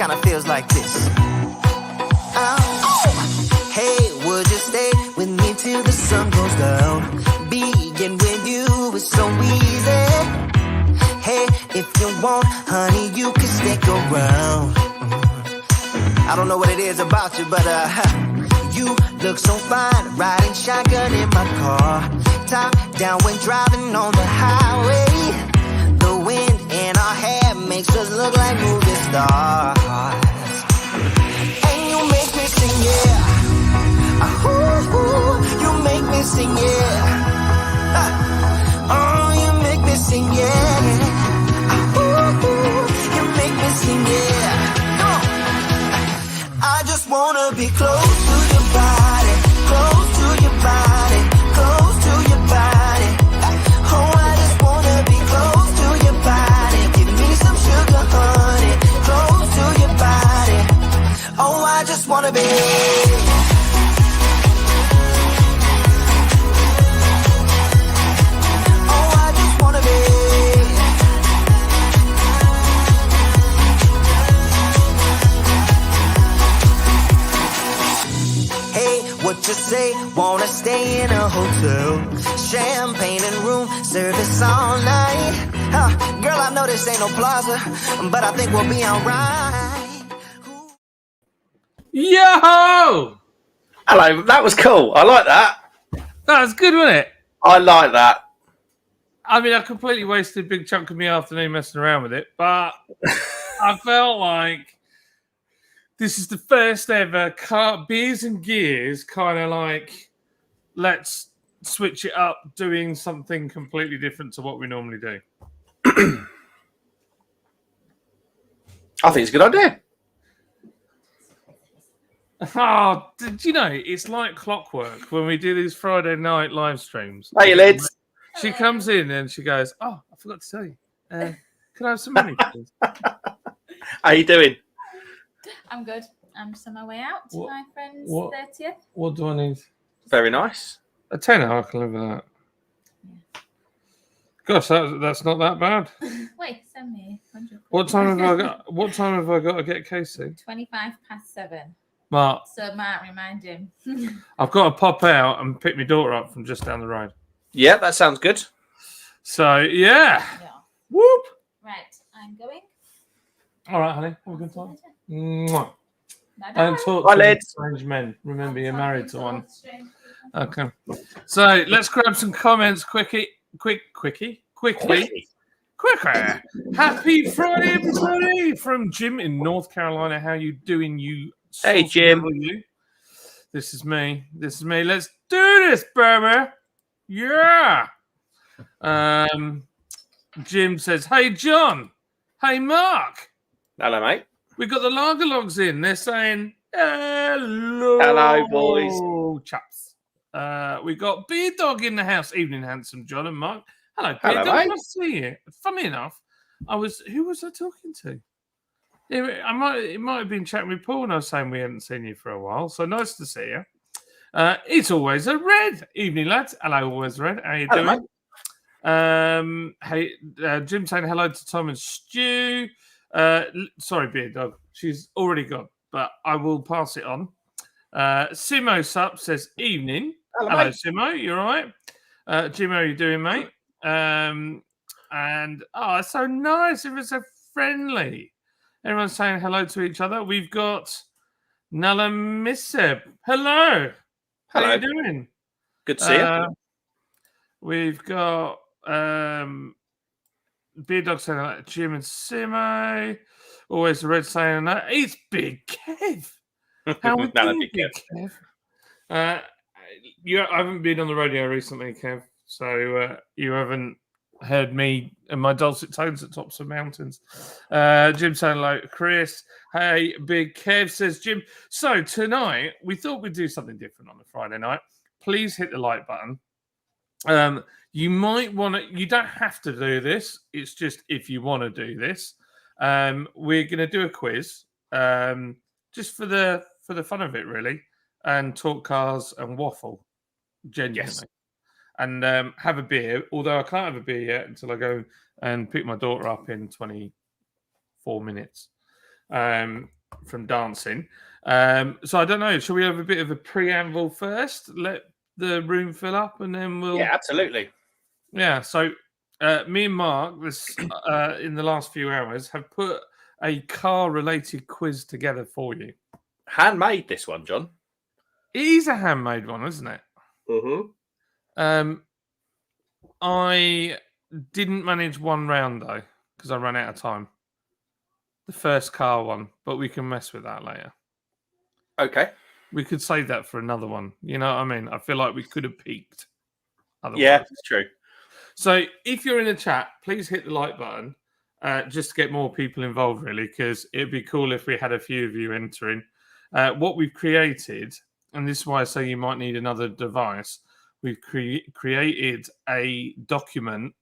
kind of feels like this. Oh, hey, would you stay with me till the sun goes down? Being with you is so easy. Hey, if you want, honey, you can stick around. I don't know what it is about you, but you look so fine, riding shotgun in my car. Top down when driving on the highway. The wind in our hair makes us look like movie stars. And you make me sing, yeah. Ooh, you make me sing, yeah. Oh, you make me sing, yeah. Ooh, you make me sing, yeah. I just wanna be close to your body, close to your body, close to your body. Oh, I just wanna be close to your body. Give me some sugar, honey, close to your body. Oh, I just wanna be. Oh, I just wanna be. What you say? Wanna stay in a hotel? Champagne and room service all night. Girl, I know this ain't no plaza, but I think we'll be alright. Yo! Hello, that was cool. I like that. That was good, wasn't it? I like that. I mean, I completely wasted a big chunk of my afternoon messing around with it, but I felt like this is the first ever Beers and Gears kind of like, let's switch it up, doing something completely different to what we normally do. I think it's a good idea. Oh, did you know, it's like clockwork when we do these Friday night live streams. Hey, lads. She comes in and she goes, oh, I forgot to tell you. Can I have some money, please? How you doing? I'm good. I'm just on my way out to my friend's 30th. What do I need? Very nice. A tenner, I can live with that. Yeah. Gosh, that's not that bad. Wait, send me 100. What time have I got? What time have I got to get Casey? 7:25. Mark. So Mark, remind him. I've got to pop out and pick my daughter up from just down the road. Yeah, that sounds good. So yeah. Whoop. Right, I'm going. All right, honey. Have a good time. Mwah. Bye-bye. Don't talk to strange men. Remember, you're married to one. Okay. So let's grab some comments quickly. Happy Friday, everybody! From Jim in North Carolina. How you doing, you? Hey, Jim. This is me. Let's do this, baby. Yeah. Jim says, "Hey, John. Hey, Mark. Hello, mate. We got the Lager Logs in. They're saying hello. Hello, boys. Chaps. We got Beard Dog in the house. Evening, handsome John and Mark. Hello, Hello, Beard Dog. mate. Nice to see you. Funny enough, who was I talking to? It might have been chatting with Paul and I was saying we hadn't seen you for a while. So nice to see you. It's always a Red. Evening, lads. Hello, always Red. How you doing? Jim saying hello to Tom and Stu. Sorry, Beard Dog. She's already gone, but I will pass it on. Simo Sup says evening. Hello Simo. You all right? Jim, how are you doing, mate? And it's so nice. It was so friendly. Everyone's saying hello to each other. We've got Nala Miseb. Hello. How are you doing? Good to see you. We've got Beard Dog saying hello to Jim and Simo. Always the Red saying that. It's Big Kev. How are you doing, Big Kev? I haven't been on the radio recently, Kev, so you haven't heard me and my dulcet tones at tops of mountains. Jim saying hello to Chris. Hey, Big Kev, says Jim. So tonight, we thought we'd do something different on a Friday night. Please hit the like button. You might want to, you don't have to do this. It's just if you want to do this. We're going to do a quiz just for the fun of it, really, and talk cars and waffle, genuinely. Yes. And have a beer, although I can't have a beer yet until I go and pick my daughter up in 24 minutes. from dancing. So I don't know. Shall we have a bit of a preamble first? Let the room fill up, and then we'll. Yeah, absolutely. Yeah. So me and Mark, this in the last few hours, have put a car-related quiz together for you. Handmade this one, John. It is a handmade one, isn't it? Mm-hmm. I didn't manage one round though because I ran out of time. The first car one, but we can mess with that later. Okay. We could save that for another one. You know what I mean? I feel like we could have peaked. Otherwise. Yeah, it's true. So if you're in the chat, please hit the like button just to get more people involved, really, because it'd be cool if we had a few of you entering. What we've created, and this is why I say you might need another device, we've created a document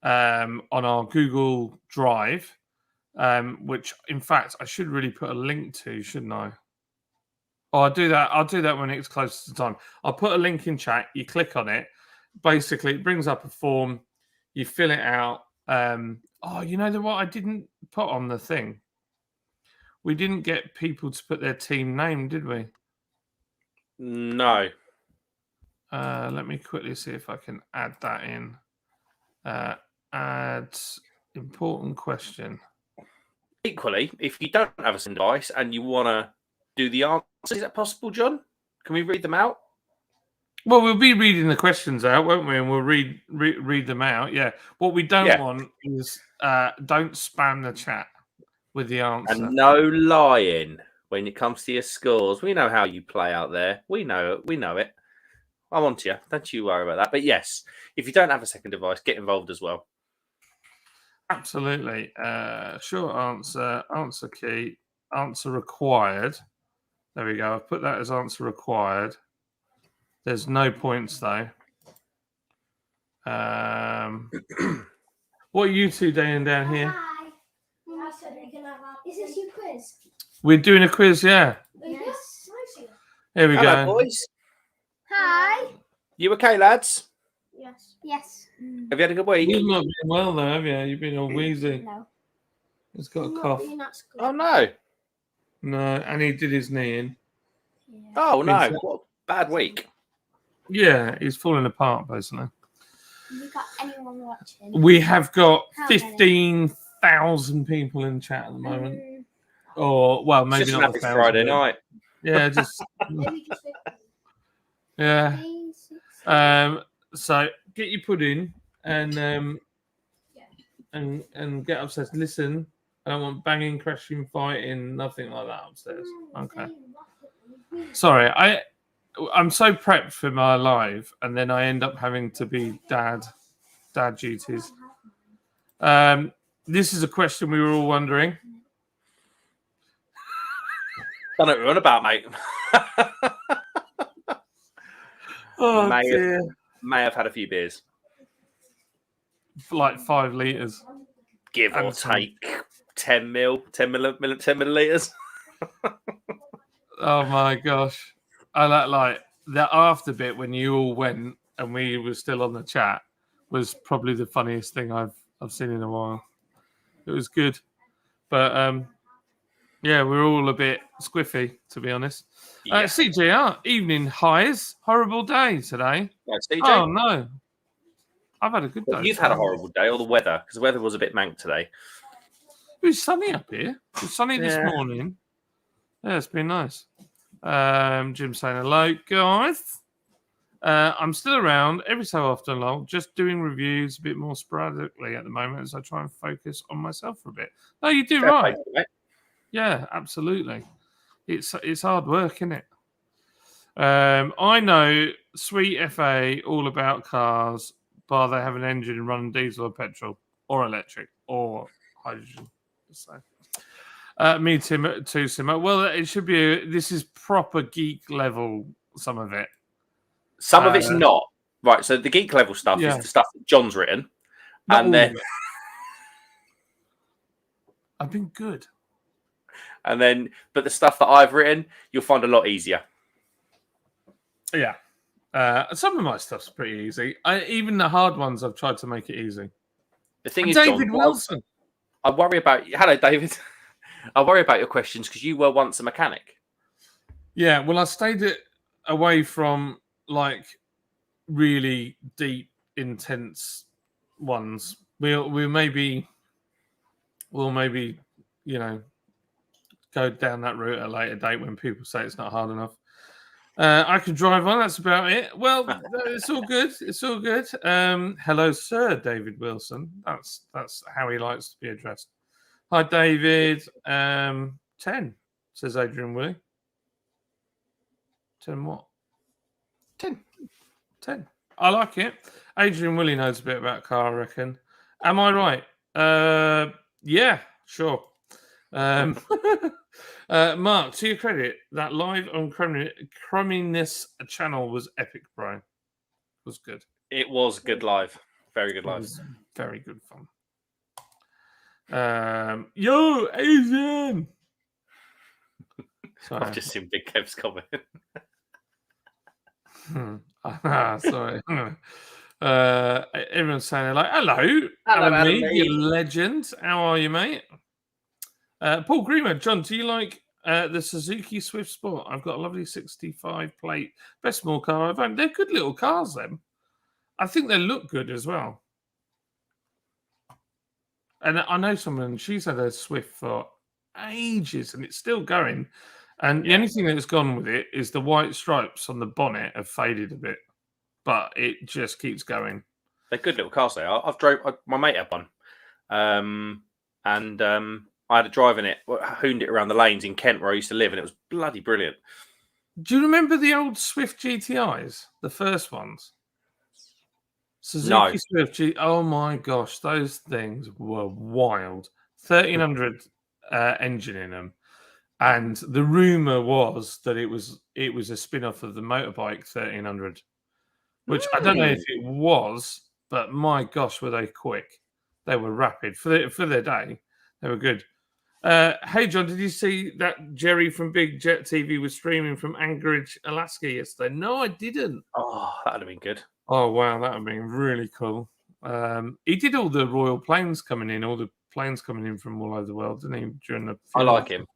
on our Google Drive, which, in fact, I should really put a link to, shouldn't I? Oh, I'll do that. I'll do that when it's closer to time. I'll put a link in chat. You click on it. Basically, it brings up a form. You fill it out. Oh, you know what I didn't put on the thing? We didn't get people to put their team name, did we? No. Let me quickly see if I can add that in. Add important question. Equally, if you don't have a device and you want to do the answers, is that possible, John? Can we read them out? Well, we'll be reading the questions out, won't we? And we'll read them out. Yeah. What we don't want is don't spam the chat with the answer. And no lying when it comes to your scores. We know how you play out there. We know it. We know it. I'm on to you. Don't you worry about that. But yes, if you don't have a second device, get involved as well. Absolutely. Short answer, answer key, answer required. There we go. I've put that as answer required. There's no points though. What are you two doing down here? Hi. Is this your quiz? We're doing a quiz, yeah. Yes. Here we Hello, go. boys. Hi. You okay, lads? Yes. Yes. Have you had a good week? You've not been well though, have you? You've been all wheezy. No. He's got a Not cough. being at school. Oh, no. No, and he did his knee in. Yeah. Oh, no. What a bad week. Yeah, he's falling apart basically. Have you got anyone watching? We have got How many? 15,000 people in chat at the moment. Or, well, It's maybe just an not happy 1,000. Friday night. Yeah, just, Maybe just yeah. 6. So get your pudding and get upstairs. Listen, I don't want banging, crashing, fighting, nothing like that upstairs. Okay. Sorry, I'm so prepped for my live, and then I end up having to be dad duties. This is a question we were all wondering. Don't know what we're on about, mate. Oh May have- dear. May have had a few beers. Like 5 litres. Give or And some- take 10 milliliters. Oh my gosh. I like that after bit when you all went and we were still on the chat was probably the funniest thing I've seen in a while. It was good. But yeah, we're all a bit squiffy, to be honest. Yeah. CJR, evening highs. Horrible day today. Right, CJ, Oh no. I've had a good day. you've had a horrible day, or the weather, because the weather was a bit mank today. It was sunny up here. It was sunny this Yeah. morning. Yeah, it's been nice. Jim saying hello, guys. I'm still around every so often, lol, just doing reviews a bit more sporadically at the moment as I try and focus on myself for a bit. No, you do Fair right. play, mate. Yeah, absolutely. It's hard work, isn't it? I know Sweet FA all about cars, bar they have an engine running diesel or petrol or electric or hydrogen. So, me too, Simmer. Well, it should be. This is proper geek level. Some of it. Some of it's not. Right, so the geek level stuff Yeah. is the stuff that John's written. Not And all then of it. I've been good. but the stuff that I've written, you'll find a lot easier. Yeah. Some of my stuff's pretty easy. Even the hard ones, I've tried to make it easy. The thing And is, David John, Wilson. I worry about. Hello, David. I worry about your questions because you were once a mechanic. Yeah, well, I stayed away from like really deep, intense ones. We'll maybe go down that route at a later date when people say it's not hard enough. I can drive on. That's about it. Well, it's all good. It's all good. Hello, Sir David Wilson. That's how he likes to be addressed. Hi, David. 10 says Adrian Willie. 10 what? 10. I like it. Adrian Willie knows a bit about car, I reckon. Am I right? Yeah, sure. Mark, to your credit, that live on Crumminess channel was epic, bro. It was good. It was good live. Very good live. It was very good fun. Yo, Asian! I've just seen Big Kev's comment. Sorry. Everyone's saying like, hello, Alan Mead, Mead. you legend. How are you, mate? Paul Greenwood, John, do you like the Suzuki Swift Sport? I've got a lovely 65 plate, best small car I've owned. They're good little cars, them. I think they look good as well. And I know someone, she's had a Swift for ages and it's still going. And the only thing that's gone with it is the white stripes on the bonnet have faded a bit, but it just keeps going. They're good little cars. My mate had one, and I had a drive in it. Hooned it around the lanes in Kent where I used to live, and it was bloody brilliant. Do you remember the old Swift GTIs, the first ones? Suzuki Swift oh my gosh, those things were wild. 1300 engine in them. And the rumor was that it was a spin-off of the motorbike 1300, which I don't know if it was, but my gosh, were they quick? They were rapid for their day. They were good. Hey John, did you see that Jerry from Big Jet TV was streaming from Anchorage, Alaska yesterday? No, I didn't. Oh, that'd have been good. Oh wow, that would have been really cool. He did all the royal planes coming in, all the planes coming in from all over the world, didn't he? During the I like him.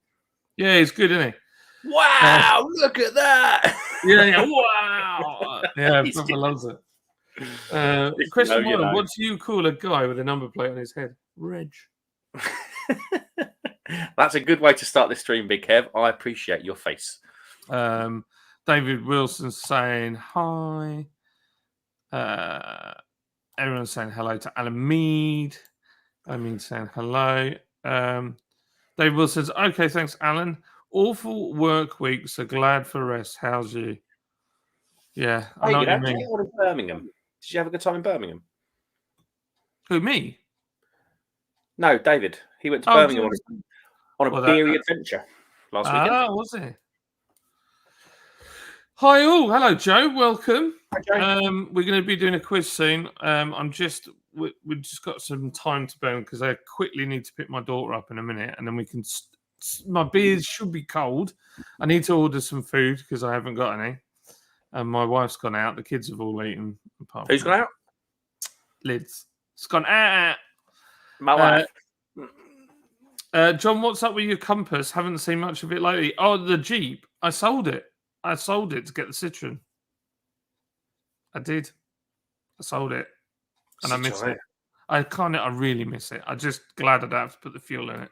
Yeah, he's good, isn't he? Wow, look at that! Yeah, wow. Yeah, Papa loves it. Question one, what do you call a guy with a number plate on his head? Reg. That's a good way to start this stream, Big Kev. I appreciate your face. David Wilson saying hi. Everyone's saying hello to Alan Mead. Alan Mead saying hello. David Wilson says, okay, thanks, Alan. Awful work week, so glad for rest. How's you? Yeah, I know what you mean. In Birmingham. Did you have a good time in Birmingham? Who, me? No, David. He went to Birmingham on a beery adventure last weekend. Ah, was he? Hi all. Hello, Joe. Welcome. Hi, Joe. We're going to be doing a quiz soon. We've just got some time to burn because I quickly need to pick my daughter up in a minute, and then we can. My beers should be cold. I need to order some food because I haven't got any. And my wife's gone out. The kids have all eaten. Who's gone out? Lids. It's gone out. My wife. John, what's up with your Compass? Haven't seen much of it lately. Oh, the Jeep. I sold it to get the Citroen. I did. I sold it. And I miss it. I really miss it. I'm just glad I don't have to put the fuel in it.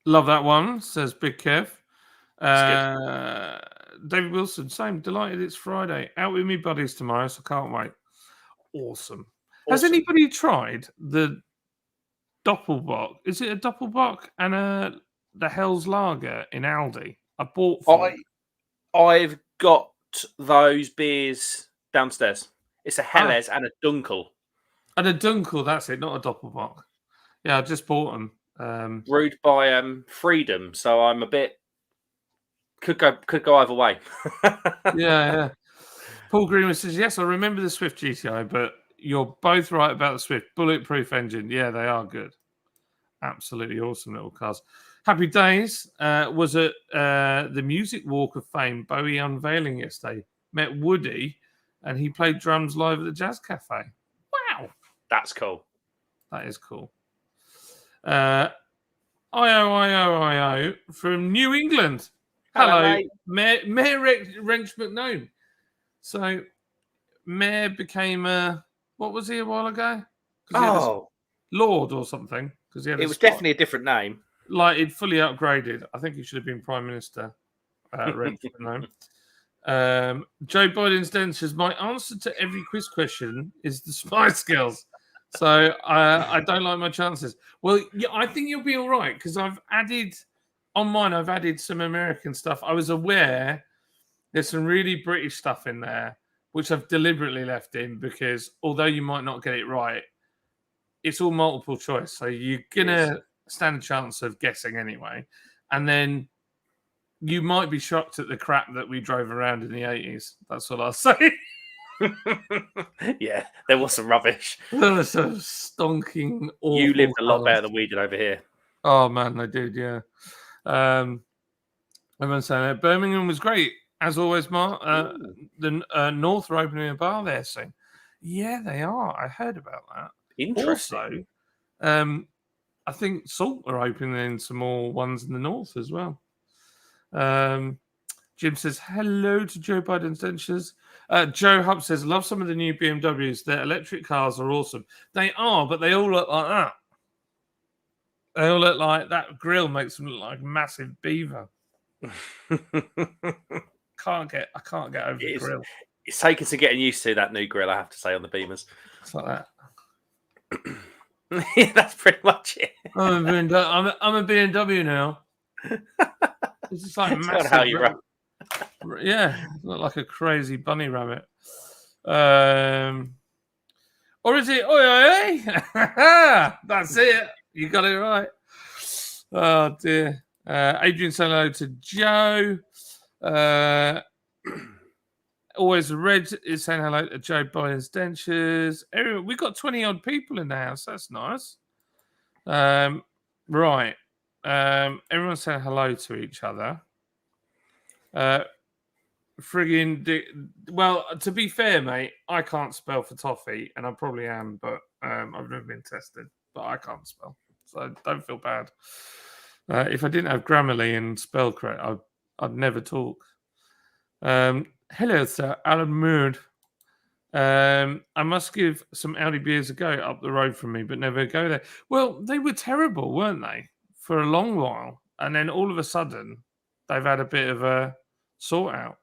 Love that one, says Big Kev. David Wilson, same. Delighted it's Friday. Out with me buddies tomorrow, so can't wait. Awesome. Has anybody tried the Doppelbock? Is it a Doppelbock and the Hell's Lager in Aldi? I bought I've got those beers downstairs. It's a Helles and a Dunkel. And a Dunkel, that's it, not a Doppelbock. Yeah, I just bought them. Brewed by Freedom, so I'm a bit could go either way. yeah. Paul Greenwood says, yes, I remember the Swift GTI, but you're both right about the Swift. Bulletproof engine. Yeah, they are good. Absolutely awesome little cars. Happy days. Was at the Music Walk of Fame, Bowie unveiling yesterday. Met Woody, and he played drums live at the Jazz Cafe. Wow. That's cool. That is cool. IO from New England. Hello, Mayor Wrench McNone. So, Mayor became what was he a while ago? Oh, Lord or something. Because it was definitely a different name. Like he'd fully upgraded. I think he should have been Prime Minister. Wrench McNone. Joe Biden's dentures. My answer to every quiz question is the Spice Girls. So I don't like my chances. Well, yeah, I think you'll be all right because I've added some American stuff. I was aware there's some really British stuff in there, which I've deliberately left in because although you might not get it right, it's all multiple choice. So you're going to stand a chance of guessing anyway. And then you might be shocked at the crap that we drove around in the 80s. That's what I'll say. Yeah, there was some rubbish. There was some stonking awful. You lived a lot better than we did over here. Oh, man, I did, yeah. Everyone's saying that. Birmingham was great, as always, Mark. The North are opening a bar there soon. Yeah, they are. I heard about that. Interesting. Also, I think Salt are opening some more ones in the North as well. Jim says, hello to Joe Biden's dentures. Joe Hub says, love some of the new BMWs. Their electric cars are awesome. They are, but they all look like that. They all look like that grill makes them look like a massive beaver. I can't get over the grill. It's taken some getting used to, that new grill, I have to say, on the Beamers. It's like that. Yeah, that's pretty much it. I'm a BMW now. It's just like It's massive. not how you run. Yeah, look like a crazy bunny rabbit. Or is it? Oi, that's it. You got it right. Oh dear. Adrian saying hello to Joe. Always Red is saying hello to Joe Biden's dentures. We've got 20 odd people in the house. That's nice. Right. Everyone's saying hello to each other. Well, to be fair, mate, I can't spell for toffee, and I probably am, but I've never been tested. But I can't spell, so don't feel bad. If I didn't have Grammarly and spell correct, I'd never talk. Hello, sir, Alan Mood. I must give some Audi beers a go up the road from me, but never go there. Well, they were terrible, weren't they, for a long while? And then all of a sudden, they've had a bit of a sort out.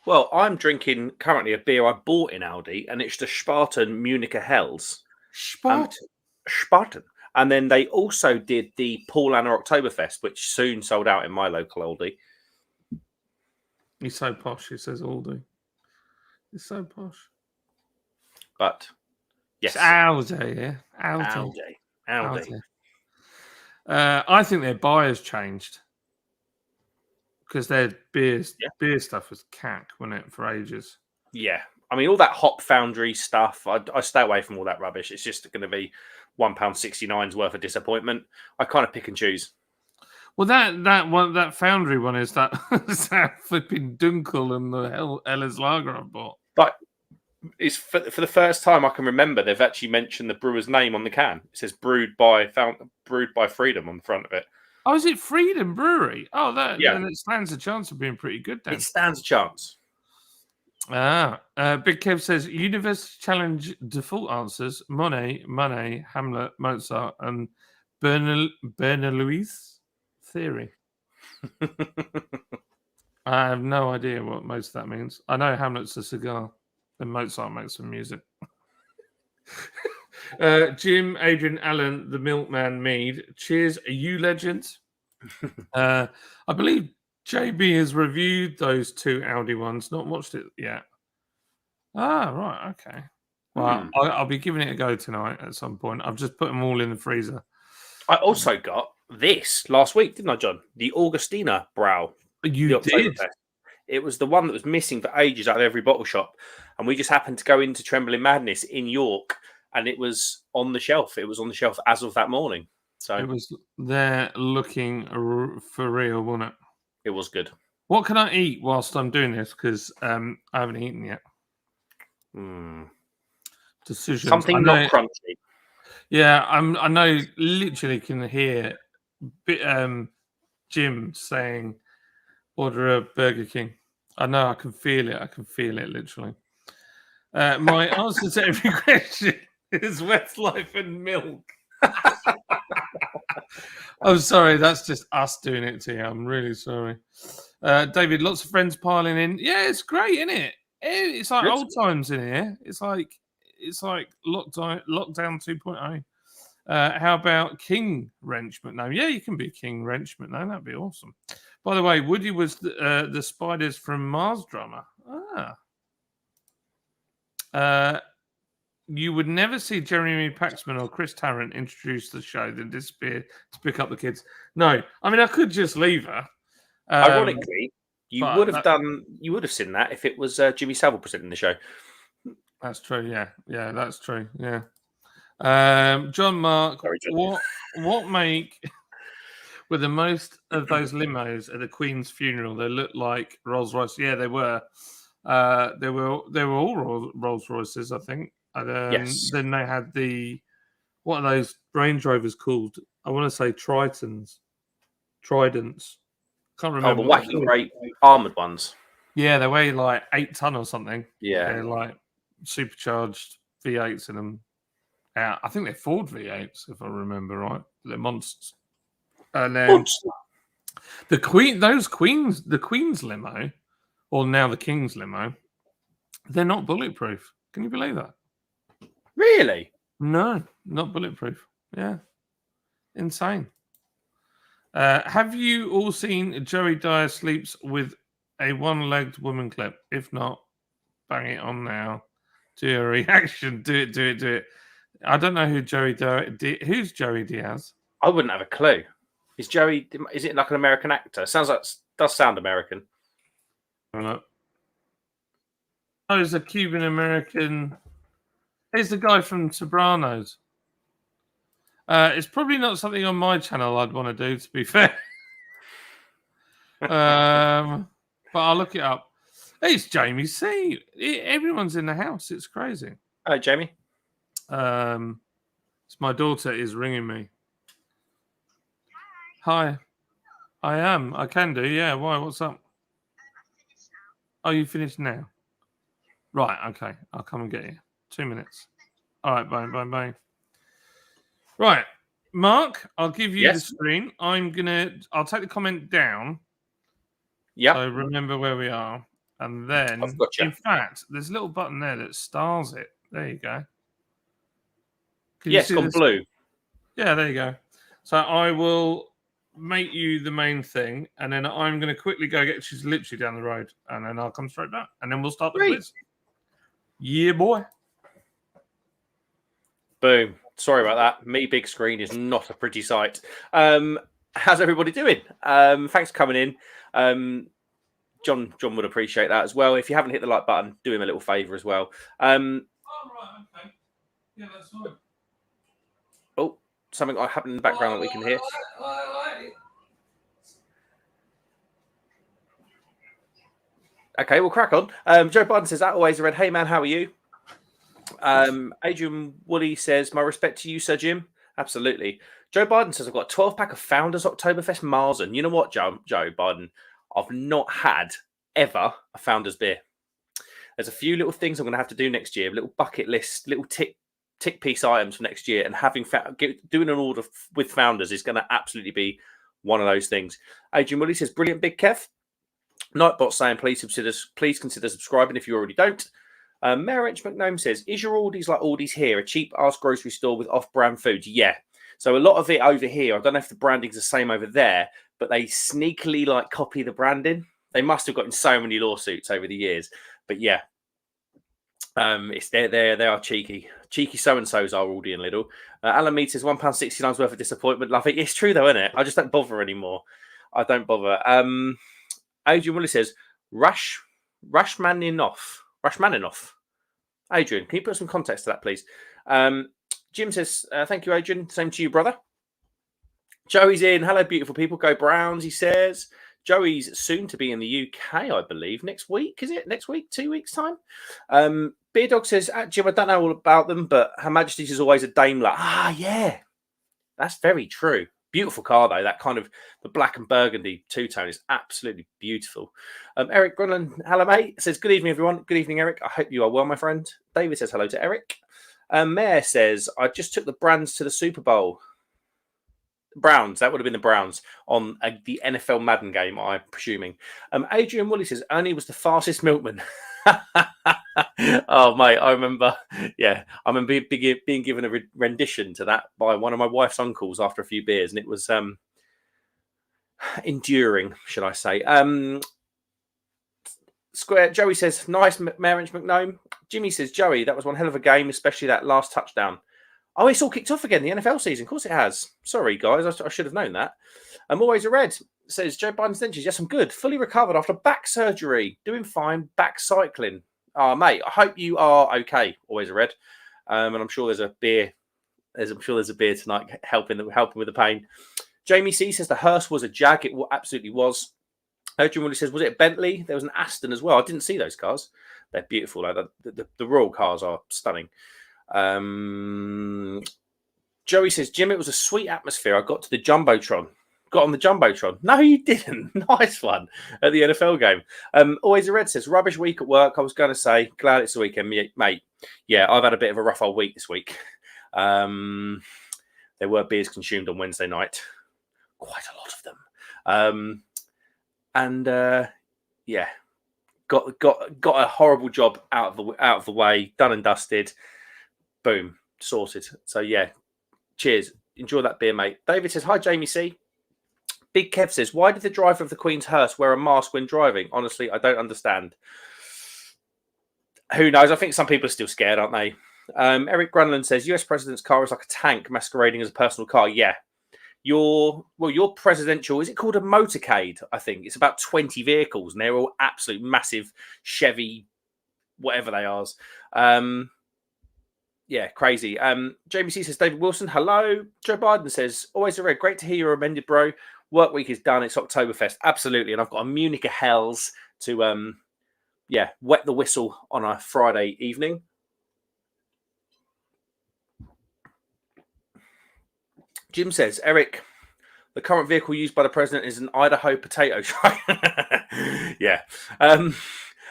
Well, I'm drinking currently a beer I bought in Aldi, and it's the Spartan Municher Hells. Spartan. And then they also did the Paul Anna Oktoberfest, which soon sold out in my local Aldi. He's so posh, he says Aldi. He's so posh. But, yes. It's Aldi, yeah? Aldi. I think their buyers changed. Because their beer stuff was cack, wasn't it, for ages? Yeah. I mean, all that Hop Foundry stuff, I stay away from all that rubbish. It's just going to be £1.69's worth of disappointment. I kind of pick and choose. Well, that Foundry one is that flipping Dunkel and the Eller's Lager I bought. But it's for the first time I can remember they've actually mentioned the brewer's name on the can. It says brewed by Freedom on the front of it. Oh, is it Freedom Brewery? Oh, then it stands a chance of being pretty good then. It stands a chance. Big Kev says, Universe Challenge default answers, Monet, Hamlet, Mozart, and Bernoulli's Theory. I have no idea what most of that means. I know Hamlet's a cigar, and Mozart makes some music. Jim, Adrian, Alan, the Milkman, Mead. Cheers, you legend. I believe JB has reviewed those two Audi ones, not watched it yet. Ah, right, okay. Well, I'll be giving it a go tonight at some point. I've just put them all in the freezer. I also got this last week, didn't I, John? The Augustina Brow. You did? It was the one that was missing for ages out of every bottle shop. And we just happened to go into Trembling Madness in York, and it was on the shelf. It was on the shelf as of that morning. So it was there looking for real, wasn't it? It was good. What can I eat whilst I'm doing this? Because I haven't eaten yet. Decisions. Something not crunchy. Yeah, I know. Literally, can hear Jim saying, "Order a Burger King." I know. I can feel it. I can feel it. Literally. My answer to every question is Westlife and milk. I'm sorry. That's just us doing it to you. I'm really sorry. David, lots of friends piling in. Yeah, it's great, isn't it? It's like old times in here. It's like lockdown 2.0. How about King Wrench McName? Yeah, you can be King Wrench McName. That'd be awesome. By the way, Woody was the Spiders from Mars drummer. You would never see Jeremy Paxman or Chris Tarrant introduce the show, then disappear to pick up the kids. No, I mean I could just leave her. Ironically, you would have seen that if it was Jimmy Savile presenting the show. That's true. Yeah, that's true. Yeah. John Mark, what make with the most of those limos at the Queen's funeral? They looked like Rolls Royce. Yeah, they were. They were all Rolls Royces, I think. And yes. Then they had what are those Range Rovers called? I want to say Tridents. Can't remember. Oh, the wacky great armored ones. Yeah, they weigh like 8 ton or something. Yeah, they're like supercharged V8s in them. I think they're Ford V8s, if I remember right. They're monsters. And then the Queen's limo, or now the King's limo, they're not bulletproof. Can you believe that? Really? No, not bulletproof. Yeah, insane. Have you all seen Joey Dyer sleeps with a one-legged woman clip? If not, bang it on now. Do a reaction. Do it. I don't know who Joey Dyer. Who's Joey Diaz? I wouldn't have a clue. Is it like an American actor? Does sound American. Oh, he's a Cuban American. He's the guy from Sopranos. It's probably not something on my channel I'd want to do, to be fair. But I'll look it up. It's Jamie C. Everyone's in the house. It's crazy. Hello, Jamie. It's my daughter is ringing me. Hi. I am. I can do. Yeah. Why? What's up? Oh, you finished now? Right. Okay. I'll come and get you. 2 minutes. All right. Bye. Right. Mark, I'll give you the screen. I'll take the comment down. Yeah. So remember where we are. And then, in fact, there's a little button there that stars it. There you go. Yes, gone blue. Yeah, there you go. So I will make you the main thing, and then I'm going to quickly go get. She's literally down the road, and then I'll come straight back, and then we'll start the quiz. Yeah, boy. Boom. Sorry about that. Me big screen is not a pretty sight. How's everybody doing? Thanks for coming in. John would appreciate that as well. If you haven't hit the like button, do him a little favour as well. Right, okay. Yeah, that's fine. Oh, something happened in the background that we can hear. Okay, we'll crack on. Joe Biden says, "That always read, hey man, how are you?" Adrian Woolley says, "My respect to you, Sir Jim." Absolutely. Joe Biden says, "I've got a 12-pack of Founders Oktoberfest Marzen." You know what, Joe Biden? I've not had ever a Founders beer. There's a few little things I'm going to have to do next year, little bucket list, little tick piece items for next year, and doing an order with Founders is going to absolutely be one of those things. Adrian Woolley says, "Brilliant, Big Kev." Nightbot saying, please consider subscribing if you already don't. Mayor H. McNome says, "Is your Aldi's like Aldi's here, a cheap-ass grocery store with off-brand food?" Yeah. So a lot of it over here, I don't know if the branding's the same over there, but they sneakily copy the branding. They must have gotten so many lawsuits over the years. But yeah, it's they are cheeky so-and-sos are Aldi and Lidl. Alan Mead says £1.69 worth of disappointment. Love it. It's true though, isn't it? I just don't bother anymore. I don't bother. Adrian Willis says Rashmaninoff. Adrian, can you put some context to that, please? Jim says, "Thank you, Adrian. Same to you, brother." Joey's in. Hello, beautiful people. Go Browns, he says. Joey's soon to be in the UK, I believe. Next week, is it? Next week? 2 weeks' time? Beer Dog says, Jim, I don't know all about them, but Her Majesty's is always a Daimler. Yeah. That's very true. Beautiful car, though. That kind of the black and burgundy two-tone is absolutely beautiful. Eric Grunland, hello, mate. Says, good evening, everyone. Good evening, Eric. I hope you are well, my friend. David says hello to Eric. Mayor says, I just took the Brands to the Super Bowl. Browns, that would have been the Browns on the NFL Madden game, I'm presuming. Adrian Woolley says, Ernie was the fastest milkman. Oh, mate, I remember. Yeah, I remember being given a rendition to that by one of my wife's uncles after a few beers, and it was enduring, should I say. Square Joey says, nice marriage, McNome. Jimmy says, Joey, that was one hell of a game, especially that last touchdown. Oh, it's all kicked off again, the NFL season. Of course it has. Sorry, guys. I should have known that. Always a Red says, Joe Biden's dentures. Yes, I'm good. Fully recovered after back surgery. Doing fine. Back cycling. Oh, mate, I hope you are okay. Always a Red. And I'm sure there's a beer. I'm sure there's a beer tonight helping with the pain. Jamie C says the hearse was a Jag. It absolutely was. Adrian Willie says, was it a Bentley? There was an Aston as well. I didn't see those cars. They're beautiful. Like the royal cars are stunning. Joey says, Jim, it was a sweet atmosphere. I got to the Jumbotron. Got on the Jumbotron. No, you didn't. Nice one at the NFL game. Always a Red says, rubbish week at work. I was going to say, glad it's the weekend, mate. Yeah, I've had a bit of a rough old week this week. There were beers consumed on Wednesday night. Quite a lot of them. Yeah, got a horrible job out of the way, done and dusted. Boom, sorted. So yeah, cheers. Enjoy that beer, mate. David says, hi, Jamie C. Big Kev says, why did the driver of the Queen's hearse wear a mask when driving? Honestly, I don't understand. Who knows? I think some people are still scared, aren't they? Eric Grunland says, US president's car is like a tank masquerading as a personal car. Yeah. Your presidential, is it called a motorcade? I think it's about 20 vehicles and they're all absolute massive Chevy, whatever they are. Yeah, crazy. Jamie C says, David Wilson, hello. Joe Biden says, always a Red. Great to hear you're amended, bro. Work week is done. It's Oktoberfest. Absolutely. And I've got a Munich Hells to, wet the whistle on a Friday evening. Jim says, Eric, the current vehicle used by the president is an Idaho potato truck. Yeah.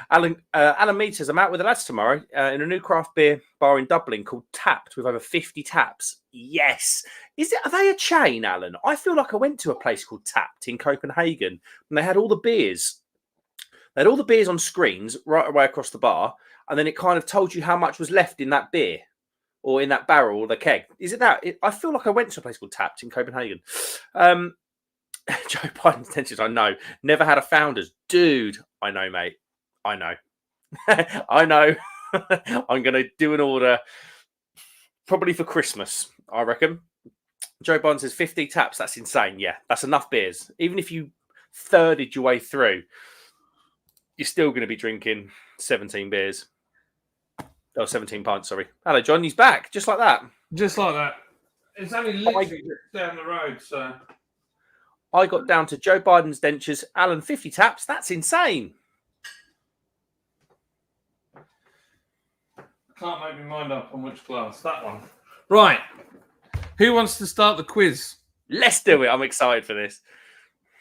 Alan Mead says, I'm out with the lads tomorrow in a new craft beer bar in Dublin called Tapped with over 50 taps. Yes. Are they a chain, Alan? I feel like I went to a place called Tapped in Copenhagen and they had all the beers. They had all the beers on screens right away across the bar. And then it kind of told you how much was left in that beer or in that barrel or the keg. Is it that? I feel like I went to a place called Tapped in Copenhagen. Joe Biden's intentions, I know. Never had a Founders. Dude, I know, mate. I know. I know. I'm going to do an order probably for Christmas, I reckon. Joe Biden says 50 taps. That's insane. Yeah, that's enough beers. Even if you thirded your way through, you're still going to be drinking 17 beers. Oh, 17 pints, sorry. Hello, John. He's back. Just like that. Just like that. It's only literally down the road, so. I got down to Joe Biden's dentures. Alan, 50 taps. That's insane. Can't make my mind up on which class. That one. Right. Who wants to start the quiz? Let's do it. I'm excited for this.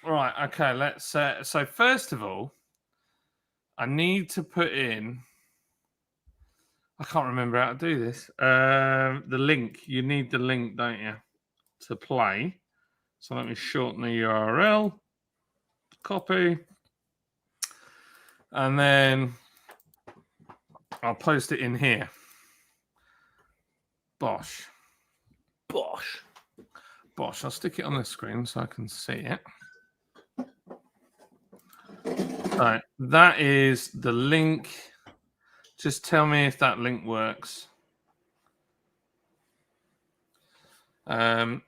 Right. Okay. Let's. So first of all, I need to put in. I can't remember how to do this. The link. You need the link, don't you, to play? So let me shorten the URL. Copy. And then I'll post it in here. Bosh. I'll stick it on the screen so I can see it. Right, that is the link. Just tell me if that link works. And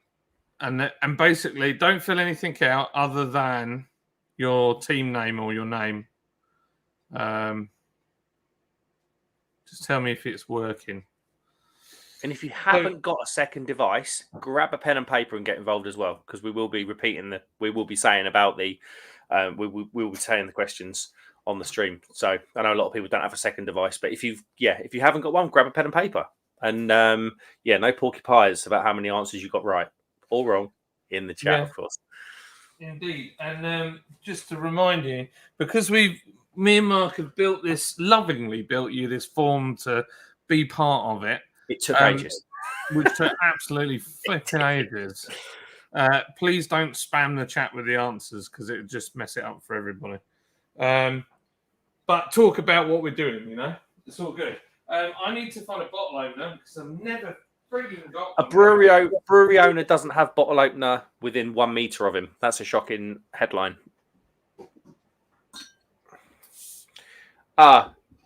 basically, don't fill anything out other than your team name or your name. Just tell me if it's working. And if you haven't got a second device, grab a pen and paper and get involved as well, because we will be repeating we will be saying about we will be saying the questions on the stream. So I know a lot of people don't have a second device, but if you haven't got one, grab a pen and paper. And no porky pies about how many answers you got right or wrong in the chat, of course. Indeed. And just to remind you, because me and Mark have lovingly built you this form to be part of it. It took ages. Which took absolutely flipping ages. Please don't spam the chat with the answers because it would just mess it up for everybody. But talk about what we're doing, It's all good. I need to find a bottle opener because I've never freaking got a brewery owner doesn't have bottle opener within 1 meter of him. That's a shocking headline.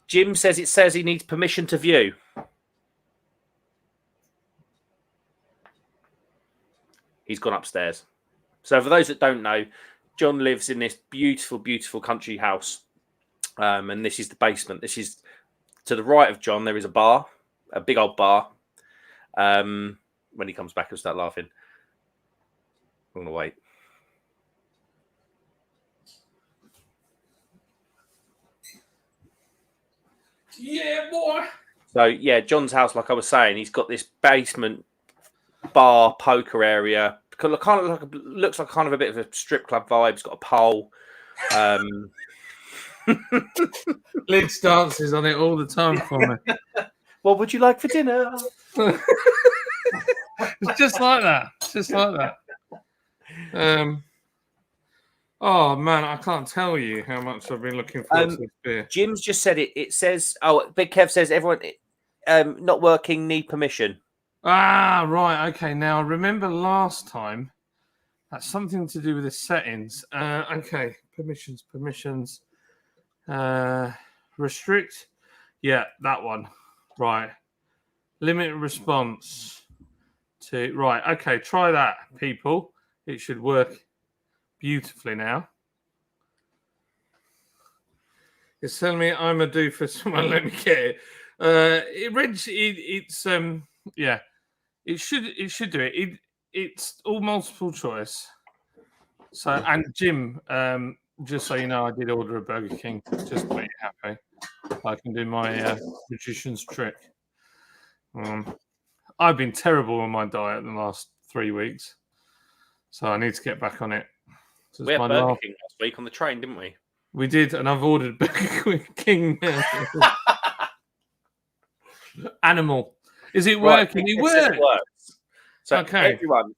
Jim says he needs permission to view. He's gone upstairs. So for those that don't know, John lives in this beautiful, beautiful country house. And this is the basement. This is to the right of John. There is a bar, a big old bar. When he comes back, he'll start laughing. I'm going to wait. Yeah, boy. So, yeah, John's house, like I was saying, he's got this basement bar poker area. Looks like kind of a bit of a strip club vibe. It's got a pole. Lids dances on it all the time for me. What would you like for dinner? It's just like that. Oh man, I can't tell you how much I've been looking forward to this beer. Jim's just said it. It says, Big Kev says everyone not working need permission. Ah, right. Okay. Now, I remember last time that's something to do with the settings. Okay. Permissions. Restrict. Yeah, that one. Right. Limit response to. Right. Okay. Try that, people. It should work beautifully now. It's telling me I'm a doofus. Someone let me get it. Yeah. It should do it. It's all multiple choice. So, and Jim, just so you know, I did order a Burger King just to make you happy. I can do my magician's trick. I've been terrible on my diet the last 3 weeks, so I need to get back on it. So we had Burger King last week on the train, didn't we? We did, and I've ordered Burger King. Animal. Is it working? It works. So okay. Everyone,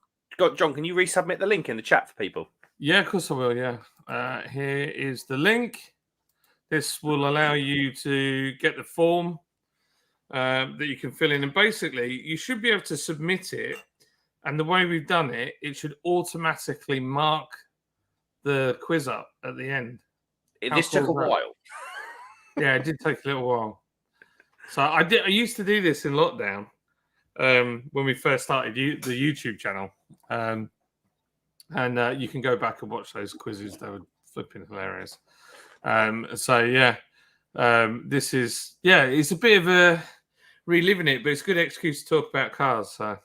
John, can you resubmit the link in the chat for people? Yeah, of course I will, yeah. Here is the link. This will allow you to get the form that you can fill in. And basically, you should be able to submit it. And the way we've done it, it should automatically mark the quiz up at the end. This took a while. Yeah, it did take a little while. So I used to do this in lockdown when we first started the YouTube channel, and you can go back and watch those quizzes. They were flipping hilarious. This is it's a bit of a reliving it, but it's a good excuse to talk about cars. So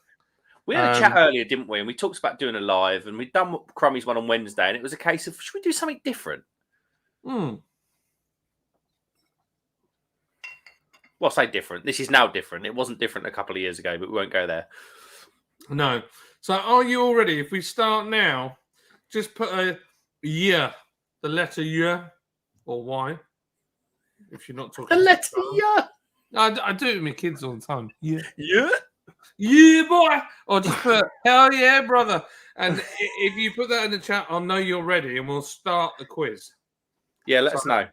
we had a chat earlier, didn't we? And we talked about doing a live, and we'd done Crummy's one on Wednesday, and it was a case of should we do something different? Well, say different. This is now different. It wasn't different a couple of years ago, but we won't go there. No. So are you all ready? If we start now, just put a the letter Y or Y. If you're not talking the letter Y. I do it with my kids all the time. Yeah, boy. Or just put hell yeah, brother. And if you put that in the chat, I'll know you're ready, and we'll start the quiz. Yeah, let us know.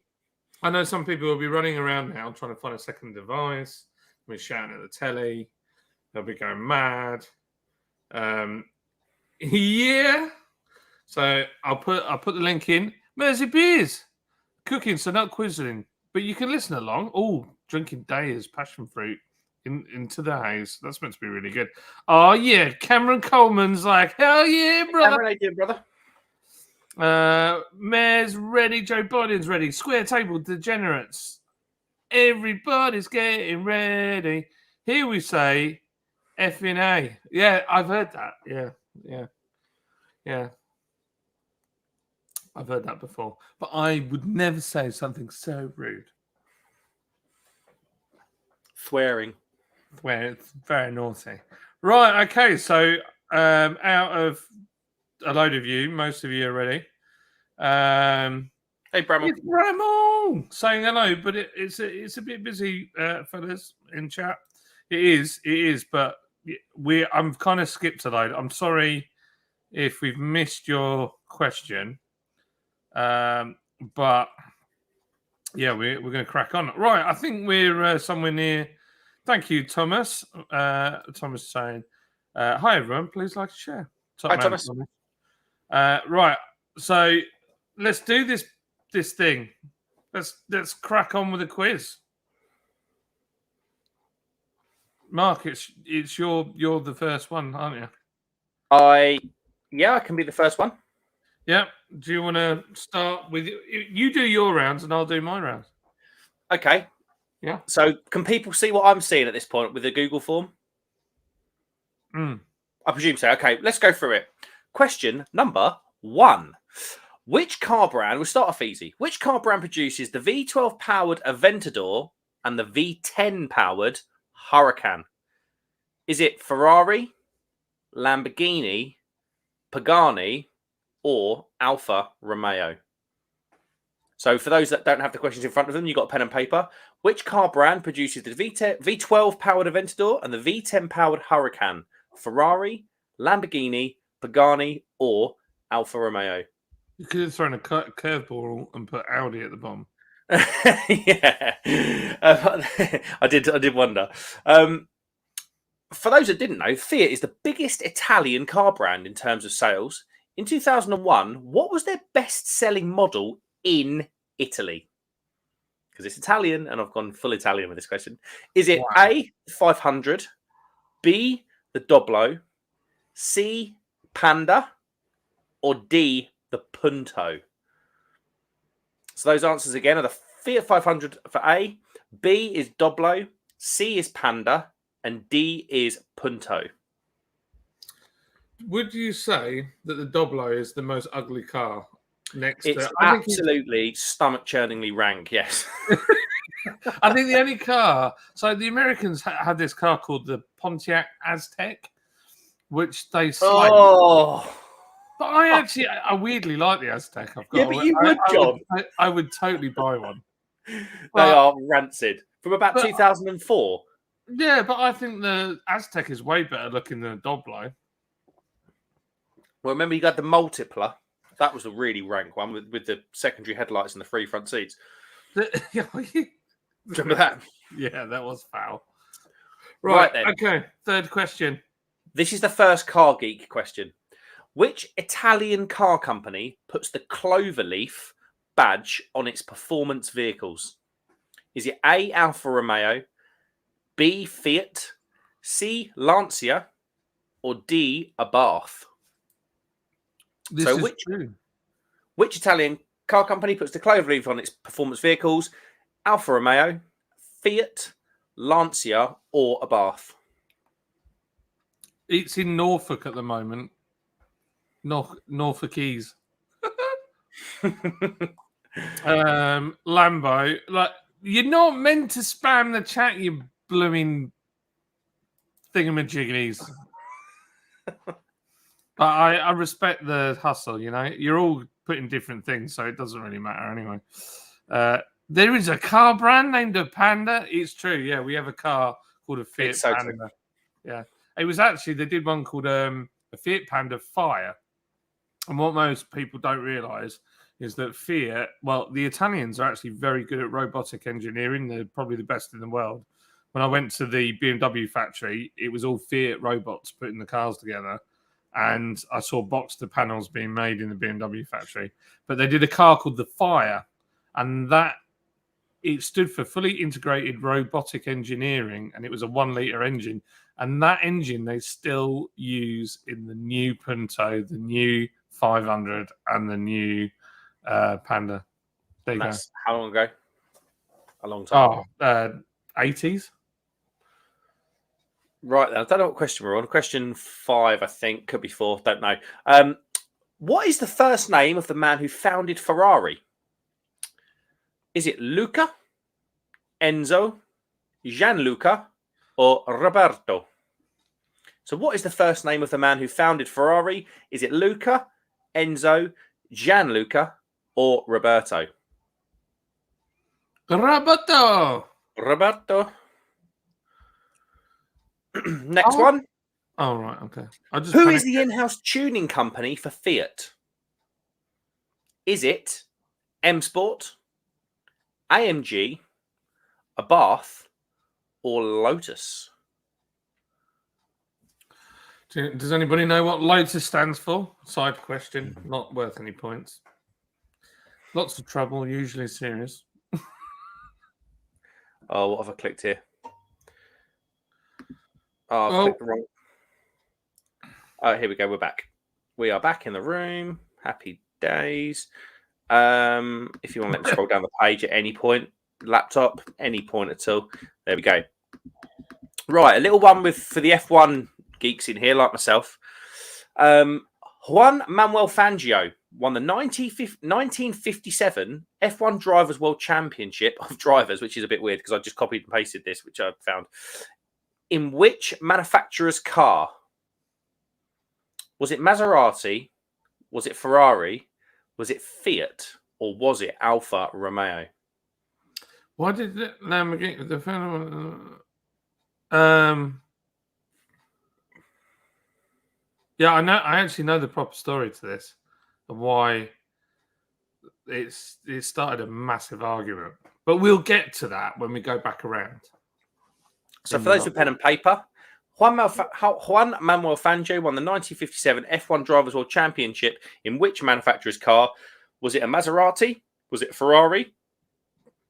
I know some people will be running around now trying to find a second device. We're shouting at the telly. They'll be going mad. Yeah. So I'll put the link in. Mersey beers. Cooking, so not quizzing. But you can listen along. Oh, drinking Dayers passion fruit into the haze. That's meant to be really good. Oh yeah. Cameron Coleman's like, hell yeah, brother. Cameron, how you doing, brother? Mayor's ready, Joe Biden's ready, square table degenerates, everybody's getting ready. Here we say effing A. Yeah, I've heard that. Yeah. I've heard that before, but I would never say something so rude. Swearing. Where it's very naughty. Right, okay, so out of a load of you, most of you are ready. Hey, Bramall. It's Bramall saying hello, but it's a bit busy, fellas, in chat. It is, but I'm kind of skipped a load. I'm sorry if we've missed your question, but yeah, we're going to crack on. Right, I think we're somewhere near. Thank you, Thomas. Thomas saying, "Hi everyone, please like and share." Hi, Thomas. Right, so let's do this thing. Let's crack on with the quiz. Mark, it's you're the first one, aren't you? I can be the first one. Yeah. Do you want to start with you do your rounds and I'll do my rounds? Okay. Yeah. So can people see what I'm seeing at this point with the Google form? I presume so. Okay, let's go through it. Question number 1. Which car brand, we'll start off easy. Which car brand produces the V12 powered Aventador and the V10 powered Huracan? Is it Ferrari, Lamborghini, Pagani, or Alfa Romeo? So for those that don't have the questions in front of them, you've got a pen and paper. Which car brand produces the V12 powered Aventador and the V10 powered Huracan? Ferrari, Lamborghini, Pagani, or Alfa Romeo? You could have thrown a curveball and put Audi at the bottom. Yeah, I did wonder. For those that didn't know, Fiat is the biggest Italian car brand in terms of sales. In 2001, what was their best-selling model in Italy? Because it's Italian, and I've gone full Italian with this question. Is it A, 500, B, the Doblo, C, Panda, or D, the Punto? So those answers again are the Fiat 500 for A, B is Doblo, C is Panda, and D is Punto. Would you say that the Doblo is the most ugly car next It's to... absolutely stomach-churningly rank, yes. I think the only car... So the Americans had this car called the Pontiac Aztec, which they slightly... Oh! But I weirdly like the Aztec. I've got Yeah, but you would, John. I would totally buy one. They are rancid. From about 2004. Yeah, but I think the Aztec is way better looking than a Doblo. Well, remember you got the Multipla. That was a really rank one with the secondary headlights and the 3 front seats. Remember that? Yeah, that was foul. Right then. Okay, third question. This is the first car geek question. Which Italian car company puts the cloverleaf badge on its performance vehicles? Is it A, Alfa Romeo, B, Fiat, C, Lancia, or D, Abarth? Which Italian car company puts the cloverleaf on its performance vehicles? Alfa Romeo, Fiat, Lancia, or Abarth? It's in Norfolk at the moment. Norfolk Ease. Lambo. Like, you're not meant to spam the chat, you blooming thingamajiggies. But I respect the hustle, you know. You're all putting different things, so it doesn't really matter anyway. There is a car brand named a Panda. It's true, yeah. We have a car called a Fiat Panda. True. Yeah. It was actually, they did one called a Fiat Panda Fire. And what most people don't realise is that Fiat, well, the Italians are actually very good at robotic engineering. They're probably the best in the world. When I went to the BMW factory, it was all Fiat robots putting the cars together. And I saw Boxster panels being made in the BMW factory. But they did a car called the Fire. And that, it stood for fully integrated robotic engineering. And it was a 1-litre engine. And that engine they still use in the new Punto, the new 500, and the new Panda. There you go. How long ago? A long time. 80s. Right then, I don't know what question we're on. Question 5, I think. Could be 4, don't know. What is the first name of the man who founded Ferrari? Is it Luca, Enzo, Gianluca, or Roberto? So what is the first name of the man who founded Ferrari? Is it Luca, Enzo, Gianluca, or Roberto? Roberto. Next one. Oh, right. Okay. Who is the in-house tuning company for Fiat? Is it M Sport, AMG, Abarth, or Lotus? Does anybody know what Lotus stands for? Side question. Not worth any points. Lots of trouble, usually serious. Oh, what have I clicked here? Oh, I clicked the wrong. Oh, here we go. We're back. We are back in the room. Happy days. If you want to let me scroll down the page at any point, laptop, any point at all. There we go. Right, a little one for the F1 geeks in here, like myself. Juan Manuel Fangio won the 1957 F1 Drivers' World Championship of Drivers, which is a bit weird because I just copied and pasted this, which I found. In which manufacturer's car? Was it Maserati? Was it Ferrari? Was it Fiat? Or was it Alfa Romeo? Why did Lamborghini... Yeah, I know. I actually know the proper story to this and why it started a massive argument. But we'll get to that when we go back around. So for those with pen and paper, Juan Manuel Fangio won the 1957 F1 Drivers' World Championship in which manufacturer's car? Was it a Maserati? Was it a Ferrari?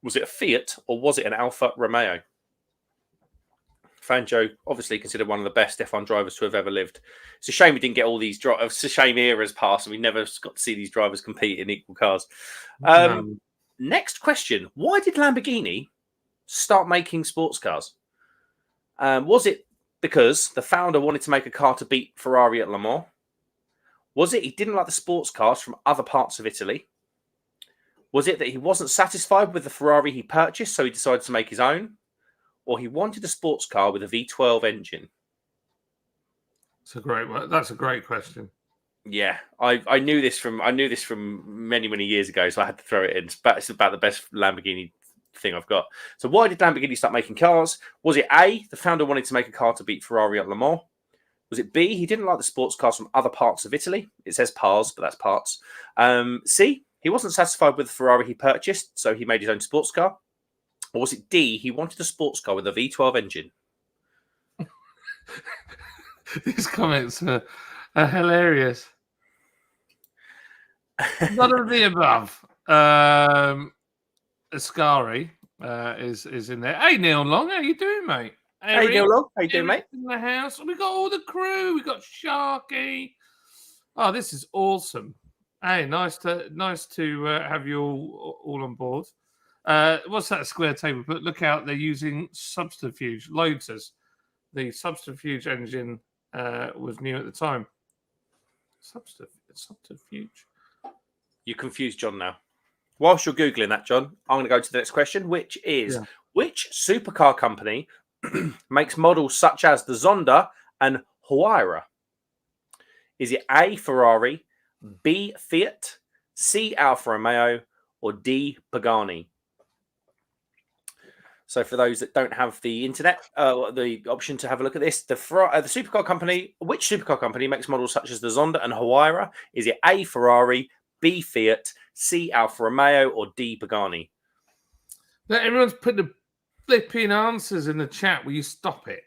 Was it a Fiat? Or was it an Alfa Romeo? Fangio, obviously considered one of the best F1 drivers to have ever lived. It's a shame we didn't get all these drivers. It's a shame eras passed and we never got to see these drivers compete in equal cars. Next question. Why did Lamborghini start making sports cars? Was it because the founder wanted to make a car to beat Ferrari at Le Mans? Was it he didn't like the sports cars from other parts of Italy? Was it that he wasn't satisfied with the Ferrari he purchased, so he decided to make his own? Or he wanted a sports car with a V12 engine? That's a great question. Yeah, I knew this from many years ago, so I had to throw it in. It's about the best Lamborghini thing I've got. So why did Lamborghini start making cars? Was it A, the founder wanted to make a car to beat Ferrari at Le Mans? Was it B, he didn't like the sports cars from other parts of Italy? It says parts, but that's parts. C, he wasn't satisfied with the Ferrari he purchased, so he made his own sports car? Or was it D, he wanted a sports car with a V12 engine? These comments are hilarious. None of the above. Ascari is in there. Hey, Neil Long, how you doing, mate? Hey, Neil Long, how you doing, mate? In the house. We got all the crew. We got Sharky. Oh, this is awesome. Hey, nice to have you all on board. What's that square table? But look out, they're using subterfuge. Lotus. The subterfuge engine was new at the time. Subterfuge. You confused John now. Whilst you're Googling that, John, I'm going to go to the next question, which is, which supercar company makes models such as the Zonda and Huayra? Is it A, Ferrari, B, Fiat, C, Alfa Romeo, or D, Pagani? So for those that don't have the internet, the option to have a look at this, the supercar company, which supercar company makes models such as the Zonda and Huayra? Is it A, Ferrari, B, Fiat, C, Alfa Romeo, or D, Pagani? Everyone's put the flipping answers in the chat. Will you stop it?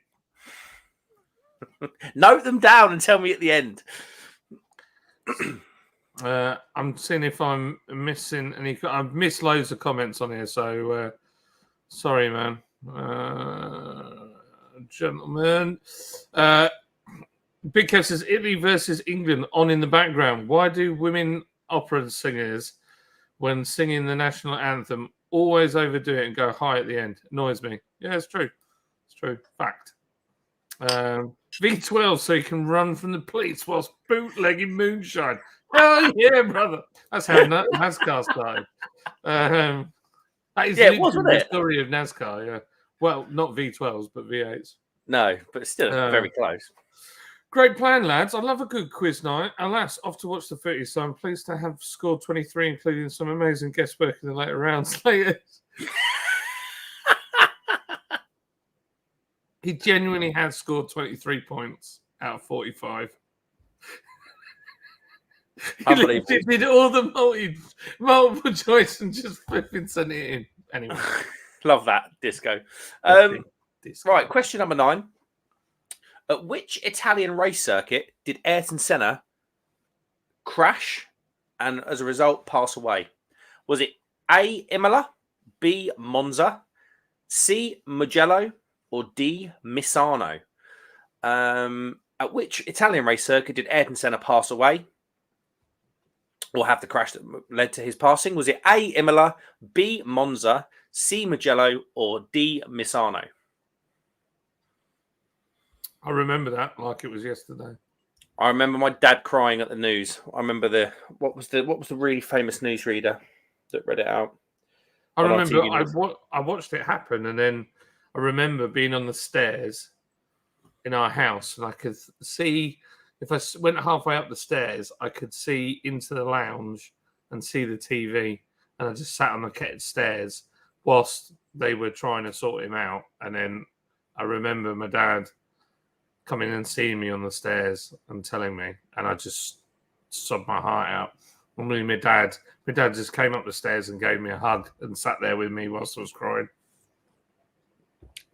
Note them down and tell me at the end. I'm seeing if I'm missing any. I've missed loads of comments on here, so sorry, man. Gentlemen. Big Kev says Italy versus England on in the background. Why do women opera singers, when singing the national anthem, always overdo it and go high at the end? Annoys me. Yeah, it's true. It's true. Fact. V12 so he can run from the police whilst bootlegging moonshine. Hell yeah, brother. That's how NASCAR started. That is literally the story of NASCAR, yeah. Well, not V12s, but V8s. No, but still very close. Great plan, lads. I love a good quiz night. Alas, off to watch the footy, so I'm pleased to have scored 23, including some amazing guest work in the later rounds. He genuinely has scored 23 points out of 45. He did all the multiple choice and just flipping sent it in. Anyway. Love that, Disco. Right, question number 9. At which Italian race circuit did Ayrton Senna crash and as a result pass away? Was it A, Imola, B, Monza, C, Mugello, or D, Misano? At which Italian race circuit did Ayrton Senna pass away or have the crash that led to his passing? Was it A, Imola, B, Monza, C, Mugello, or D, Misano? I remember that like it was yesterday. I remember my dad crying at the news. I remember what was the really famous newsreader that read it out? I remember I watched it happen, and then I remember being on the stairs in our house, and I could see, if I went halfway up the stairs, I could see into the lounge and see the TV, and I just sat on the stairs whilst they were trying to sort him out. And then I remember my dad coming and seeing me on the stairs and telling me, and I just sobbed my heart out. Normally, my dad just came up the stairs and gave me a hug and sat there with me whilst I was crying.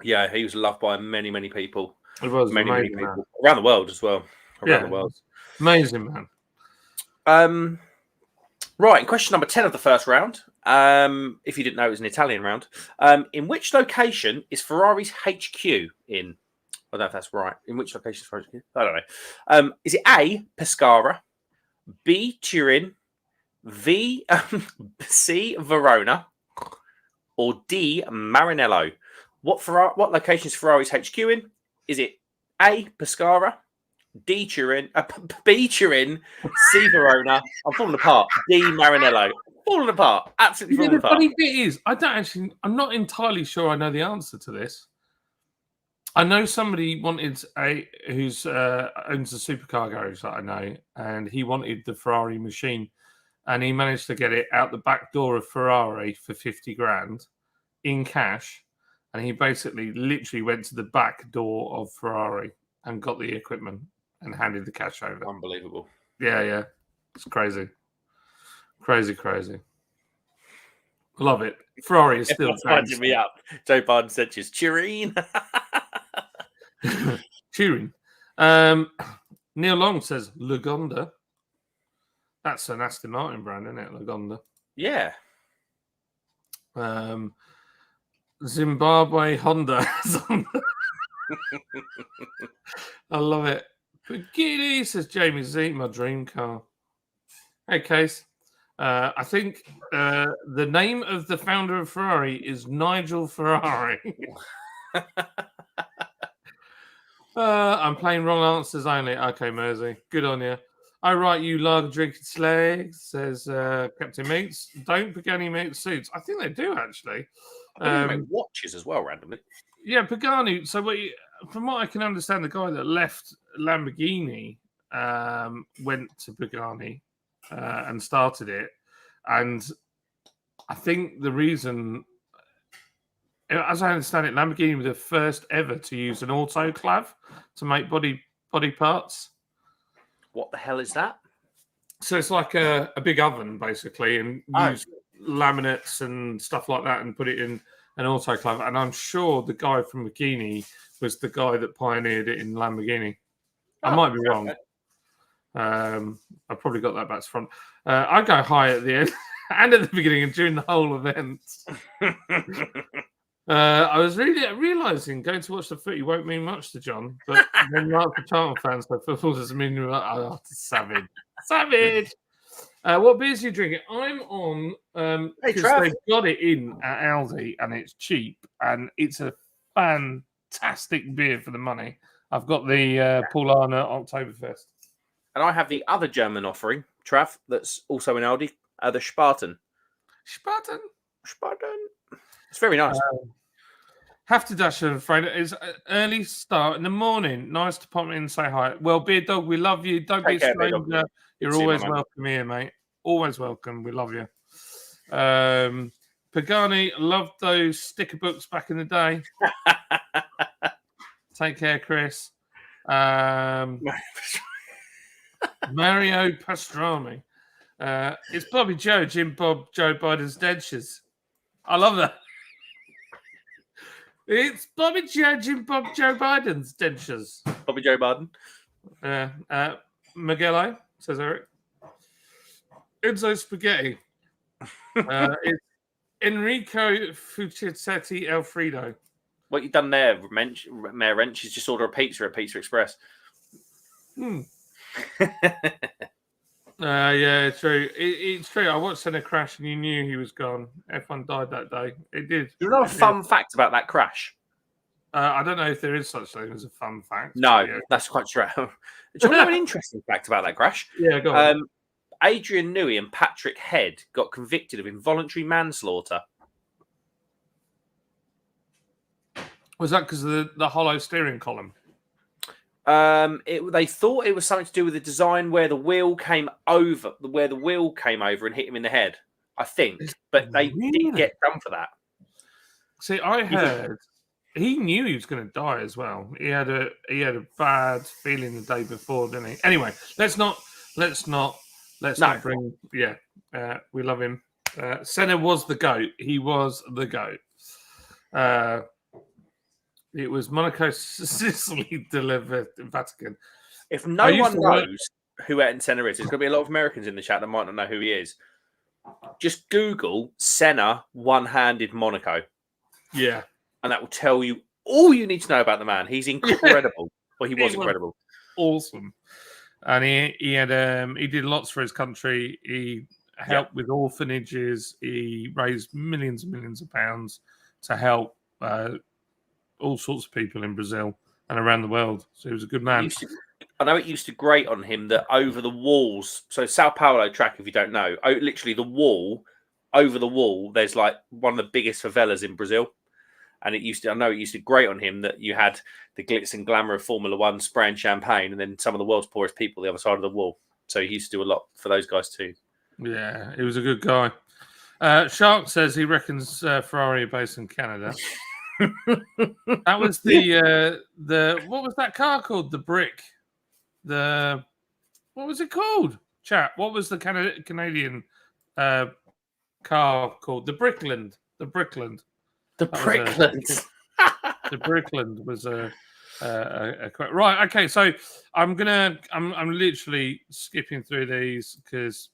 Yeah, he was loved by many, many people. It was many people around the world as well. Around the world, amazing man. Right, question number 10 of the first round. If you didn't know, it was an Italian round. In which location is Ferrari's HQ in? I don't know if that's right. In which location is Ferrari's HQ? I don't know. Is it A, Pescara, B, Turin, C, Verona, or D, Maranello? What location is Ferrari's HQ in? Is it A, Pescara, D, Turin, B, Turin, C, Verona? I'm falling apart. D, Maranello. Falling apart. Absolutely falling apart. The funny bit is, I'm not entirely sure I know the answer to this. I know somebody owns a supercar garage that I know, and he wanted the Ferrari machine, and he managed to get it out the back door of Ferrari for 50 grand in cash. And he basically literally went to the back door of Ferrari and got the equipment and handed the cash over. Unbelievable. Yeah. It's crazy. Crazy. Love it. Ferrari is still finding me up. Joe Biden said just Turin. Turin. Neil Long says Lagonda. That's an Aston Martin brand, isn't it? Lagonda. Yeah. Zimbabwe Honda. I love it. Giddy, says Jamie Z, my dream car. Hey, Case. I think the name of the founder of Ferrari is Nigel Ferrari. I'm playing wrong answers only. Okay, Mersey. Good on you. I write you lager drinking slag, says Captain Meats. Don't Pagani make suits. I think they do, actually. They make watches as well, randomly. Yeah, Pagani. So from what I can understand, the guy that left Lamborghini went to Pagani and started it. And I think the reason, as I understand it, Lamborghini were the first ever to use an autoclave to make body parts. What the hell is that? So it's like a big oven, basically, and use laminates and stuff like that and put it in an autoclave. And I'm sure the guy from Lamborghini was the guy that pioneered it in Lamborghini. I might be wrong. I probably got that back to front. I go high at the end and at the beginning and during the whole event. I was really realising going to watch the footy won't mean much to John, but then you're out for Charlton fans, so football doesn't mean you're savage. Savage! What beers are you drinking? I'm on, because they've got it in at Aldi and it's cheap and it's a fantastic beer for the money. I've got the Paulaner Oktoberfest. And I have the other German offering, Trav, that's also in Aldi, the Spartan. Spartan. It's very nice. Have to dash, I'm afraid. It's an early start in the morning. Nice to pop in and say hi. Well, Beard Dog, we love you. Don't be a stranger. You're always welcome here, mate. Always welcome. We love you. Pagani, loved those sticker books back in the day. Take care, Chris. Mario Pastrami. It's Bobby Joe, Jim Bob, Joe Biden's dentures. I love that. It's Bobby Joe, Jim Bob, Joe Biden's dentures. Bobby Joe Biden. Miguelo, says Eric. Enzo Spaghetti. It's Enrico Fuccetti Alfredo. What you've done there, Mayor Wrench, is just order a pizza at Pizza Express. Yeah, true. It's true. I watched Senna crash and you knew he was gone. F1 died that day. It did. You know a fun fact about that crash? I don't know if there is such thing as a fun fact. No, yeah. That's quite true. Do you know an interesting fact about that crash? Yeah, go on. Adrian Newey and Patrick Head got convicted of involuntary manslaughter. Was that because of the hollow steering column? They thought it was something to do with the design where the wheel came over, and hit him in the head. I think, but they didn't get done for that. See, I heard he knew he was going to die as well. He had a bad feeling the day before, didn't he? Anyway, let's not bring. Yeah, we love him. Senna was the GOAT. He was the GOAT. It was Monaco, Sicily, delivered Vatican. If no one knows who Ayrton Senna is, there's going to be a lot of Americans in the chat that might not know who he is. Just Google Senna one-handed Monaco. Yeah. And that will tell you all you need to know about the man. He's incredible. Well, he was incredible. Awesome. And he did lots for his country. He helped with orphanages. He raised millions and millions of pounds to help all sorts of people in Brazil and around the world. So he was a good man. I know it used to grate on him that over the walls, so Sao Paulo track, if you don't know, literally over the wall, there's like one of the biggest favelas in Brazil. And it used to grate on him that you had the glitz and glamour of Formula One spraying champagne and then some of the world's poorest people the other side of the wall. So he used to do a lot for those guys too. Yeah, he was a good guy. Shark says he reckons Ferrari are based in Canada. That was the what was that car called? The Brick. What was it called? Chat. What was the Canadian car called? The Brickland. The Brickland. The Brickland. The Brickland was a right. Okay, so I'm literally skipping through these because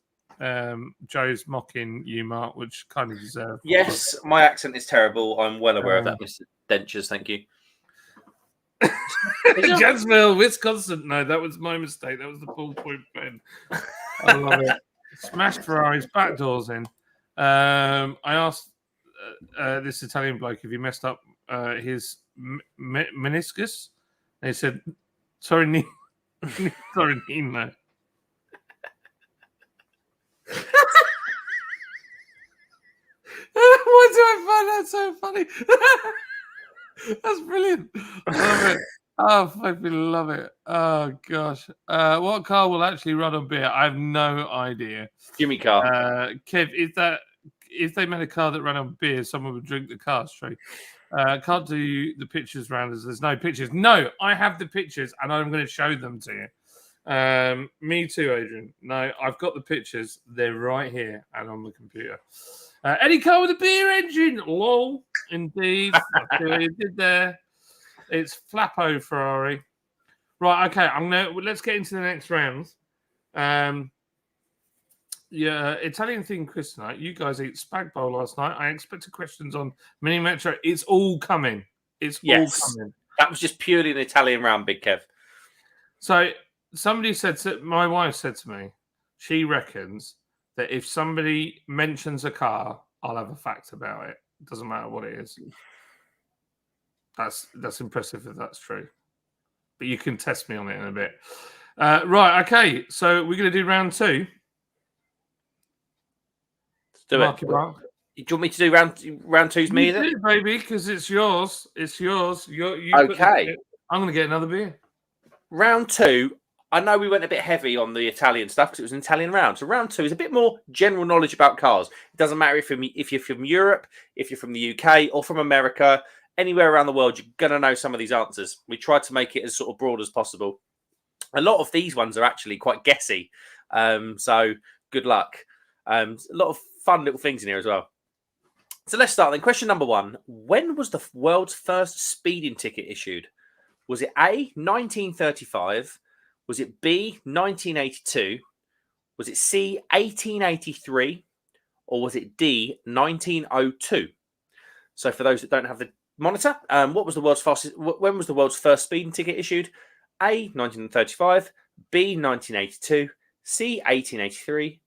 Joe's mocking you, Mark, which kind of deserves. Yes, my accent is terrible. I'm well aware of that, Mr. Dentures. Thank you. Jacksonville, Wisconsin. No, that was my mistake. That was the ballpoint pen. I love it. Smashed Ferrari's back doors in. I asked this Italian bloke if he messed up his meniscus. And he said, sorry, Nino. Sorry, Nino. Why do I find that so funny? That's brilliant. I love it. Oh, I fucking love it. Oh, gosh. What car will actually run on beer? I have no idea. Jimmy car. Kev, if they made a car that ran on beer, someone would drink the car straight. Can't do the pictures round as there's no pictures. No, I have the pictures and I'm going to show them to you. Me too, Adrian. No, I've got the pictures. They're right here and on the computer. Any car with a beer engine. Lol. Indeed. That's what you did there. It's Flappo Ferrari. Right, okay. Let's get into the next round. Yeah, Italian themed quiz tonight. You guys ate spag bowl last night. I expected questions on Mini Metro. It's all coming. All coming. That was just purely an Italian round, Big Kev. So somebody said my wife said to me, she reckons that if somebody mentions a car, I'll have a fact about it. Doesn't matter what it is. That's impressive if that's true. but you can test me on it in a bit. Right, okay. So we're going to do round 2. Let's do Mark it. it up. Do you want me to do round 2's me? You Is it? do, baby, because it's yours. It's yours. You Okay. I'm going to get another beer. Round 2. I know we went a bit heavy on the Italian stuff because it was an Italian round. So round 2 is a bit more general knowledge about cars. It doesn't matter if you're from Europe, if you're from the UK, or from America. Anywhere around the world, you're going to know some of these answers. We tried to make it as sort of broad as possible. A lot of these ones are actually quite guessy. So good luck. A lot of fun little things in here as well. So let's start then. Question number 1. When was the world's first speeding ticket issued? Was it A, 1935? Was it B, 1982? Was it C, 1883? Or was it D, 1902? So for those that don't have the monitor, what was the world's fastest? When was the world's first speeding ticket issued? A, 1935, B, 1982, C, 1883,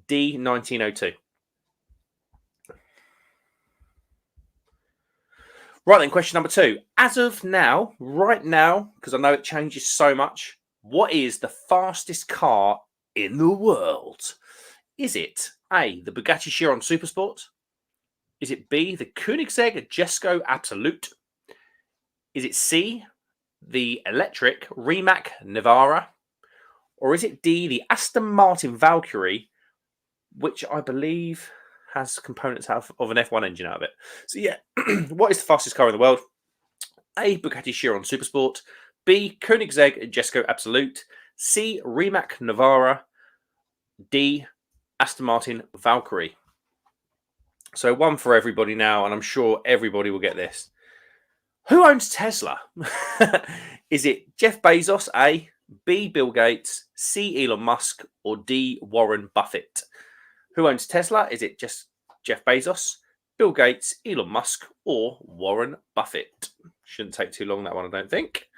D, 1902. Right then, question number 2. As of now, right now, because I know it changes so much, what is the fastest car in the world? Is it A, the Bugatti Chiron Supersport? Is it B, the Koenigsegg Jesko Absolute? Is it C, the electric Rimac Navara? Or is it D, the Aston Martin Valkyrie, which I believe has components of an F1 engine out of it? So yeah, what is the fastest car in the world? A, Bugatti Chiron Supersport. B, Koenigsegg Jesko Absolute. C, Rimac Navara. D, Aston Martin Valkyrie. So one for everybody now, and I'm sure everybody will get this. Who owns Tesla? Is it Jeff Bezos, A, B, Bill Gates, C, Elon Musk, or D, Warren Buffett? Who owns Tesla? Is it just Jeff Bezos, Bill Gates, Elon Musk, or Warren Buffett? Shouldn't take too long, that one, I don't think.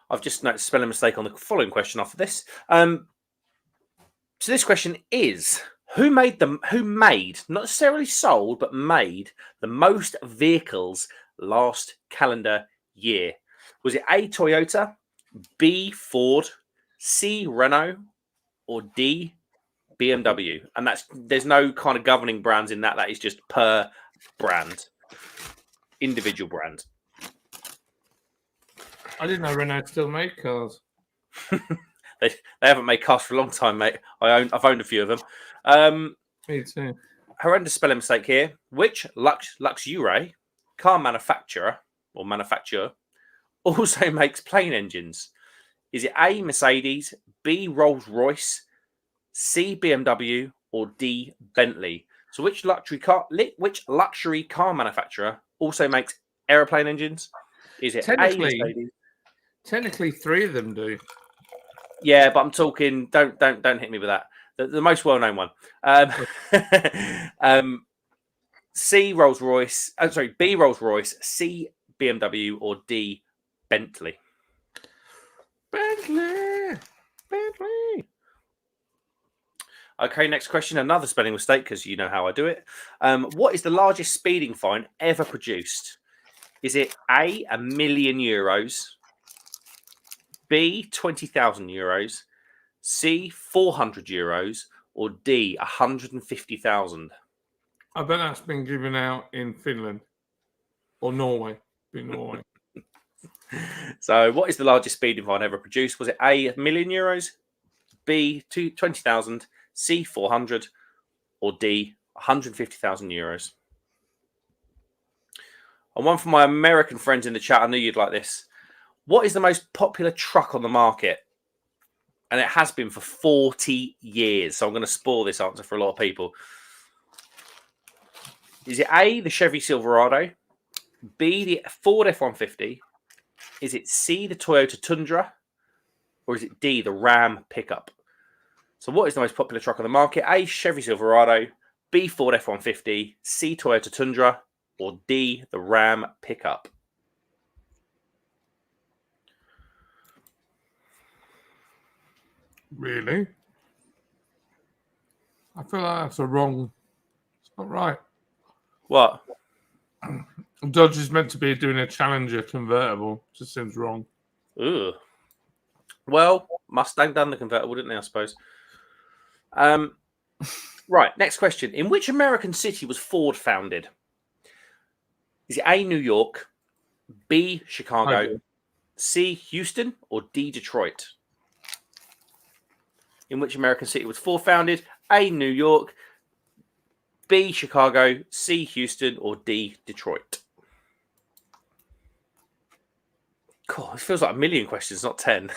I've just noticed a spelling mistake on the following question after this. So this question is, who made, not necessarily sold, but made the most vehicles last calendar year? Was it A, Toyota, B, Ford, C, Renault, or D, BMW? And there's no kind of governing brands in that. That is just per brand, individual brand. I didn't know Renault still made cars. They haven't made cars for a long time, mate. I've owned a few of them. Me too. Horrendous spelling mistake here. Which luxury car manufacturer also makes plane engines? Is it A, Mercedes, B, Rolls-Royce, C, BMW, or D, Bentley? So which luxury car manufacturer also makes aeroplane engines? Is it A, Mercedes? Technically, 3 of them do. Yeah, but I'm talking. Don't hit me with that. The most well-known one. C, Rolls-Royce. B, Rolls-Royce. C, BMW, or D, Bentley. Bentley. Okay, next question. Another spelling mistake because you know how I do it. What is the largest speeding fine ever produced? Is it A, €1 million? B, €20,000, C, €400, or D, 150,000? I bet that's been given out in Finland or Norway. So, what is the largest speeding fine ever produced? Was it A, €1 million, B, 20,000, C, 400, or D, 150,000 euros? And one for my American friends in the chat, I knew you'd like this. What is the most popular truck on the market? And it has been for 40 years. So I'm going to spoil this answer for a lot of people. Is it A, the Chevy Silverado? B, the Ford F-150? Is it C, the Toyota Tundra? Or is it D, the Ram pickup? So what is the most popular truck on the market? A, Chevy Silverado. B, Ford F-150. C, Toyota Tundra. Or D, the Ram pickup? Really? I feel like that's a wrong. It's not right. What? Dodge is meant to be doing a Challenger convertible. Just seems wrong. Ugh. Well, Mustang done the convertible, didn't they? I suppose. Right. Next question: in which American city was Ford founded? Is it A, New York, B, Chicago, Okay. C, Houston, or D, Detroit? In which American city was Ford founded? A, New York, B, Chicago, C, Houston, or D, Detroit? God, it feels like a million questions, not 10.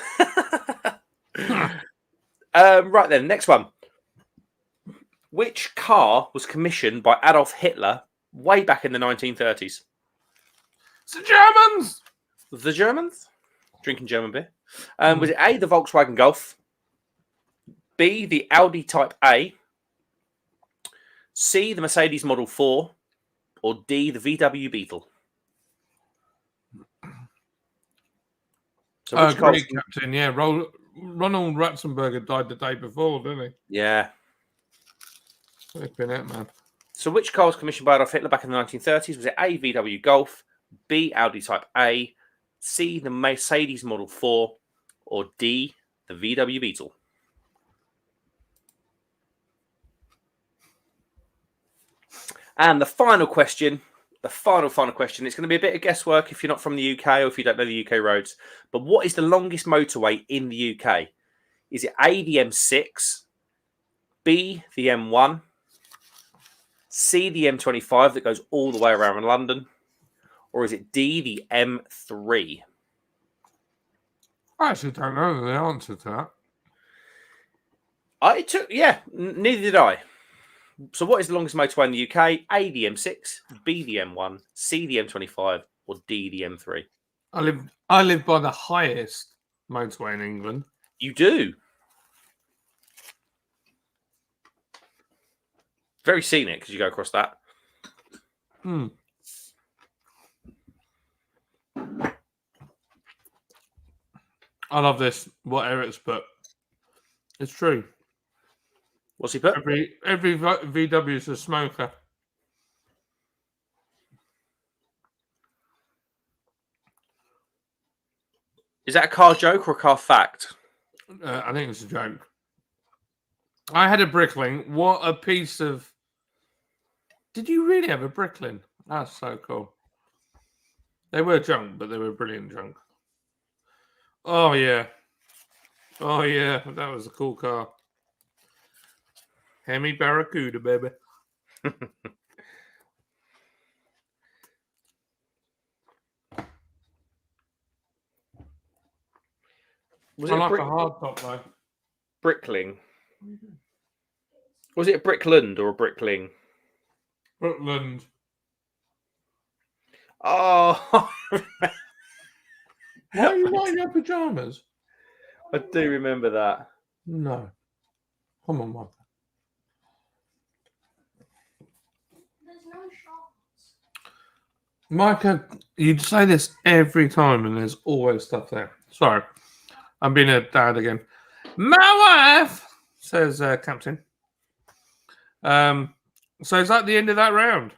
Right then, next one. Which car was commissioned by Adolf Hitler way back in the 1930s? It's the Germans! The Germans? Drinking German beer. Was it A, the Volkswagen Golf, B, the Audi Type A, C, the Mercedes Model 4, or D, the VW Beetle? So which car? Great captain, yeah. Ronald Ratzenberger died the day before, didn't he? Yeah. Flipping it, man. So which car was commissioned by Adolf Hitler back in the 1930s? Was it A, VW Golf, B, Audi Type A, C, the Mercedes Model 4, or D, the VW Beetle? And the final question, final question. It's going to be a bit of guesswork if you're not from the UK or if you don't know the UK roads. But what is the longest motorway in the UK? Is it A, the M6, B, the M1, C, the M25 that goes all the way around London, or is it D, the M3? I actually don't know the answer to that. Neither did I. So what is the longest motorway in the UK? A, the M6, B, the M1, C, the M25, or D, the M3? I live by the highest motorway in England. You do. Very scenic as you go across that. I love this. What Eric's put. It's true. What's he put? Every VW is a smoker. Is that a car joke or a car fact? I think it's a joke. I had a Brickling. What a piece of... Did you really have a Brickling? That's so cool. They were junk, but they were brilliant junk. Oh, yeah. Oh, yeah. That was a cool car. Hemi Barracuda, baby. Was I it like a hard top, though. Brickling? Was it a Brickland or a Brickling? Brickland. Oh, Why are you wearing your pajamas? I do remember that. No. Come on, Mike. There's no shots. Micah, you'd say this every time, and there's always stuff there. Sorry, I'm being a dad again. My wife, says Captain. So is that the end of that round?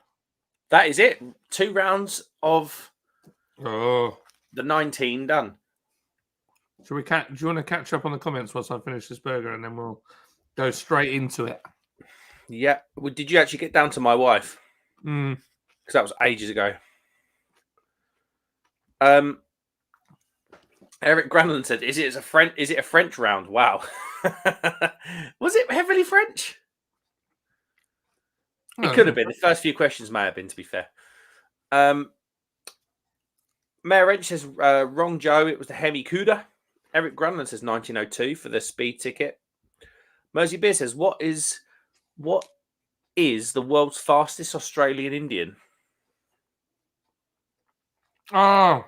That is it. 2 rounds of the 19 done. Do you want to catch up on the comments once I finish this burger, and then we'll go straight into it? Yeah. Well, did you actually get down to my wife? Because that was ages ago. Eric Granlund said, "Is it a French round?" Wow. Was it heavily French? It could have been. The first few questions may have been, to be fair. Mayor Wrench says, wrong, Joe. It was the Hemi Cuda. Eric Granlund says 1902 for the speed ticket. Mersey Beer says, what is the world's fastest Australian Indian? Oh.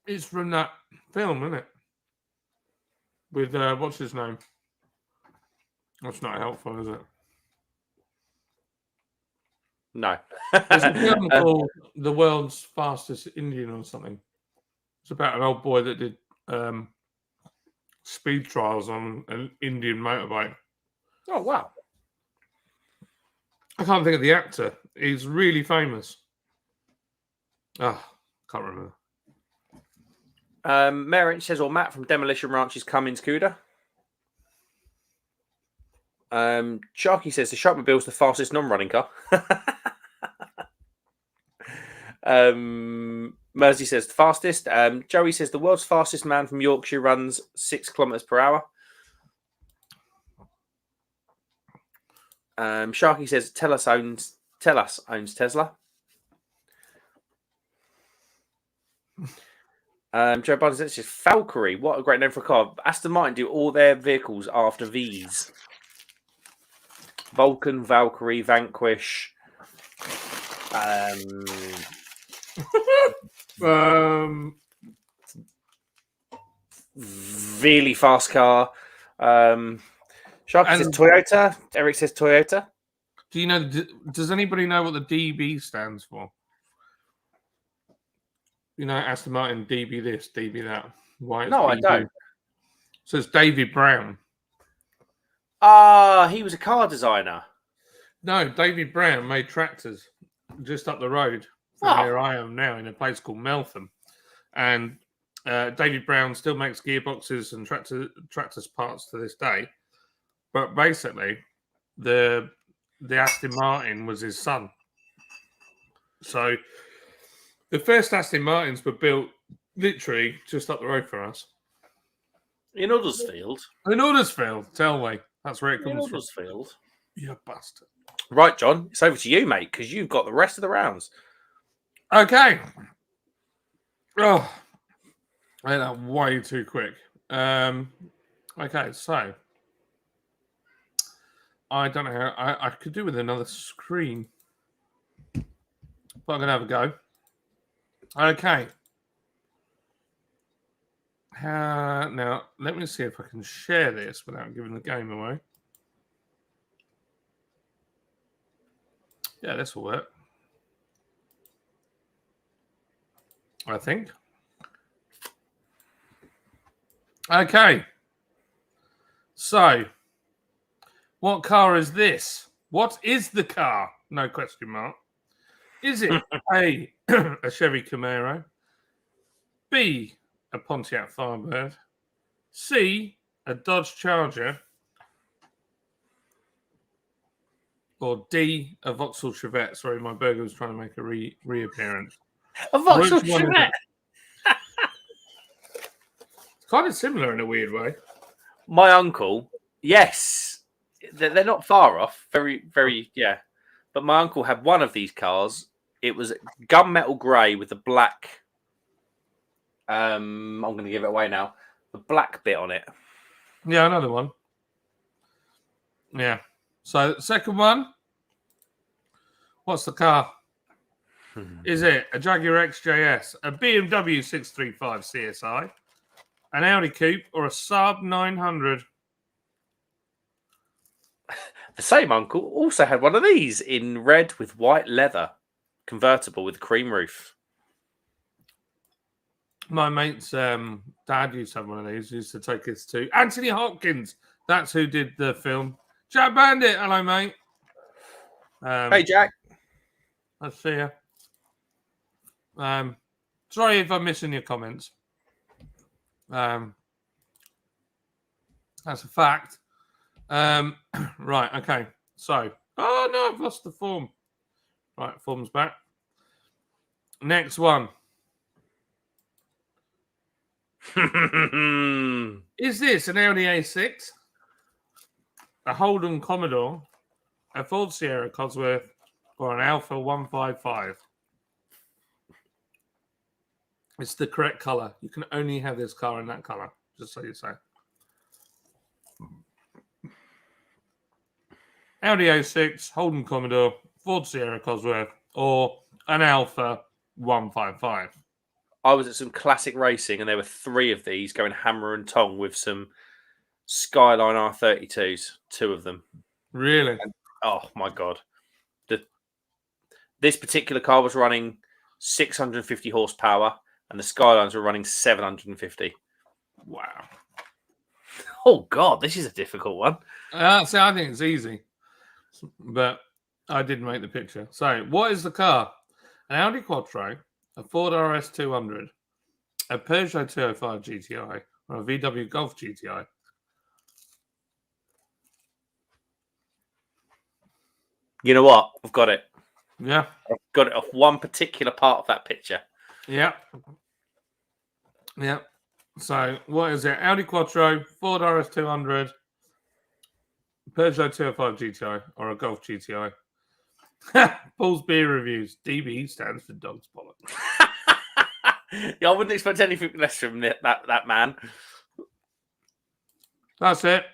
It's from that film, isn't it? With, what's his name? That's not helpful, is it? No. There's a film called The World's Fastest Indian or something. It's about an old boy that did speed trials on an Indian motorbike. Oh, wow. I can't think of the actor. He's really famous. Oh, can't remember. Merritt says, or Matt from Demolition Ranch's Cummins Cuda. Sharky says the Sharkmobile's the fastest non-running car. Mersey says the fastest. Joey says the world's fastest man from Yorkshire runs 6 kilometers per hour. Sharky says Tellus owns Tesla. Joe Biden says Valkyrie. What a great name for a car. Aston Martin do all their vehicles after V's. Vulcan, Valkyrie, Vanquish. Really fast car. Sharky says Toyota. Eric says Toyota. Do you know? Does anybody know what the DB stands for? You know, Aston Martin, DB this, DB that. Why? No, I don't. So it's David Brown. He was a car designer. No, David Brown made tractors just up the road from where I am now in a place called Meltham. And David Brown still makes gearboxes and tractors parts to this day. But basically, the Aston Martin was his son. So the first Aston Martins were built literally just up the road from us. In Huddersfield? In Huddersfield, tell me. That's where it comes from. Huddersfield? You bastard. Right, John, it's over to you, mate, because you've got the rest of the rounds. Okay. Oh, I did that way too quick. Okay, so I don't know how I could do with another screen, but I'm gonna have a go. Okay. Now let me see if I can share this without giving the game away. Yeah, this will work. I think. Okay. So, what car is this? What is the car? No question mark. Is it A, a Chevy Camaro, B, a Pontiac Firebird, C, a Dodge Charger, or D, a Vauxhall Chevette? Sorry, my burger was trying to make a reappearance. A Vauxhall Chevette? It's kind of similar in a weird way. My uncle, yes. They're not far off. Very, very, yeah. But my uncle had one of these cars. It was gunmetal grey with the black. I'm going to give it away now. The black bit on it. Yeah, another one. Yeah. So, second one. What's the car? Is it a Jaguar XJS, a BMW 635 CSI, an Audi Coupe, or a Saab 900? The same uncle also had one of these in red with white leather, convertible with cream roof. My mate's dad used to have one of these. He used to take us to Anthony Hopkins. That's who did the film. Jack Bandit. Hello, mate. Hey, Jack. I'll see you. Sorry if I'm missing your comments. That's a fact. Right, okay. So, oh no, I've lost the form. Right, form's back. Next one. Is this an Audi A6, a Holden Commodore, a Ford Sierra Cosworth, or an Alpha 155? It's the correct color. You can only have this car in that color, just so you say. Audi A6, Holden Commodore, Ford Sierra Cosworth, or an Alpha 155. I was at some classic racing and there were 3 of these going hammer and tong with some Skyline R32s, 2 of them. Really? And, oh my God. This particular car was running 650 horsepower and the Skylines were running 750. Wow. Oh God, this is a difficult one. See, I think it's easy. But I did make the picture. So, what is the car? An Audi Quattro, a Ford RS 200, a Peugeot 205 GTI, or a VW Golf GTI? You know what? I've got it. Yeah. I've got it off one particular part of that picture. Yeah. Yeah. So, what is it? Audi Quattro, Ford RS 200, Peugeot 205 GTI, or a Golf GTI? Paul's beer reviews. DB stands for dog's bollock. Yeah, I wouldn't expect anything less from that man. That's it.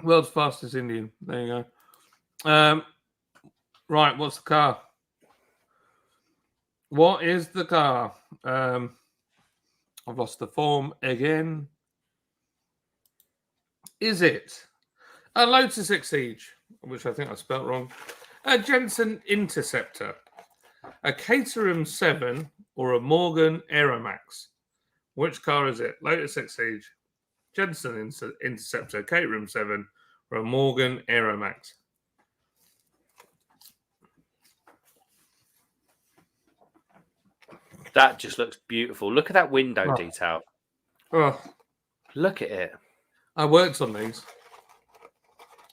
World's fastest Indian. There you go. Right, what's the car? What is the car? I've lost the form again. Is it a Lotus Exige, which I think I spelt wrong, a Jensen Interceptor, a Caterham 7, or a Morgan Aeromax? Which car is it? Lotus Exige, Jensen Interceptor, Caterham 7, or a Morgan Aeromax? That just looks beautiful. Look at that window detail. Oh, look at it. I worked on these,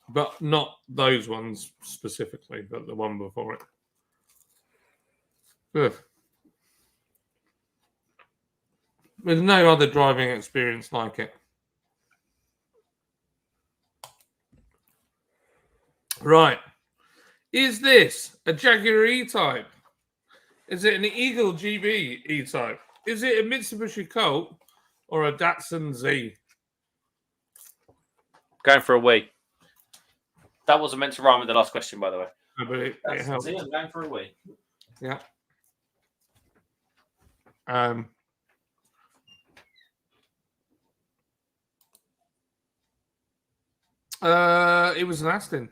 but not those ones specifically, but the one before it. Good. There's no other driving experience like it. Right. Is this a Jaguar E-Type? Is it an Eagle GB E-Type? Is it a Mitsubishi Colt or a Datsun Z? Going for a wee. That wasn't meant to rhyme with the last question, by the way. No, but it helps. I'm going for a wee. Yeah. It was an Aston.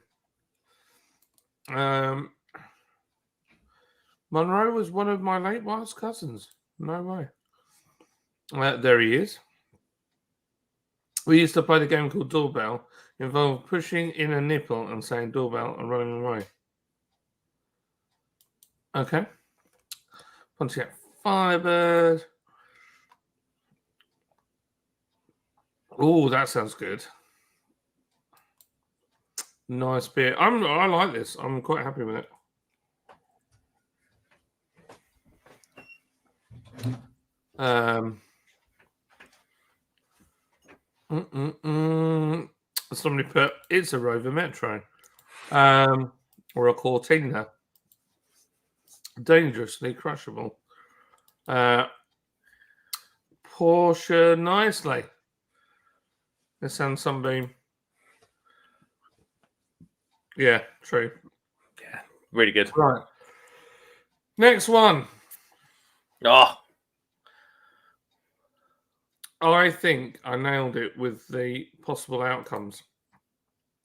Monroe was one of my late wife's cousins. No way. There he is. We used to play the game called Doorbell. It involved pushing in a nipple and saying doorbell and running away. Okay. Pontiac Firebird. Oh, that sounds good. Nice beer. I like this. I'm quite happy with it. Somebody put it's a Rover Metro, or a Cortina. Dangerously crushable. Porsche nicely. Nissan Sunbeam. Yeah, true. Yeah, really good. Right. Next one. Oh. I think I nailed it with the possible outcomes.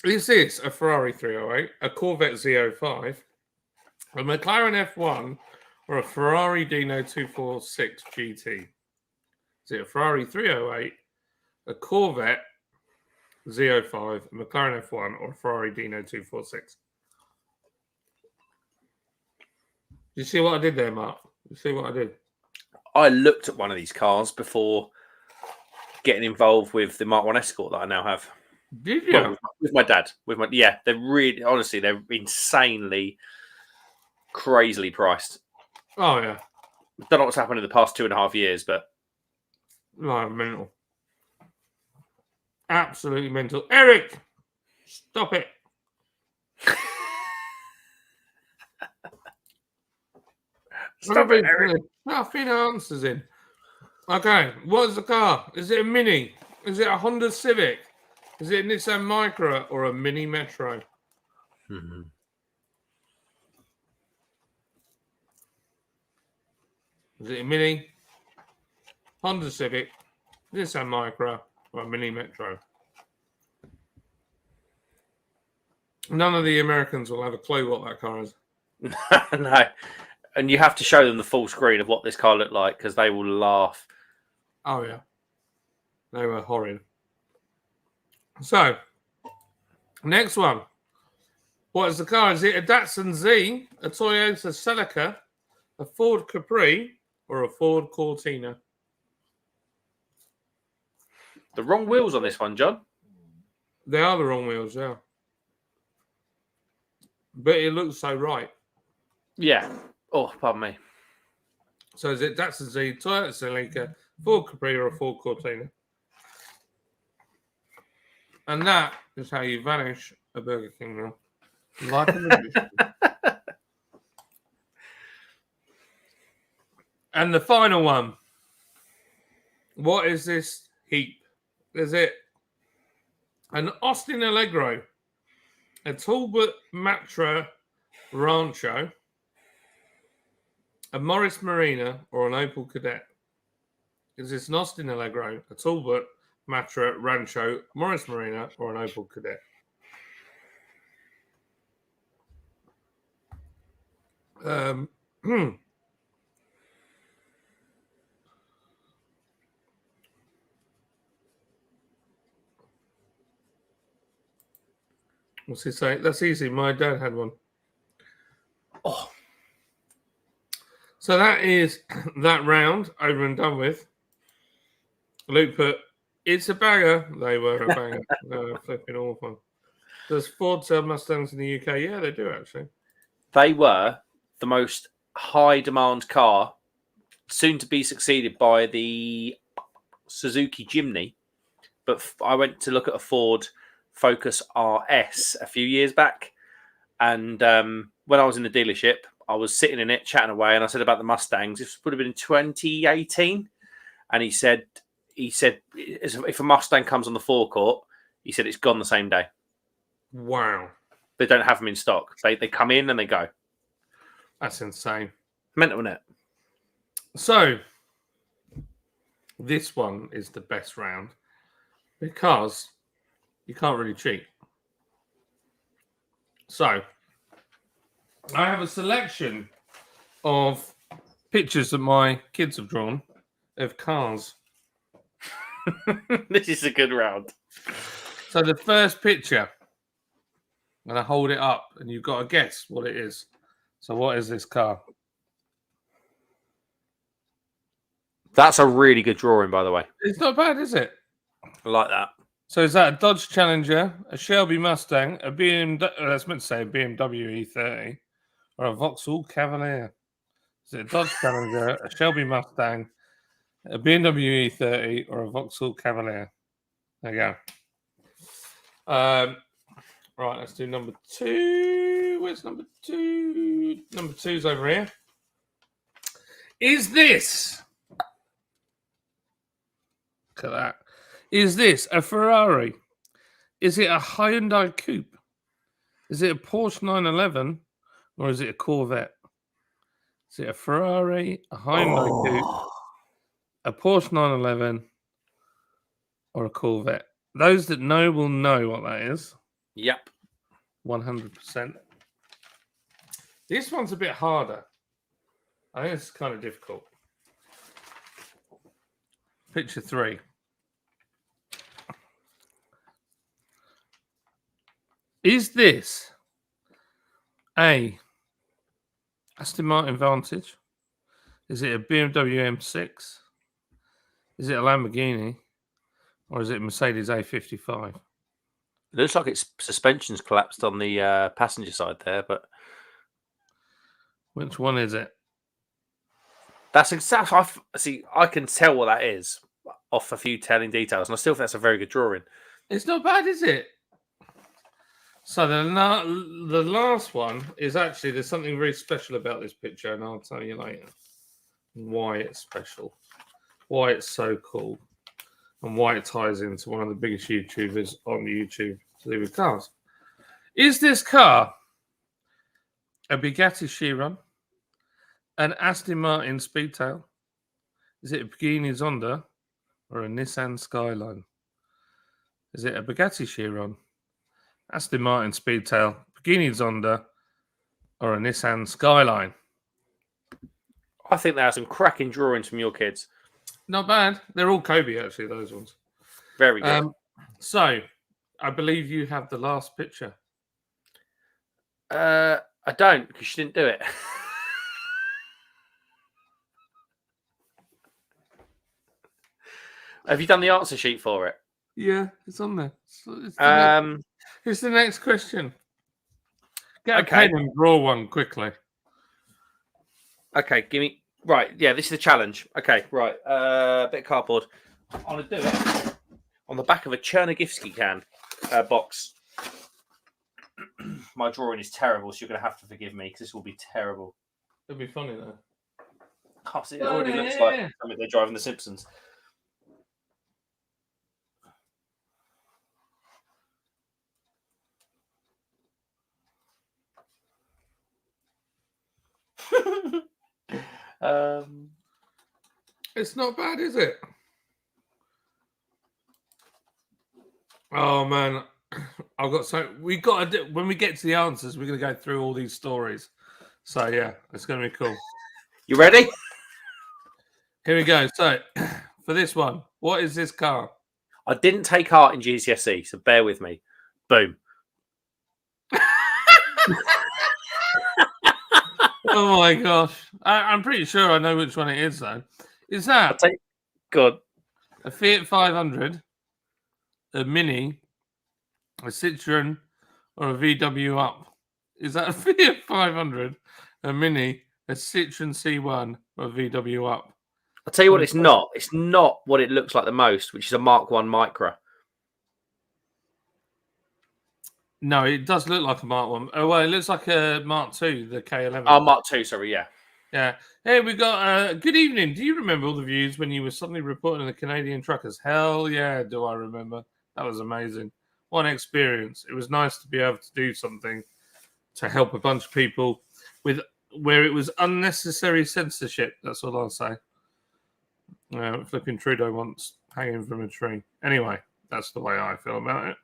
Is this a Ferrari 308, a Corvette Z05, a McLaren F1, or a Ferrari Dino 246 GT? Is it a Ferrari 308, a Corvette Z05, a McLaren F1, or a Ferrari Dino 246? You see what I did there, Mark? You see what I did? I looked at one of these cars before getting involved with the Mark 1 Escort that I now have. Did you? Well, with my dad. They're really, honestly, they're insanely, crazily priced. Oh, yeah. Don't know what's happened in the past 2.5 years, but... No, mental. Absolutely mental. Eric! Stop it. Stop it, Eric. Nothing answers in. Okay, what's the car? Is it a Mini? Is it a Honda Civic? Is it a Nissan Micra or a Mini Metro? Mm-hmm. Is it a Mini, Honda Civic, Nissan Micra, or a Mini Metro? None of the Americans will have a clue what that car is. No. And you have to show them the full screen of what this car looked like because they will laugh. Oh, yeah. They were horrid. So, Next one. What is the car? Is it a Datsun Z, a Toyota Celica, a Ford Capri, or a Ford Cortina? The wrong wheels on this one, John. They are the wrong wheels, yeah. But it looks so right. Yeah. Oh, pardon me. So is it Datsun Z, Toyota Celica, Ford Capri, or a Ford Cortina? And that is how you vanish a Burger King meal. Like a magician. And the final one. What is this heap? Is it an Austin Allegro, a Talbot Matra Rancho, a Morris Marina, or an Opel Kadett? Is this an Austin Allegro, a Talbot Matra Rancho, Morris Marina, or an Opel Kadett? What's he say? That's easy. My dad had one. Oh. So that is that round over and done with. Luke put, it's a banger. They were a banger. They were flipping awful. Does Ford sell Mustangs in the UK? Yeah, they do actually. They were the most high demand car, soon to be succeeded by the Suzuki Jimny. But I went to look at a Ford Focus RS a few years back. And when I was in the dealership, I was sitting in it, chatting away, and I said about the Mustangs. This would have been in 2018. And he said, if a Mustang comes on the forecourt, he said it's gone the same day. Wow. They don't have them in stock. They come in and they go. That's insane. Mental, isn't it? So, this one is the best round because you can't really cheat. So, I have a selection of pictures that my kids have drawn of cars. This is a good round. So, the first picture, I'm going to hold it up and you've got to guess what it is. So, what is this car? That's a really good drawing, by the way. It's not bad, is it? I like that. So is that a Dodge Challenger, a Shelby Mustang, a BMW, that's meant to say a BMW E30, or a Vauxhall Cavalier? Is it a Dodge Challenger, a Shelby Mustang, a BMW E30, or a Vauxhall Cavalier? There you go. Right, let's do number two. Where's number two? Number two's over here. Is this... Look at that. Is this a Ferrari? Is it a Hyundai Coupe? Is it a Porsche 911? Or is it a Corvette? Is it a Ferrari, a Hyundai Coupe, a Porsche 911, or a Corvette? Those that know will know what that is. Yep. 100%. This one's a bit harder. I think it's kind of difficult. Picture 3. Is this a Aston Martin Vantage? Is it a BMW M6? Is it a Lamborghini? Or is it a Mercedes A55? It looks like its suspension's collapsed on the passenger side there, but... Which one is it? That's exactly... See, I can tell what that is off a few telling details, and I still think that's a very good drawing. It's not bad, is it? So the last one is actually, there's something very special about this picture, and I'll tell you later why it's special, why it's so cool, and why it ties into one of the biggest YouTubers on YouTube to do with cars. Is this car a Bugatti Chiron, an Aston Martin Speedtail? Is it a Pagani Zonda or a Nissan Skyline? Is it a Bugatti Chiron, Aston Martin Speedtail, Pagani Zonda, or a Nissan Skyline? I think there are some cracking drawings from your kids. Not bad. They're all Kobe, actually, those ones. Very good. So, I believe you have the last picture. I don't, because she didn't do it. Have you done the answer sheet for it? Yeah, it's on there. It's the next question. Get a pen and draw one quickly. Okay, give me. Right, yeah, this is the challenge. Okay, right. Bit of cardboard. I'm going to do it on the back of a Chernigivsky can box. My drawing is terrible, so you're going to have to forgive me because this will be terrible. It'll be funny, though. Oh, see, it already looks like something they're driving The Simpsons. It's not bad, is it? Oh man, I've got we got to do, when we get to the answers, we're going to go through all these stories. So yeah, it's going to be cool. You ready? Here we go. So for this one, what is this car? I didn't take art in GCSE, so bear with me. Boom. Oh my gosh, I'm pretty sure I know which one it is though. Is that good? A Fiat 500, a Mini, a Citroen, or a VW Up? Is that a Fiat 500, a Mini, a Citroen C1, or a VW Up? I'll tell you what, it's not. It's not what it looks like the most, which is a Mark 1 Micra. No, it does look like a Mark 1. Oh, well, it looks like a Mark 2, the K11. Oh, Mark 2, sorry, yeah. Yeah. Hey, we got good evening. Do you remember all the views when you were suddenly reporting the Canadian truckers? Hell yeah, do I remember. That was amazing. What an experience. It was nice to be able to do something to help a bunch of people with where it was unnecessary censorship. That's all I'll say. Flipping Trudeau once hanging from a tree. Anyway, that's the way I feel about it.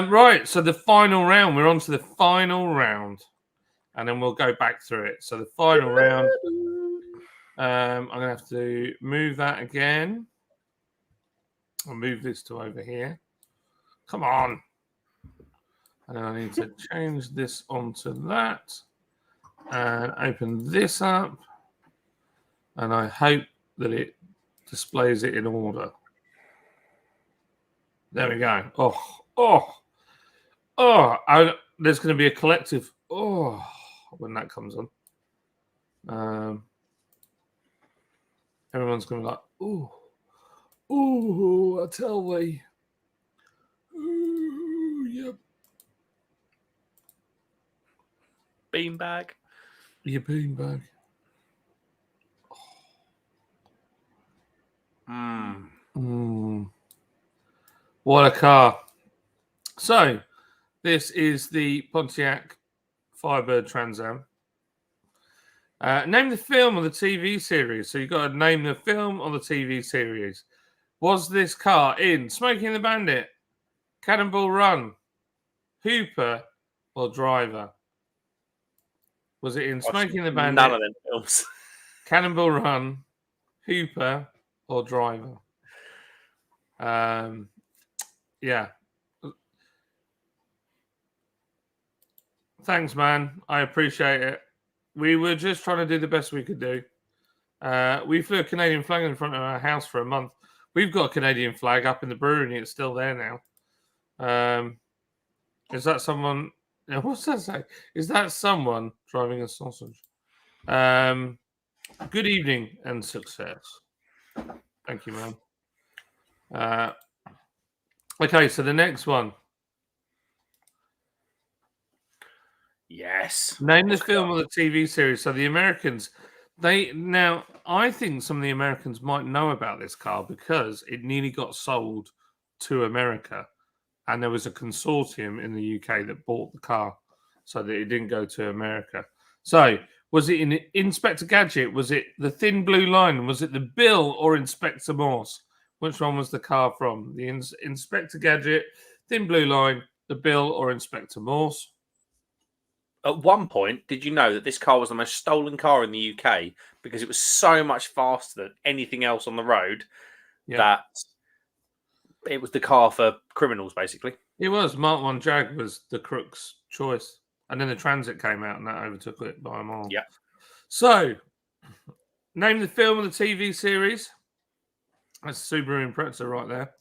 Right, so the final round. We're on to the final round. And then we'll go back through it. So the final round, I'm going to have to move that again. I'll move this to over here. Come on. And then I need to change this onto that. And open this up. And I hope that it displays it in order. There we go. There's going to be a collective. When that comes on. Everyone's going to be like, I tell thee. Yep. Beanbag. Your beanbag. What a car. So, this is the Pontiac Firebird Trans Am. Name the film or the TV series. So you've got to name the film or the TV series. Was this car in Smokey and the Bandit, Cannonball Run, Hooper, or Driver? Was it in Smokey and the Bandit? None of them films. Cannonball Run, Hooper, or Driver? Yeah. Thanks, man. I appreciate it. We were just trying to do the best we could do. We flew a Canadian flag in front of our house for a month. We've got a Canadian flag up in the brewery, and it's still there now. Is that someone? What's that say? Is that someone driving a sausage? Good evening and success. Thank you, man. Okay, so the next one. Yes. Name the film or the TV series. So the Americans, I think some of the Americans might know about this car because it nearly got sold to America. And there was a consortium in the UK that bought the car so that it didn't go to America. So was it in Inspector Gadget? Was it the Thin Blue Line? Was it the Bill or Inspector Morse? Which one was the car from? The Inspector Gadget, Thin Blue Line, the Bill or Inspector Morse? At one point, did you know that this car was the most stolen car in the UK because it was so much faster than anything else on the road that it was the car for criminals, basically. It was. Mark 1 Jag was the crook's choice. And then the Transit came out and that overtook it by a mile. Yeah. So, name the film of the TV series. That's Subaru Impreza right there.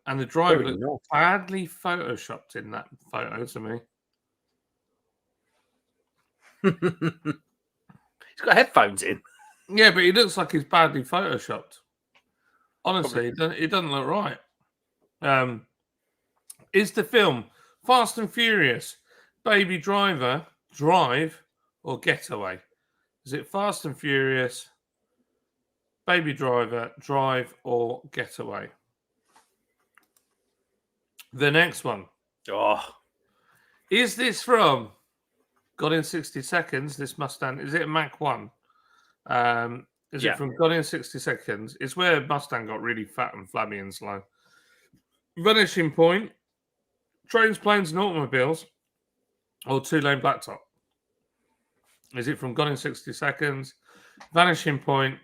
And the driver looked badly photoshopped in that photo to me. He's got headphones in. Yeah, but he looks like he's badly photoshopped. Honestly, it doesn't look right. Is the film Fast and Furious, Baby Driver, Drive, or Getaway? Is it Fast and Furious, Baby Driver, Drive, or Getaway? The next one. Oh. Is this from Gone in 60 Seconds? This Mustang, is it a Mach 1? Is it from Gone in 60 Seconds? It's where Mustang got really fat and flabby and slow. Vanishing Point, Trains, Planes, and Automobiles, or Two Lane Blacktop? Is it from Gone in 60 Seconds? Vanishing Point,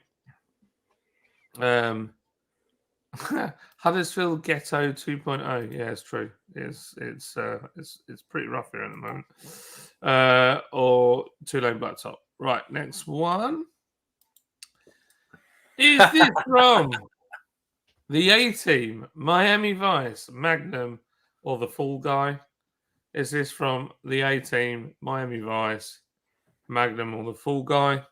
Huddersfield Ghetto 2.0. Yeah, it's true. It's pretty rough here at the moment. Or Two Lane Blacktop. Right, next one. Is this from the A-Team, Miami Vice, Magnum, or The Fall Guy? Is this from the A-Team, Miami Vice, Magnum, or The Fall Guy?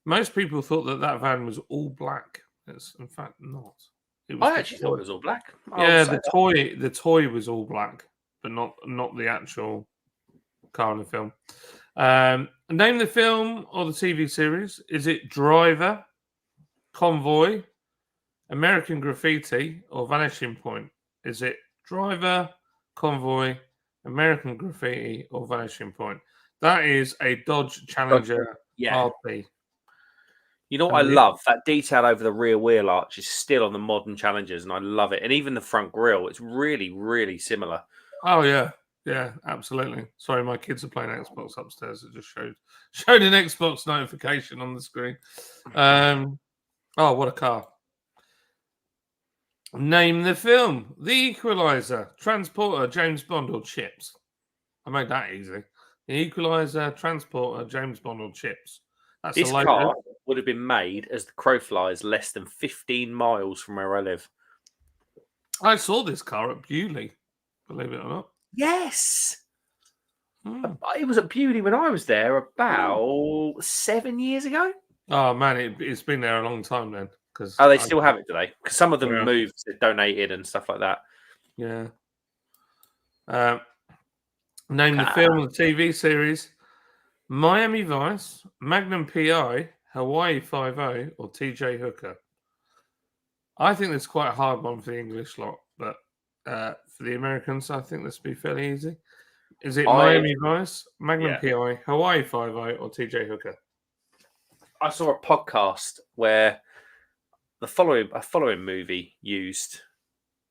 Most people thought that van was all black. It's in fact not. I actually thought it was all black. Yeah, the toy was all black, but not the actual car in the film. Name the film or the TV series. Is it Driver, Convoy, American Graffiti, or Vanishing Point? Is it Driver, Convoy, American Graffiti, or Vanishing Point? That is a Dodge Challenger RP. You know what I love? That detail over the rear wheel arch is still on the modern Challengers, and I love it. And even the front grille, it's really, really similar. Oh, yeah. Yeah, absolutely. Sorry, my kids are playing Xbox upstairs. It just showed an Xbox notification on the screen. Oh, what a car. Name the film. The Equalizer, Transporter, James Bond, or Chips? I made that easy. The Equalizer, Transporter, James Bond, or Chips? This car would have been made, as the crow flies, less than 15 miles from where I live. I saw this car at Bewley, believe it or not. Yes. It was at Bewley when I was there about 7 years ago. Oh, man, it's been there a long time then. Oh, they still have it today? Because some of them moved, donated and stuff like that. Yeah. Name the film or the TV series. Miami Vice, Magnum PI, Hawaii 5-0, or TJ Hooker? I think that's quite a hard one for the English lot, but for the Americans, I think this would be fairly easy. Is it Miami Vice, Magnum PI, Hawaii 5-0, or TJ Hooker? I saw a podcast where a following movie used.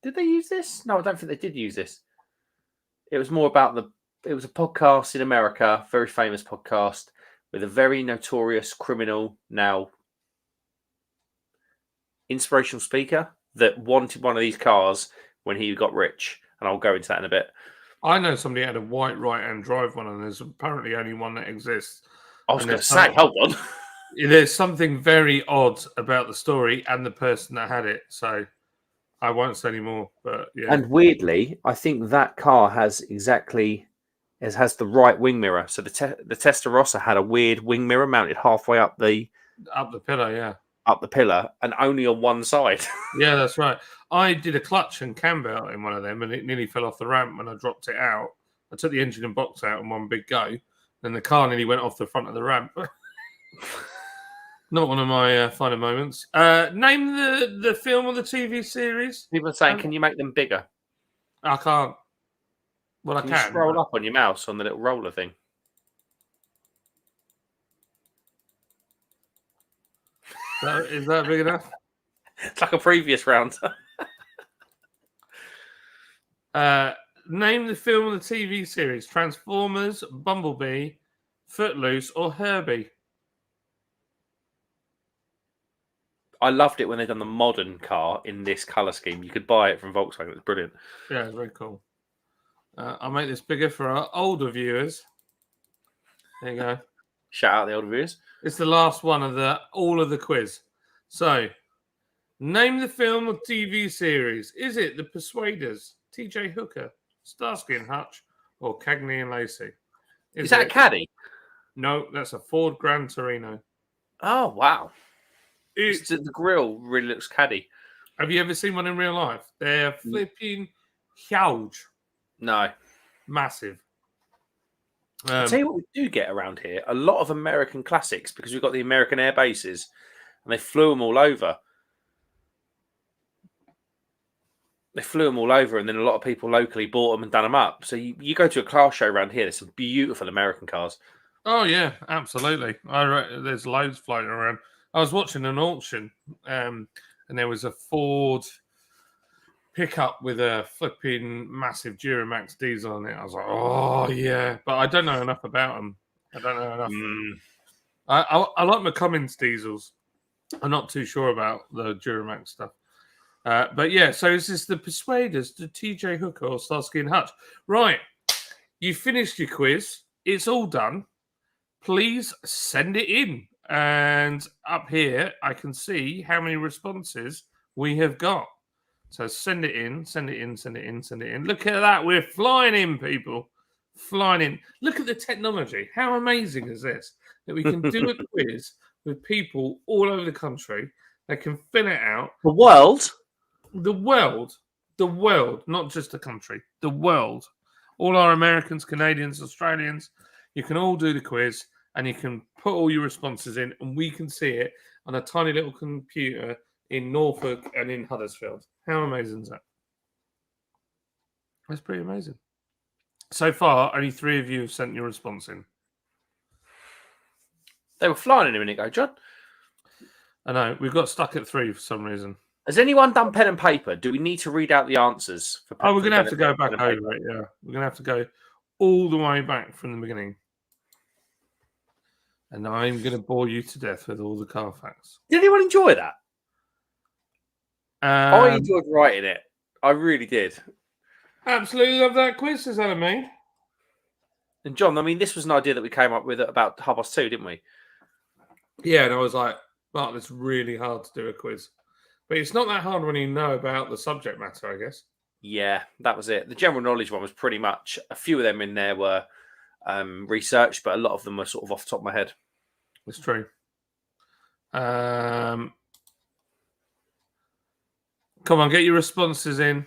Did they use this? No, I don't think they did use this. It was more about It was a podcast in America, very famous podcast, with a very notorious criminal, now inspirational speaker, that wanted one of these cars when he got rich. And I'll go into that in a bit. I know somebody had a white right-hand drive one, and there's apparently only one that exists. I was going to say, hold on. There's something very odd about the story and the person that had it, so I won't say any more. But yeah. And weirdly, I think that car has has the right wing mirror. So the Testarossa had a weird wing mirror mounted halfway up the pillar, yeah. Up the pillar, and only on one side. Yeah, that's right. I did a clutch and cam belt in one of them, and it nearly fell off the ramp when I dropped it out. I took the engine and box out in one big go, and the car nearly went off the front of the ramp. Not one of my finer moments. Name the film or the TV series. People are saying, can you make them bigger? I can't. Well, can I can. You scroll up on your mouse on the little roller thing. Is that big enough? It's like a previous round. Name the film or the TV series. Transformers, Bumblebee, Footloose, or Herbie? I loved it when they done the modern car in this colour scheme. You could buy it from Volkswagen. It was brilliant. Yeah, it's very cool. I'll make this bigger for our older viewers. There you go. Shout out the older viewers. It's the last one of all of the quiz. So, name the film or TV series. Is it The Persuaders, T.J. Hooker, Starsky and Hutch, or Cagney and Lacey? Is that a caddy? No, that's a Ford Gran Torino. Oh, wow. It's, The grill really looks caddy. have you ever seen one in real life? They're flipping huge. No. Massive. I'll tell you what we do get around here. A lot of American classics because we've got the American air bases and they flew them all over. And then a lot of people locally bought them and done them up. So you go to a car show around here, there's some beautiful American cars. Oh, yeah, absolutely. There's loads floating around. I was watching an auction and there was a Ford pickup with a flipping massive Duramax diesel on it. I was like, oh, yeah. But I don't know enough about them. I don't know enough. I like my Cummins diesels. I'm not too sure about the Duramax stuff. But yeah, so is this The Persuaders, the TJ Hooker, or Starsky and Hutch? Right. You finished your quiz. It's all done. Please send it in. And up here, I can see how many responses we have got. So send it in, send it in, send it in, send it in. Look at that. We're flying in, people. Flying in. Look at the technology. How amazing is this? That we can do a quiz with people all over the country. They can fill it out. The world? The world, not just the country, the world. All our Americans, Canadians, Australians, you can all do the quiz and you can put all your responses in and we can see it on a tiny little computer in Norfolk and in Huddersfield. How amazing is that? That's pretty amazing. So far, only 3 of you have sent your response in. They were flying in a minute ago, John. I know. We've got stuck at 3 for some reason. Has anyone done pen and paper? Do we need to read out the answers? We're going to have to go back over it, yeah. We're going to have to go all the way back from the beginning. And I'm going to bore you to death with all the car facts. Did anyone enjoy that? I enjoyed writing it. I really did. Absolutely love that quiz, says Anna. And John, I mean, this was an idea that we came up with at about 2:30, didn't we? Yeah, and I was like, Mark, it's really hard to do a quiz. But it's not that hard when you know about the subject matter, I guess. Yeah, that was it. The general knowledge one was pretty much, a few of them in there were researched, but a lot of them were sort of off the top of my head. It's true. Come on, get your responses in.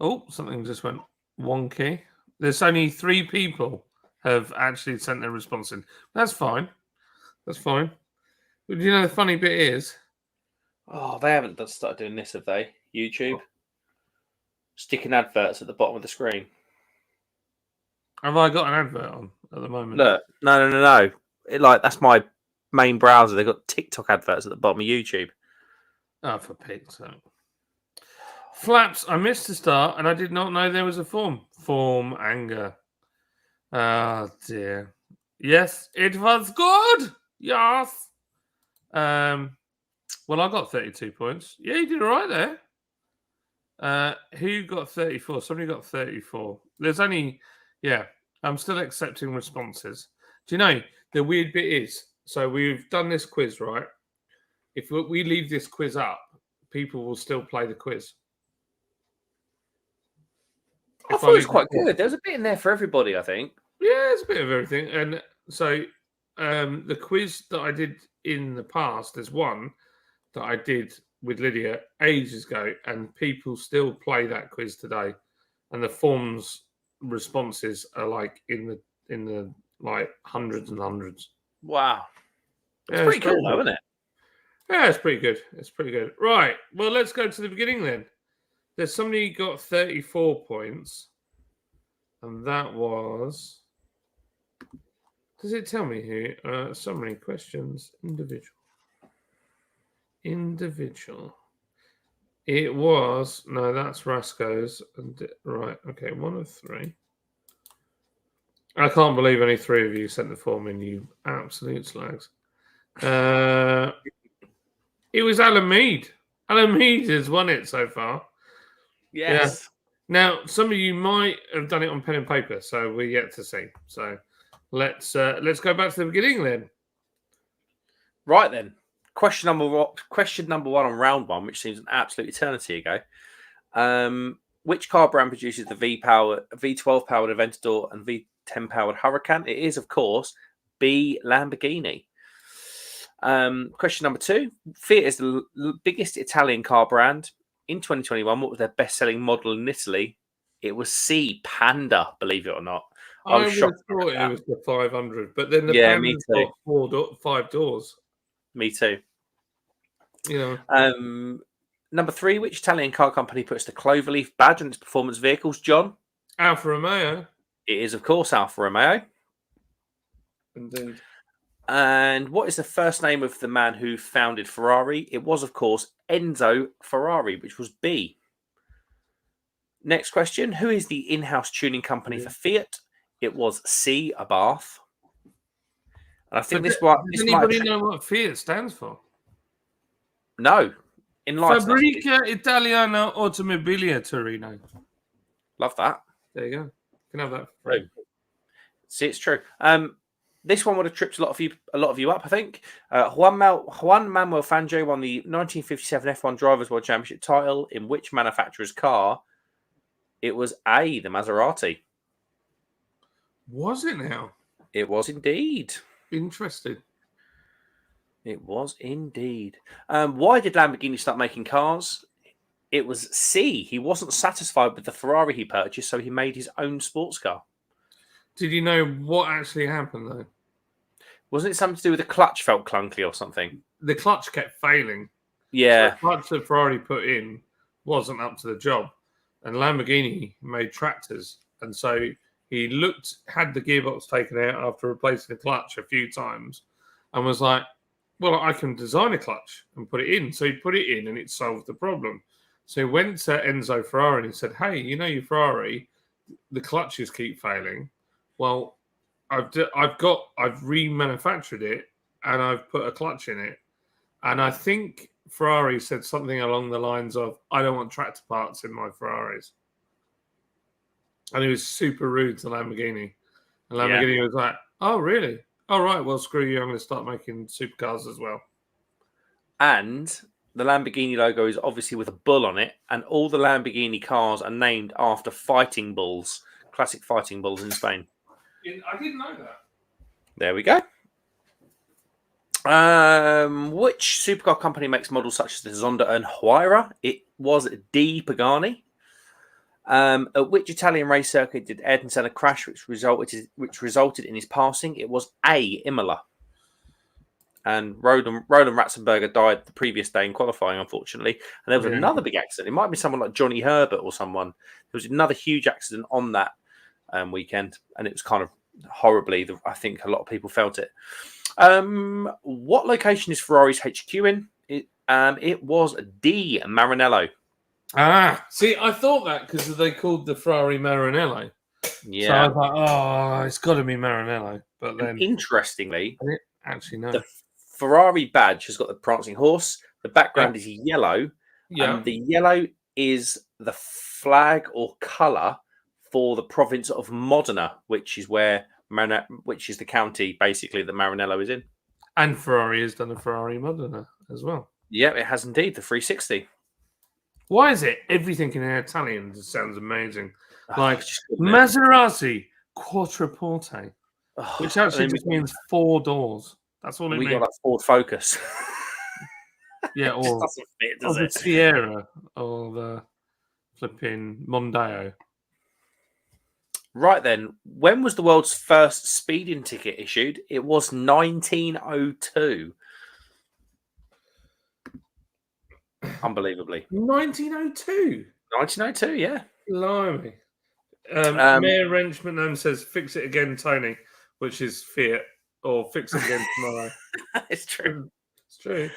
Oh, something just went wonky. There's only 3 people have actually sent their response in. That's fine. That's fine. But you know the funny bit is? Oh, they haven't started doing this, have they? YouTube? Sticking adverts at the bottom of the screen. Have I got an advert on at the moment? Look, no. That's my main browser. They've got TikTok adverts at the bottom of YouTube. Oh, for Pete's sake. Flaps, I missed the start and I did not know there was a form. Form anger. Oh, dear. Yes, it was good. Yes. Well, I got 32 points. Yeah, you did all right there. Who got 34? Somebody got 34. There's only, yeah, I'm still accepting responses. Do you know, the weird bit is, so we've done this quiz, right? If we leave this quiz up, people will still play the quiz. I thought it was quite good. There was a bit in there for everybody, I think. Yeah, there's a bit of everything. And so the quiz that I did in the past, there's one that I did with Lydia ages ago, and people still play that quiz today. And the forms responses are like in the like hundreds and hundreds. Wow. It's pretty cool, though, isn't it? Yeah, it's pretty good. It's pretty good. Right. Well, let's go to the beginning then. There's somebody who got 34 points. And that was... Does it tell me here? Summary questions. Individual. It was... No, that's Rasco's. Right. Okay, 1 of 3. I can't believe only 3 of you sent the form in, you absolute slags. It was Alan Mead. Alan Mead has won it so far. Yes. Now, some of you might have done it on pen and paper, so we're yet to see. So let's go back to the beginning then. Right then. Question number one on round one, which seems an absolute eternity ago. Which car brand produces the V12 powered Aventador and V10 powered Huracan? It is, of course, B Lamborghini. Question number two. Fiat is the biggest Italian car brand. In 2021, what was their best-selling model in Italy? It was C Panda, believe it or not. I would have thought it was the 500, but then the Panda's got 5 doors. Me too. You know. Number three, which Italian car company puts the cloverleaf badge on its performance vehicles, John? Alfa Romeo. It is, of course, Alfa Romeo. Indeed. And what is the first name of the man who founded Ferrari? It was, of course, Enzo Ferrari, which was B. Next question. Who is the in-house tuning company for Fiat? It was C, Abarth. And I think does anybody know what Fiat stands for? No. Fabbrica Italiana Automobilia Torino. Love that. There you go. Can have that. Right. See, it's true. This one would have tripped a lot of you up, I think. Juan Manuel Fangio won the 1957 F1 Drivers' World Championship title in which manufacturer's car? It was A, the Maserati. Was it now? It was indeed. Interesting. It was indeed. Why did Lamborghini start making cars? It was C. He wasn't satisfied with the Ferrari he purchased, so he made his own sports car. Did you know what actually happened, though? Wasn't it something to do with the clutch felt clunky or something? The clutch kept failing. Yeah. So the clutch that Ferrari put in wasn't up to the job. And Lamborghini made tractors. And so he had the gearbox taken out after replacing the clutch a few times and was like, well, I can design a clutch and put it in. So he put it in and it solved the problem. So he went to Enzo Ferrari and he said, hey, you know your Ferrari, the clutches keep failing. Well, I've remanufactured it and I've put a clutch in it. And I think Ferrari said something along the lines of, I don't want tractor parts in my Ferraris. And he was super rude to Lamborghini. And Lamborghini was like, oh, really? All right, well, screw you. I'm going to start making supercars as well. And the Lamborghini logo is obviously with a bull on it. And all the Lamborghini cars are named after fighting bulls, classic fighting bulls in Spain. I didn't know that. There we go. Which supercar company makes models such as the Zonda and Huayra? It was D. Pagani. At which Italian race circuit did Ayrton Senna crash, which resulted in his passing? It was A. Imola. And Roland Ratzenberger died the previous day in qualifying, unfortunately. And there was another big accident. It might be someone like Johnny Herbert or someone. There was another huge accident on that weekend, and it was kind of horribly. I think a lot of people felt it. What location is Ferrari's HQ in? It was D. Maranello. See, I thought that because they called the Ferrari Maranello. Yeah. So I was like, oh, it's got to be Maranello. But then, interestingly, I didn't actually know. The Ferrari badge has got the prancing horse. The background is yellow. Yeah. And the yellow is the flag or colour for the province of Modena, which is where which is the county basically that Maranello is in. And Ferrari has done a Ferrari Modena as well. Yeah, it has indeed, the 360. Why is it everything in Italian just sounds amazing? Like Maserati Quattroporte, which actually just means 4 doors. That's all it means. We got that Ford Focus. Yeah, or doesn't fit, does the it? Sierra or the flipping Mondeo. Right then, when was the world's first speeding ticket issued? It was 1902. Unbelievably. 1902? 1902, yeah. Blimey. Mayor Wrenchman says, fix it again, Tony, which is Fiat, or fix it again tomorrow. It's true. It's true.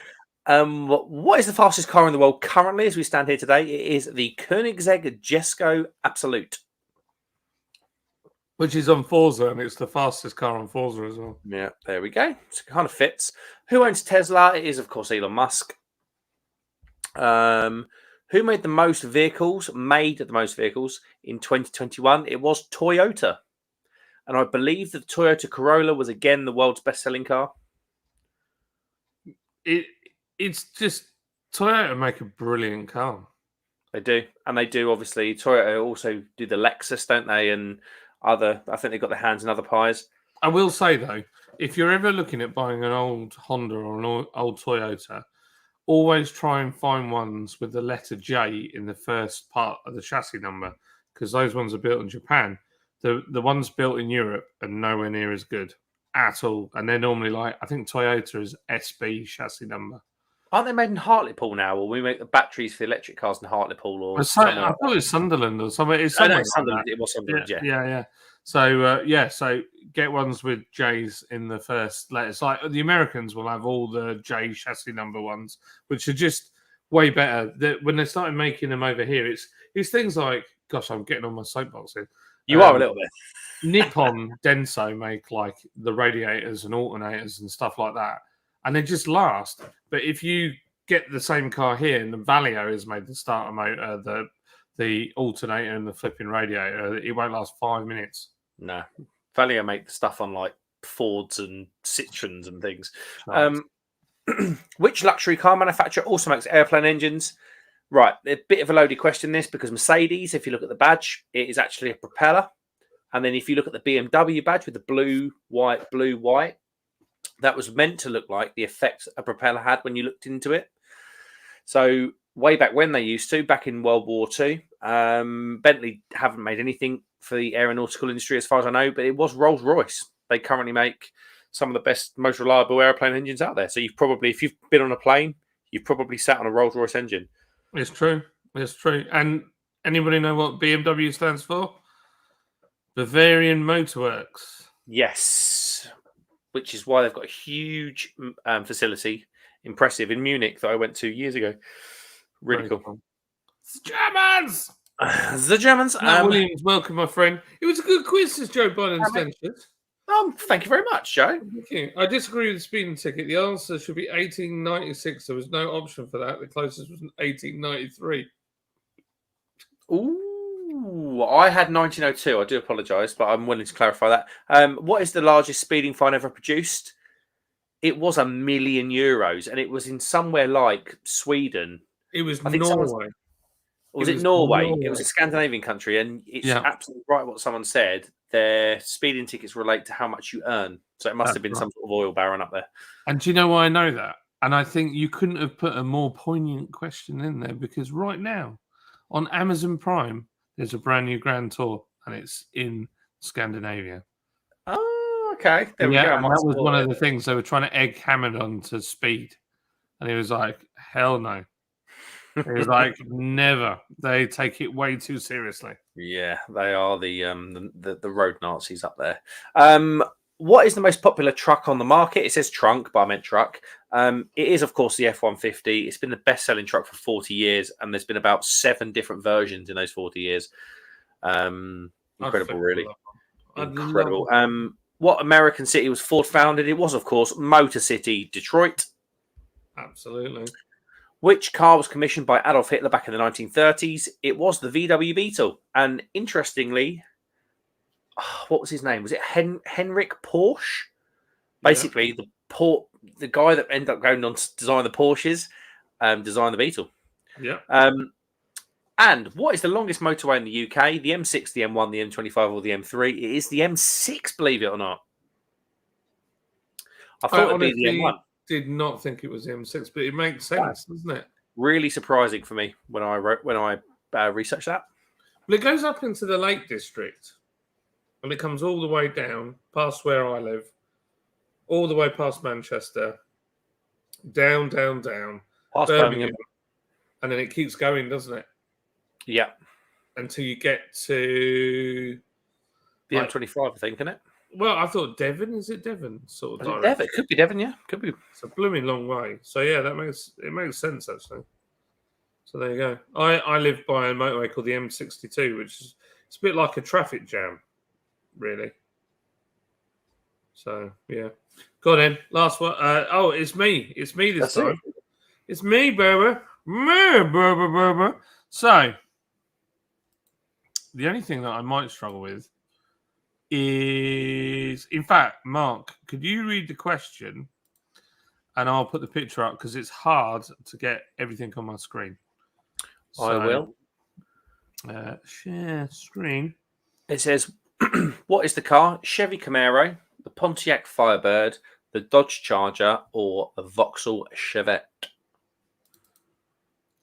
What is the fastest car in the world currently as we stand here today? It is the Koenigsegg Jesko Absolute. Which is on Forza, and it's the fastest car on Forza as well. Yeah, there we go. So it kind of fits. Who owns Tesla? It is, of course, Elon Musk. Who made the most vehicles? Made the most vehicles in 2021? It was Toyota, and I believe the Toyota Corolla was again the world's best-selling car. It's just Toyota make a brilliant car. They do, and they do. Obviously, Toyota also do the Lexus, don't they? And other, I think they've got their hands in other pies. I will say though, if you're ever looking at buying an old Honda or an old Toyota, always try and find ones with the letter J in the first part of the chassis number, because those ones are built in Japan. The ones built in Europe are nowhere near as good at all, and they're normally like, I think Toyota is SB chassis number. Aren't they made in Hartlepool now? Or we make the batteries for electric cars in Hartlepool, or I thought it was Sunderland or something. It's I know like Sunderland. that. It was Sunderland, yeah. Yeah. So get ones with J's in the first letters. Like the Americans will have all the J chassis number ones, which are just way better. When they started making them over here, it's things like, gosh, I'm getting on my soapbox here. You are a little bit. Nippon Denso make like the radiators and alternators and stuff like that, and they just last. But if you get the same car here, and the Valeo has made the starter motor, the alternator and the flipping radiator, it won't last 5 minutes. No, Valeo make the stuff on like Fords and Citroens and things. Right. Which luxury car manufacturer also makes airplane engines? Right, a bit of a loaded question this, because Mercedes, if you look at the badge, it is actually a propeller. And then if you look at the BMW badge with the blue, white, that was meant to look like the effect a propeller had when you looked into it. So way back when they used to, back in World War II, Bentley haven't made anything for the aeronautical industry as far as I know, but it was Rolls-Royce. They currently make some of the best, most reliable airplane engines out there. So you've probably, if you've been on a plane, you've probably sat on a Rolls-Royce engine. It's true. And anybody know what BMW stands for? Bavarian Motorworks. Yes, which is why they've got a huge facility, impressive, in Munich that I went to years ago. Really cool. Germans! The Germans. Williams, welcome, my friend. It was a good quiz, says Joe Biden censured. Thank you very much, Joe. Thank you. I disagree with the speeding ticket. The answer should be 1896. There was no option for that. The closest was 1893. Ooh, I had 1902. I do apologise, but I'm willing to clarify that. What is the largest speeding fine ever produced? It was €1 million, and it was in somewhere like Sweden. It was Norway. Was it Norway? It was a Scandinavian country, and it's absolutely right what someone said. Their speeding tickets relate to how much you earn. So it must have been some sort of oil baron up there. And do you know why I know that? And I think you couldn't have put a more poignant question in there, because right now on Amazon Prime, there's a brand new Grand Tour, and it's in Scandinavia. Oh, okay. There we go. And that was one of the things they were trying to egg Hammond on to speed. And he was like, hell no. He was like, never. They take it way too seriously. Yeah, they are the road Nazis up there. What is the most popular truck on the market? It says trunk, but I meant truck. It is, of course, the F-150. It's been the best-selling truck for 40 years, and there's been about 7 different versions in those 40 years. Incredible, really. Incredible. What American city was Ford founded? It was, of course, Motor City, Detroit. Absolutely. Which car was commissioned by Adolf Hitler back in the 1930s? It was the VW Beetle. And interestingly, what was his name? Was it Henrik Porsche? Basically, the guy that ended up going on to design the Porsches, designed the Beetle. Yeah. And what is the longest motorway in the UK? The M6, the M1, the M25, or the M3? It is the M6, believe it or not. I thought it would be the M1. Did not think it was the M6, but it makes sense, doesn't it? Really surprising for me when I researched that. Well, it goes up into the Lake District, and it comes all the way down past where I live, all the way past Manchester, down, Past Birmingham. And then it keeps going, doesn't it? Yeah. Until you get to the M25, I think, isn't it? Well, I thought Devon. Is it Devon? Sort of. Devon. It could be Devon, yeah. Could be. It's a blooming long way. So yeah, it makes sense actually. So there you go. I live by a motorway called the M62, which is it's a bit like a traffic jam, really. So yeah. Go on then. Last one. It's me. It's me this time. It's me, baby. So, the only thing that I might struggle with is, in fact, Mark, could you read the question and I'll put the picture up because it's hard to get everything on my screen. I will. Share screen. It says, what is the car? Chevy Camaro, the Pontiac Firebird, the Dodge Charger, or the Vauxhall Chevette?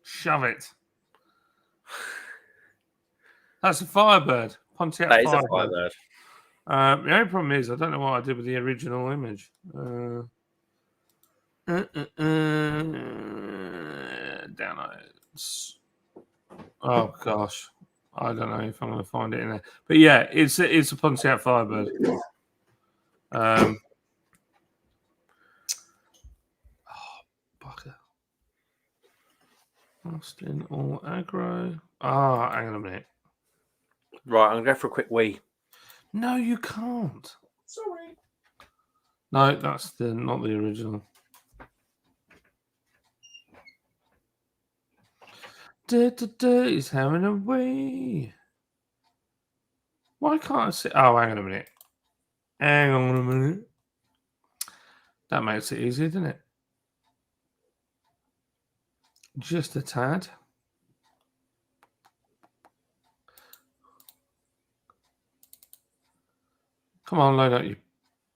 Shove it. That's a Firebird. Pontiac That is Firebird. a Firebird. The only problem is I don't know what I did with the original image. Downloads. Oh gosh, I don't know if I'm going to find it in there. But yeah, it's a Pontiac Firebird. Oh bugger. Austin all aggro. Hang on a minute. Right, I'm going to go for a quick wee. No, you can't. Sorry. No, that's not the original. He's having a wee. Why can't I see? Oh, hang on a minute. Hang on a minute. That makes it easier, doesn't it? Just a tad. Come on, load up, you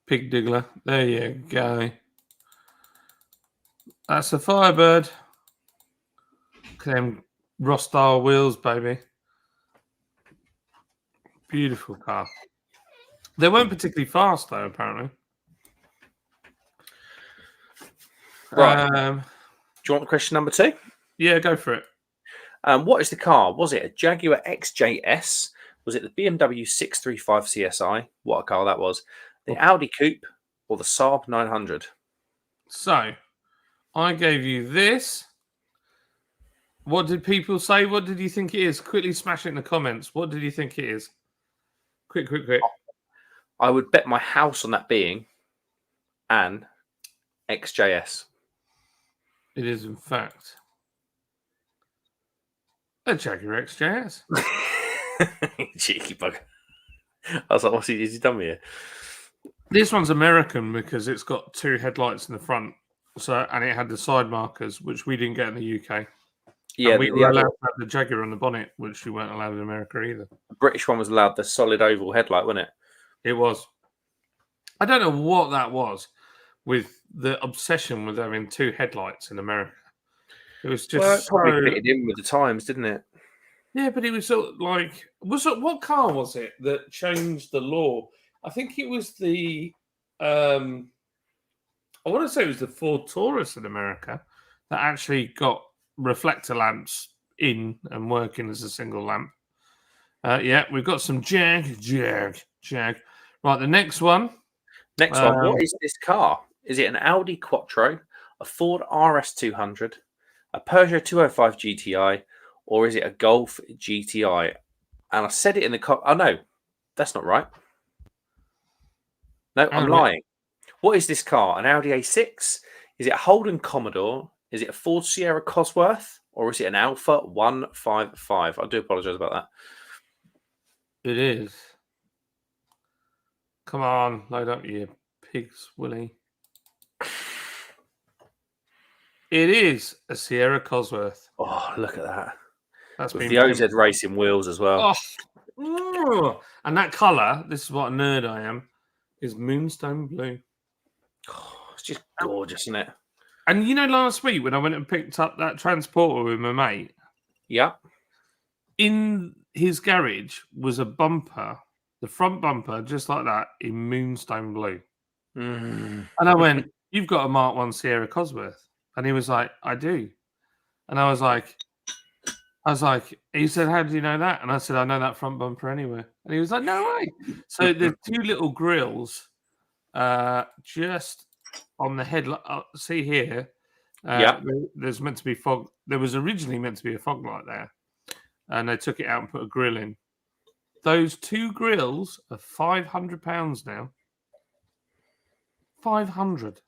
pig diggler. There you go. That's a Firebird. Look at them Rostar wheels, baby. Beautiful car. They weren't particularly fast, though, apparently. Right. Do you want question number 2? Yeah, go for it. What is the car? Was it a Jaguar XJS? Was it the BMW 635 CSI? What a car that was. The Audi Coupe or the Saab 900? So, I gave you this. What did people say? What did you think it is? Quickly smash it in the comments. What did you think it is? Quick. I would bet my house on that being an XJS. It is, in fact, a Jaguar XJS. Cheeky bugger. I was like, what's he done with it? This one's American because it's got 2 headlights in the front. And it had the side markers, which we didn't get in the UK. Yeah, and we were allowed to have the Jaguar on the bonnet, which we weren't allowed in America either. The British one was allowed the solid oval headlight, wasn't it? It was. I don't know what that was with the obsession with having 2 headlights in America. It was just probably fitted in with the times, didn't it? Yeah, but it was sort of like what car was it that changed the law? I think it was the I want to say it was the Ford Taurus in America that actually got reflector lamps in and working as a single lamp. Yeah, we've got some Jag. Right, the next one. What is this car? Is it an Audi Quattro, a Ford RS200, a Peugeot 205 GTI, or is it a Golf GTI? And I said it in the oh no, that's not right. No, I'm lying. What is this car? An Audi A6? Is it a Holden Commodore? Is it a Ford Sierra Cosworth? Or is it an Alpha 155? I do apologise about that. It is. Come on, load up your pigs, Willie. It is a Sierra Cosworth. Oh, look at that. That's with the OZ Racing wheels as well. Oh, and that colour, this is what a nerd I am, is moonstone blue. Oh, it's just gorgeous, isn't it? And you know, last week when I went and picked up that transporter with my mate, yeah, in his garage was a bumper, the front bumper, just like that, in moonstone blue. And I went, "You've got a Mark 1 Sierra Cosworth," and he was like, "I do," and I was like, he said, "How do you know that?" And I said, "I know that front bumper anywhere." And he was like, "No way." So the 2 little grills, just on the headlight. See here, there's meant to be fog. There was originally meant to be a fog light there, and they took it out and put a grill in. Those 2 grills are £500 now. 500.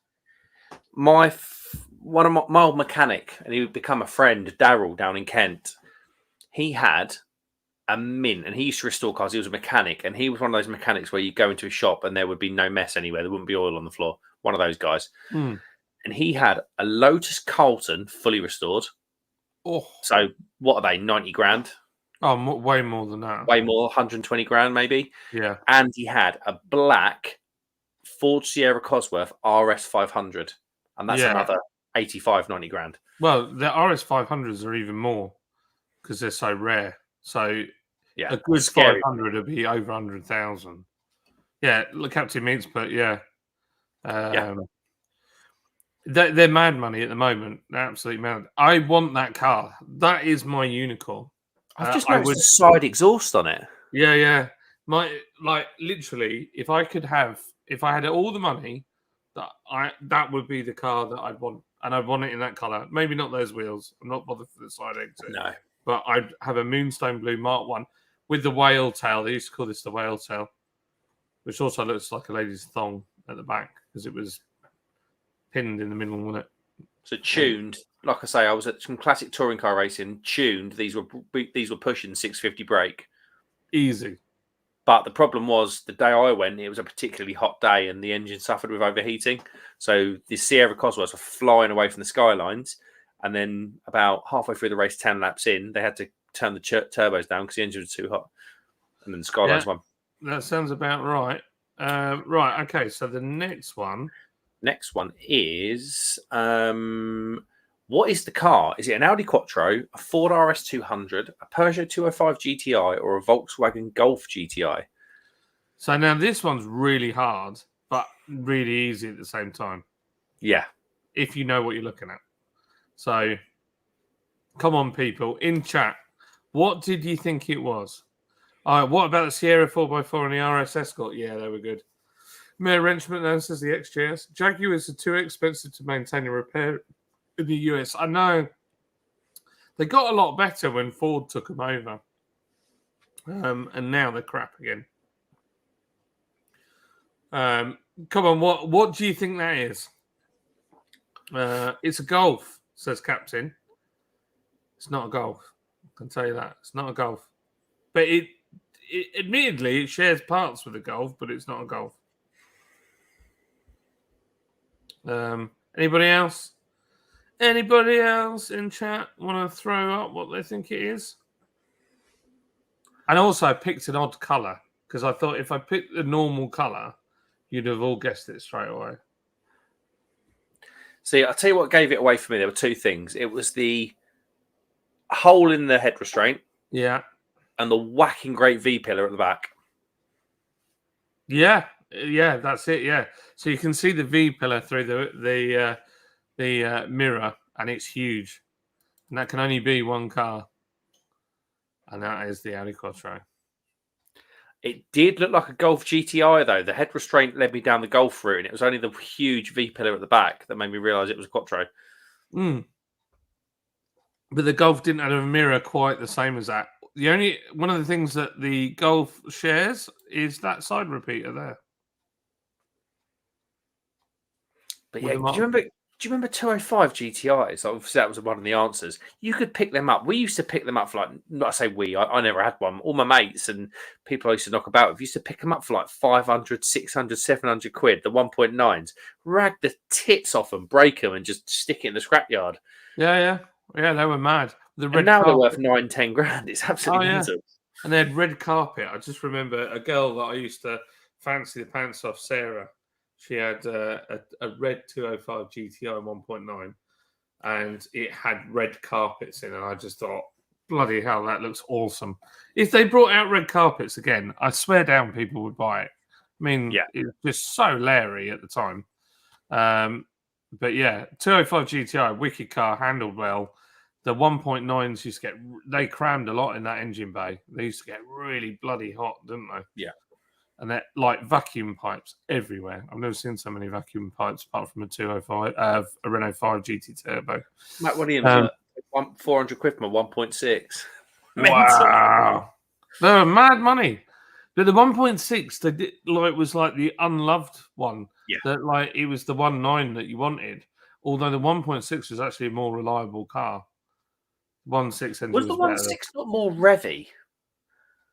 one of my old mechanic, and he would become a friend, Daryl, down in Kent. He had a mint, and he used to restore cars. He was a mechanic, and he was one of those mechanics where you go into a shop and there would be no mess anywhere. There wouldn't be oil on the floor. One of those guys. And he had a Lotus Carlton fully restored. Oh, so what are they? 90 grand? Oh, way more than that. Way more, 120 grand maybe. Yeah. And he had a black Ford Sierra Cosworth RS 500, and that's another 85, 90 grand. Well, the RS 500s are even more because they're so rare. So a good 500 would be over 100,000. Yeah, look, Captain Meats, but they're mad money at the moment. They're absolutely mad. I want that car. That is my unicorn. I've just noticed the side exhaust on it. Yeah. Literally, if I had all the money, that would be the car that I'd want, and I'd want it in that color. Maybe not those wheels. I'm not bothered for the side exit. No, but I'd have a Moonstone Blue Mark 1 with the whale tail. They used to call this the whale tail, which also looks like a lady's thong at the back because it was pinned in the middle, wasn't it? So tuned, like I say, I was at some classic touring car racing. Tuned, these were pushing 650 brake, easy. But the problem was the day I went, it was a particularly hot day, and the engine suffered with overheating. So the Sierra Cosworths were flying away from the skylines, and then about halfway through the race, 10 laps in, they had to turn the turbos down because the engine was too hot, and then the skylines won. That sounds about right. Right, okay. So the next one is what is the car? Is it an Audi Quattro, a Ford RS200, a Peugeot 205 GTI, or a Volkswagen Golf GTI? So now this one's really hard, but really easy at the same time. Yeah. If you know what you're looking at. So, come on, people, in chat. What did you think it was? What about the Sierra 4x4 and the RS Escort? Yeah, they were good. Mayor Wrenchman answers the XJS. Jaguars are too expensive to maintain and repair in the US. I know. They got a lot better when Ford took them over. And now they're crap again. Come on, what do you think that is? It's a Golf, says Captain. It's not a Golf. I can tell you that. It's not a Golf. But it admittedly, it shares parts with a Golf, but it's not a Golf. Anybody else? Anybody else in chat want to throw up what they think it is? And also, I picked an odd colour because I thought if I picked the normal colour, you'd have all guessed it straight away. See, I'll tell you what gave it away for me. There were two things. It was the hole in the head restraint. Yeah. And the whacking great V-pillar at the back. Yeah, that's it. Yeah, so you can see the V-pillar through the mirror, and it's huge. And that can only be one car, and that is the Audi Quattro. It did look like a Golf GTI, though. The head restraint led me down the Golf route, and it was only the huge V-pillar at the back that made me realise it was a Quattro. But the Golf didn't have a mirror quite the same as that. One of the things that the Golf shares is that side repeater there. But yeah, do you remember 205 GTIs? Obviously, that was one of the answers. You could pick them up. We used to pick them up for not to say I never had one. All my mates and people I used to knock about with used to pick them up for 500, 600, 700 quid, the 1.9s. Rag the tits off them, break them, and just stick it in the scrapyard. Yeah, they were mad. And now they're worth 9-10 grand. It's absolutely mental. And they had red carpet. I just remember a girl that I used to fancy the pants off, Sarah. She had a red 205 GTI 1.9, and it had red carpets in, and I just thought, bloody hell, that looks awesome. If they brought out red carpets again, I swear down people would buy it. I mean, it was just so Larry at the time. But yeah, 205 GTI, wicked car, handled well. The 1.9s they crammed a lot in that engine bay. They used to get really bloody hot, didn't they? Yeah. And they're like vacuum pipes everywhere. I've never seen so many vacuum pipes apart from a 205, a Renault 5 GT Turbo. Matt Williams, 400 quid from a 1.6. Wow. They were mad money. But the 1.6, they did, was like the unloved one. Yeah. That it was the 1.9 that you wanted. Although the 1.6 was actually a more reliable car. 1.6 engine Was the was better. 1.6 not more revvy?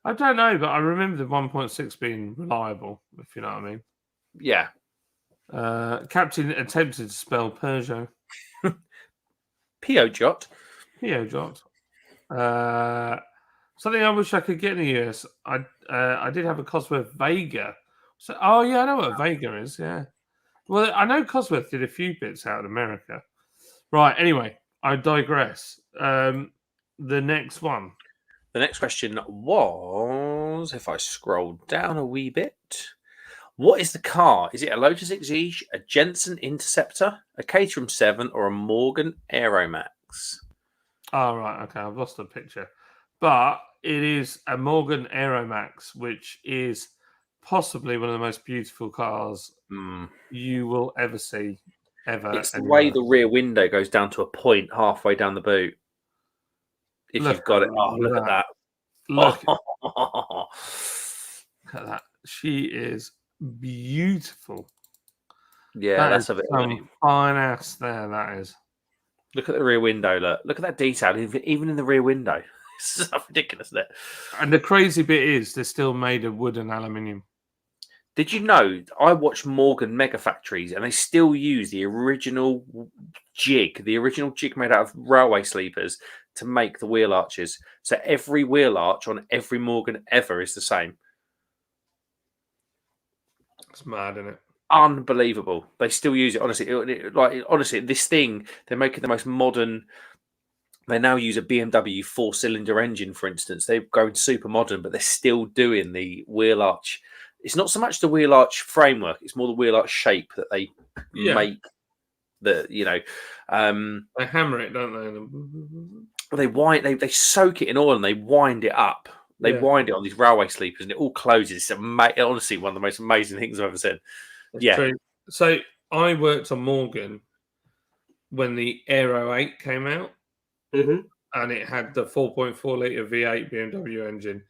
I don't know, but I remember the 1.6 being reliable, if you know what I mean. Yeah. Captain attempted to spell Peugeot. Peugeot. Peugeot. Something I wish I could get in the US. I did have a Cosworth Vega. So, I know what a Vega is. Yeah. Well, I know Cosworth did a few bits out in America. Right. Anyway, I digress. The next one. The next question was, if I scroll down a wee bit, what is the car? Is it a Lotus Exige, a Jensen Interceptor, a Caterham 7, or a Morgan Aeromax? Oh, right. Okay. I've lost the picture. But it is a Morgan Aeromax, which is possibly one of the most beautiful cars you will ever see, ever. It's the anywhere. way the rear window goes down to a point halfway down the boot. If you've got it. Oh, look at that. Look at that. She is beautiful. Yeah, that's a bit some fine ass there, that is. Look at the rear window. Look at that detail, even in the rear window. It's so ridiculous, isn't it? And the crazy bit is they're still made of wood and aluminium. Did you know I watched Morgan Mega Factories and they still use the original jig made out of railway sleepers to make the wheel arches. So every wheel arch on every Morgan ever is the same. It's mad, isn't it? Unbelievable. They still use it. Honestly, this thing, they're making the most modern. They now use a BMW 4-cylinder engine, for instance. They're going super modern, but they're still doing the wheel arch. It's not so much the wheel arch framework; it's more the wheel arch shape that they make. They hammer it, don't they? They soak it in oil and they wind it up. They wind it on these railway sleepers, and it all closes. It's honestly one of the most amazing things I've ever seen. That's true. So I worked on Morgan when the Aero 8 came out, and it had the 4.4 litre V8 BMW engine,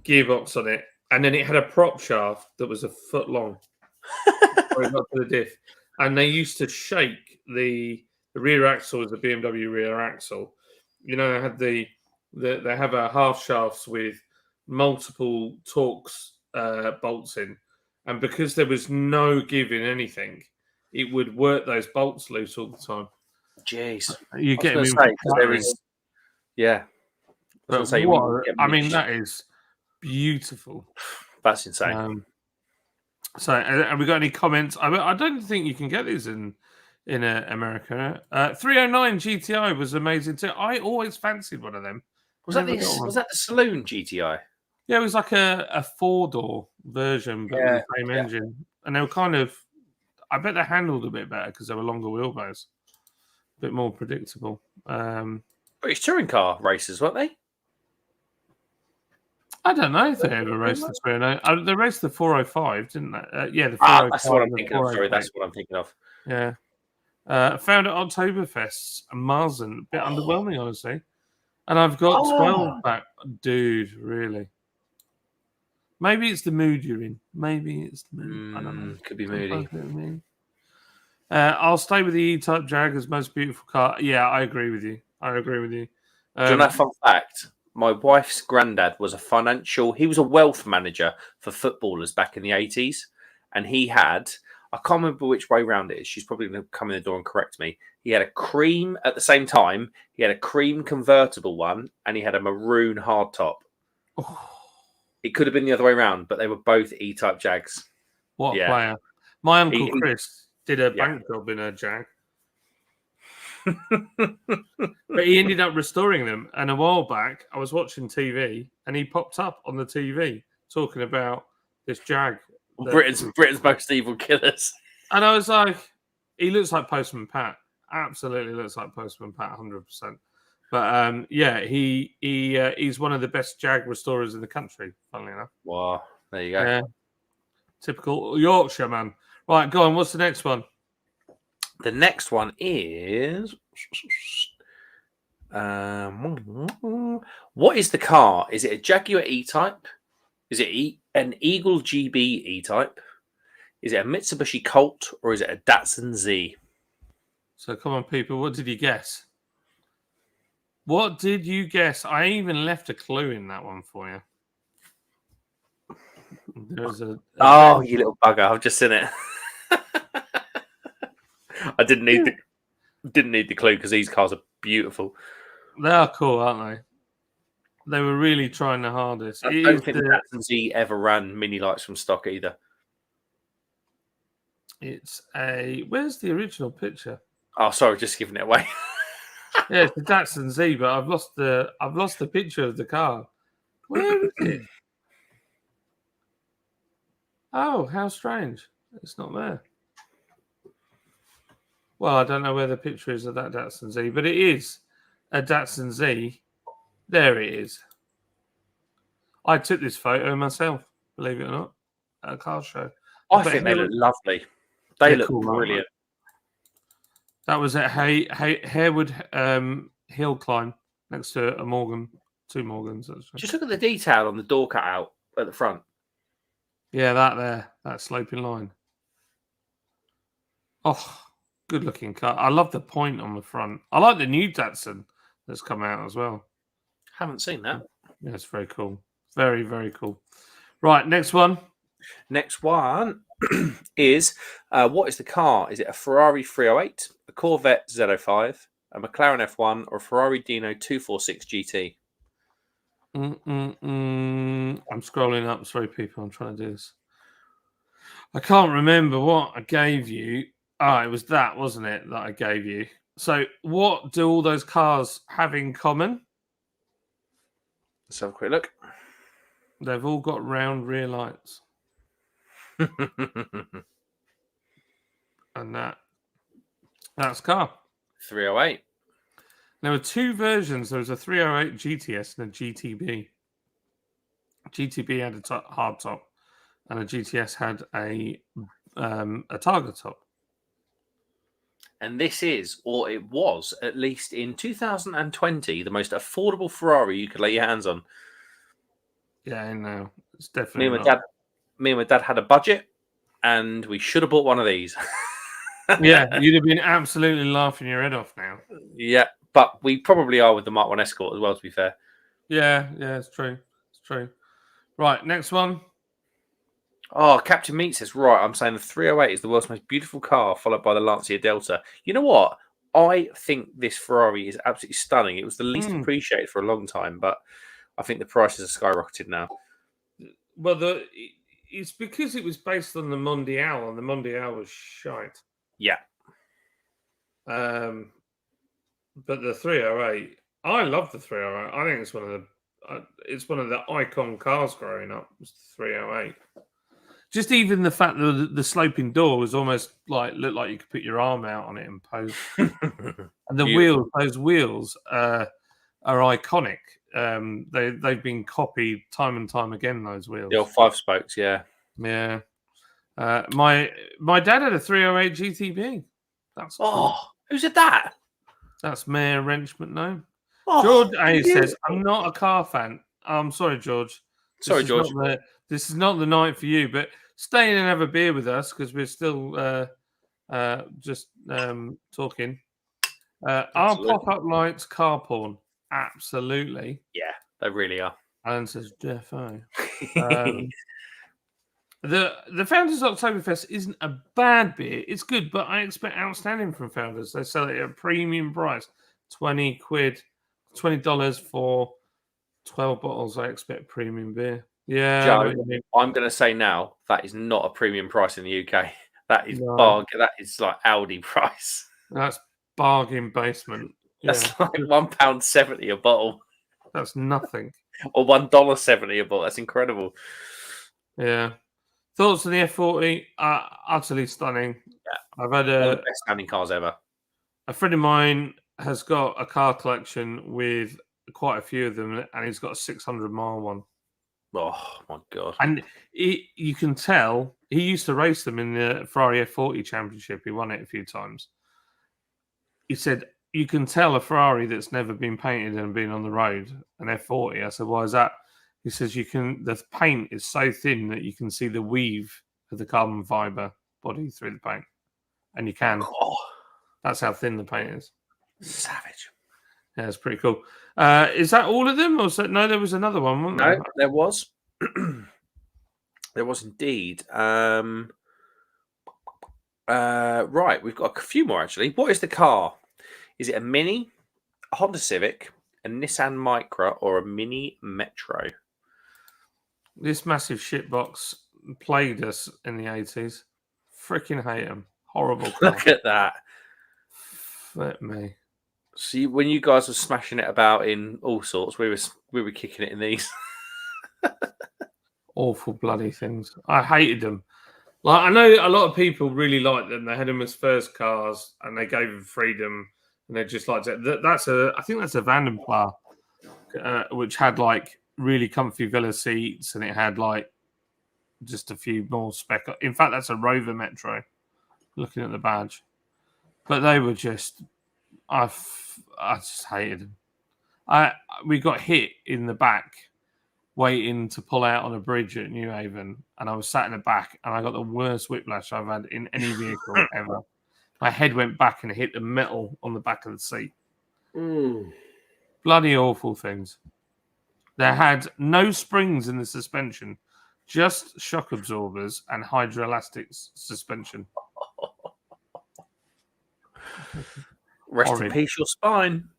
gearbox on it, and then it had a prop shaft that was a foot long. Going up to the diff, and they used to shake the rear axle as a BMW rear axle. You know, they had they have a half shafts with multiple Torx bolts in, and because there was no give in anything, it would work those bolts loose all the time. Jeez, you get them that is beautiful. That's insane. So, have we got any comments? I don't think you can get these in America. 309 GTI was amazing too. I always fancied one of them. Was that the saloon GTI? Yeah, it was like a 4-door version, but with the same engine. And they were kind of, I bet they handled a bit better because they were longer wheelbase, a bit more predictable. British touring car races, weren't they? I don't know if they ever raced the 309. They raced the 405, didn't they? The 405. That's what I'm thinking of. Sorry, that's what I'm thinking of. Yeah. Found at Oktoberfest and Marzen. A bit underwhelming, honestly. And I've got 12 back. Dude, really? Maybe it's the mood you're in. Maybe it's the mood. I don't know. Could be moody. I'll stay with the E-Type Jag as most beautiful car. Yeah, I agree with you. Do you know that fun fact? My wife's granddad was he was a wealth manager for footballers back in the 80s. And he had, I can't remember which way round it is. She's probably going to come in the door and correct me. He had a cream at the same time. He had a cream convertible one and he had a maroon hardtop. Oh. It could have been the other way around, but they were both E-Type Jags. What a player. My uncle Chris did a bank job in a Jag. But he ended up restoring them. And a while back, I was watching TV and he popped up on the TV talking about this Jag. Britain's most evil killers. And I was like, he looks like Postman Pat. Absolutely looks like Postman Pat, 100%. But he's one of the best Jag restorers in the country, funnily enough. Wow, there you go. Typical Yorkshire man. Right, go on. What's the next one? The next one is what is the car? Is it a Jaguar E-Type? Is it an Eagle GB E-Type? Is it a Mitsubishi Colt or is it a Datsun Z? So come on, people. What did you guess? What did you guess? I even left a clue in that one for you. There's a Oh, you little bugger! I've just seen it. I didn't need the clue because these cars are beautiful. They are cool, aren't they? They were really trying the hardest. I don't think the Datsun Z ever ran mini lights from stock either. It's a. Where's the original picture? Oh, sorry, just giving it away. Yeah, it's the Datsun Z, but I've lost the picture of the car. Where is it? Oh, how strange! It's not there. Well, I don't know where the picture is of that Datsun Z, but it is a Datsun Z. There it is. I took this photo myself, believe it or not, at a car show. I think they look lovely. They look cool, brilliant. That was at Harewood Hill Climb next to a Morgan, 2 Morgans. Actually. Just look at the detail on the door cutout at the front. Yeah, that sloping line. Oh, good looking car. I love the point on the front. I like the new Datsun that's come out as well. Haven't seen that. Yeah, it's very cool. Very, very cool. Right, next one. Next one is what is the car? Is it a Ferrari 308, a Corvette Z05, a McLaren F1, or a Ferrari Dino 246 GT? I'm scrolling up. Sorry, people. I'm trying to do this. I can't remember what I gave you. It was that, wasn't it, that I gave you? So what do all those cars have in common? Let's have a quick look. They've all got round rear lights. And that's car. 308. There were 2 versions. There was a 308 GTS and a GTB. GTB had a hard top, and a GTS had a Targa top. And this is, or it was, at least in 2020, the most affordable Ferrari you could lay your hands on. Yeah, I know. It's definitely Me and my dad had a budget, and we should have bought one of these. Yeah, you'd have been absolutely laughing your head off now. Yeah, but we probably are with the Mark 1 Escort as well, to be fair. Yeah, it's true. It's true. Right, next one. Oh, Captain Meat says, right, I'm saying the 308 is the world's most beautiful car, followed by the Lancia Delta. You know what? I think this Ferrari is absolutely stunning. It was the least appreciated for a long time, but I think the prices are skyrocketed now. Well, it's because it was based on the Mondial, and the Mondial was shite. Yeah. But the 308, I love the 308. I think it's one of the icon cars growing up. Was the 308. Just even the fact that the sloping door was almost looked like you could put your arm out on it and pose. And the those wheels are iconic. They've been copied time and time again. Those wheels, the old 5 spokes, yeah. My dad had a 308 GTB. That's cool. Who said that? That's Mayor Wrench McNone. George A says, "I'm not a car fan." I'm sorry, George. George. This is not the night for you, but stay in and have a beer with us because we're still just talking. Are pop-up lights car porn? Absolutely. Yeah, they really are. Alan says, "Defo." The Founders Oktoberfest isn't a bad beer. It's good, but I expect outstanding from Founders. They sell it at a premium price, $20 for 12 bottles. I expect premium beer. Yeah, Joe, I'm going to say now that is not a premium price in the UK. That is bargain. That is like Audi price. That's bargain basement. That's like £1.70 a bottle. That's nothing. Or $1.70 a bottle. That's incredible. Yeah. Thoughts on the F40 are utterly stunning. Yeah. I've had one of the best standing cars ever. A friend of mine has got a car collection with quite a few of them, and he's got a 600-mile one. Oh my god! And you can tell he used to race them in the Ferrari F40 Championship. He won it a few times. He said you can tell a Ferrari that's never been painted and been on the road, an F40. I said, why is that? He says the paint is so thin that you can see the weave of the carbon fiber body through the paint, and you can. That's how thin the paint is. Savage. Yeah, it's pretty cool. Is that all of them? Or no, there was another one, wasn't there? No, there was. There was indeed. Right, we've got a few more actually. What is the car? Is it a Mini, a Honda Civic, a Nissan Micra, or a Mini Metro? This massive shitbox plagued us in the 80s. Freaking hate them. Horrible car. Look at that. Flip me. See, when you guys were smashing it about in all sorts, we were kicking it in these. Awful bloody things. I hated them. Like, I know a lot of people really liked them. They had them as first cars, and they gave them freedom, and they just liked it. I think that's a Vandenpla, which had like really comfy Villa seats, and it had like just a few more spec. In fact, that's a Rover Metro. Looking at the badge, but they were just, I just hated them. We got hit in the back waiting to pull out on a bridge at New Haven, and I was sat in the back, and I got the worst whiplash I've had in any vehicle ever. My head went back and hit the metal on the back of the seat. Bloody awful things. They had no springs in the suspension, just shock absorbers and hydroelastic suspension. Rest in peace, your spine.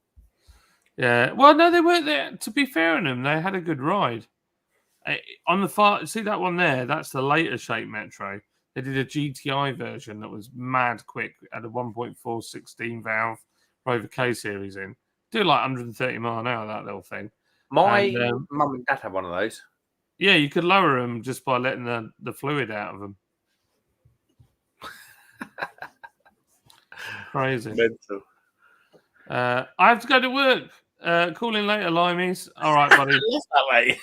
Yeah. Well, no, they weren't there. To be fair on them, they had a good ride. On the far, see that one there? That's the later shape Metro. They did a GTI version that was mad quick, had a 1.4 16 valve Rover K series in. Do like 130 mile an hour, that little thing. My mum and dad had one of those. Yeah, you could lower them just by letting the fluid out of them. Crazy. Mental. I have to go to work. Call in later, Limeys. All right, buddy. Yes, that way.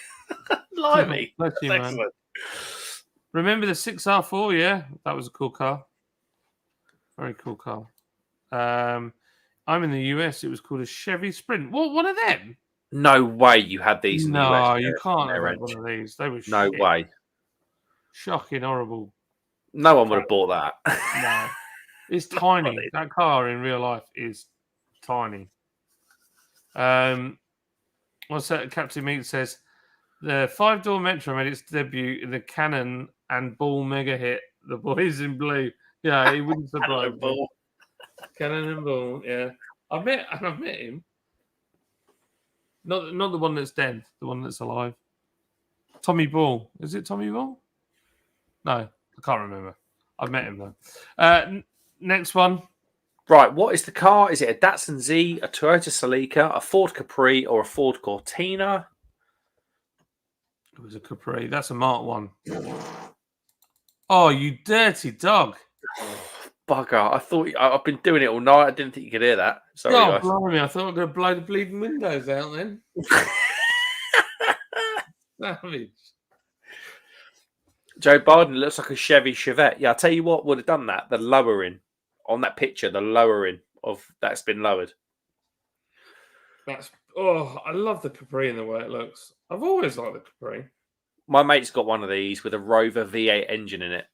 Limey. Bless you, man. Excellent. Remember the 6R4? Yeah, that was a cool car. Very cool car. I'm in the US. It was called a Chevy Sprint. What? One of them? No way you had these. In the No, US, you can't have had one of these. They were no shit. way. Shocking, horrible. No one would have bought that. No. It's tiny. That car in real life is tiny. What's that? Captain Meat says the 5-door Metro made its debut in the Cannon and Ball mega hit, The Boys in Blue. Yeah, he wouldn't surprise me. Cannon and Ball, yeah. I've met him. Not the one that's dead, the one that's alive. Tommy Ball. Is it Tommy Ball? No, I can't remember. I've met him though. Next one. Right, what is the car? Is it a Datsun Z, a Toyota Celica, a Ford Capri, or a Ford Cortina? It was a Capri. That's a Mark 1. Oh, you dirty dog. Bugger. I thought I've been doing it all night. I didn't think you could hear that. Sorry, guys. Blimey. I thought I was going to blow the bleeding windows out then. Savage. Joe Biden looks like a Chevy Chevette. Yeah, I'll tell you what would have done that. The lowering on that picture, the lowering of that's been lowered. I love the Capri and the way it looks. I've always liked the Capri. My mate's got one of these with a Rover V8 engine in it.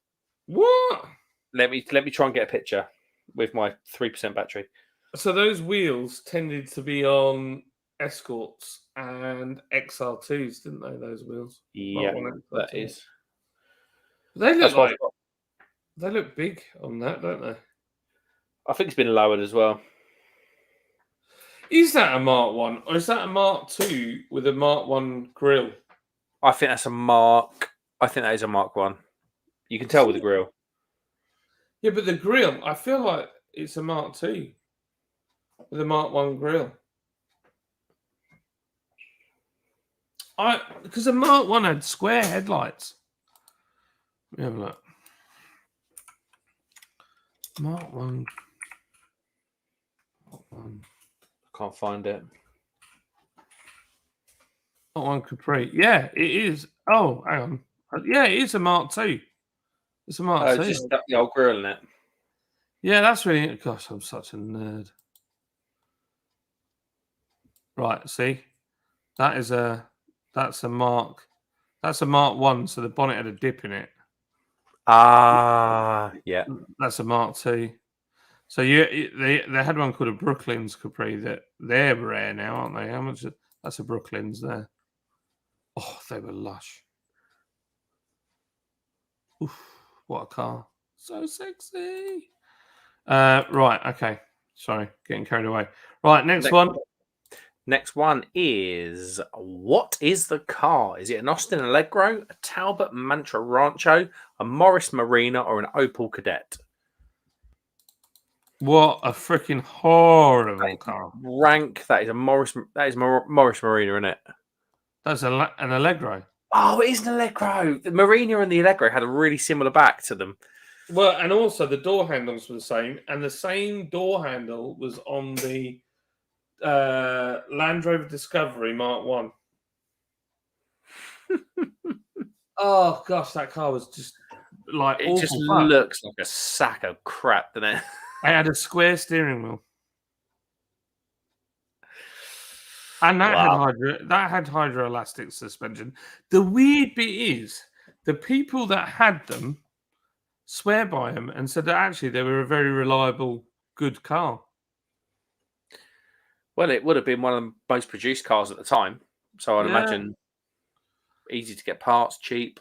What? Let me try and get a picture with my 3% battery. So those wheels tended to be on Escorts and XR2s, didn't they? Those wheels. Yeah, that is. They look big on that, don't they? I think it's been lowered as well. Is that a Mark 1 or is that a Mark 2 with a Mark 1 grille? I think that's a Mark. I think that is a Mark 1. You can tell with the grille. Yeah, but the grille, I feel like it's a Mark 2 with a Mark 1 grille. Because the Mark 1 had square headlights. Let me have a look. Mark 1. I can't find it. Mark 1 Capri. Yeah, it is. Oh, hang on. Yeah, it is a Mark 2. It's a Mark 2. Just the old grill in it. Yeah, that's really... Gosh, I'm such a nerd. Right, see? That's a Mark 1, so the bonnet had a dip in it. Ah, yeah. That's a Mark 2. So they had one called a Brooklands Capri that they're rare now, aren't they? How much? That's a Brooklands there. Oh, they were lush. Oof, what a car! So sexy. Right, okay. Sorry, getting carried away. Right, next one. Next one is, what is the car? Is it an Austin Allegro, a Talbot Mantra Rancho, a Morris Marina, or an Opel Kadett? What a freaking horrible car! Rank that is a Morris. That is Morris Marina, isn't it? That's an Allegro. Oh, it is an Allegro. The Marina and the Allegro had a really similar back to them. Well, and also the door handles were the same, and the same door handle was on the Land Rover Discovery Mark 1. Oh gosh, that car was just like it awful. Just looks like a sack of crap, doesn't it? I had a square steering wheel, and that had hydroelastic suspension. The weird bit is the people that had them swear by them and said that actually they were a very reliable, good car. Well, it would have been one of the most produced cars at the time, so I'd imagine easy to get parts, cheap.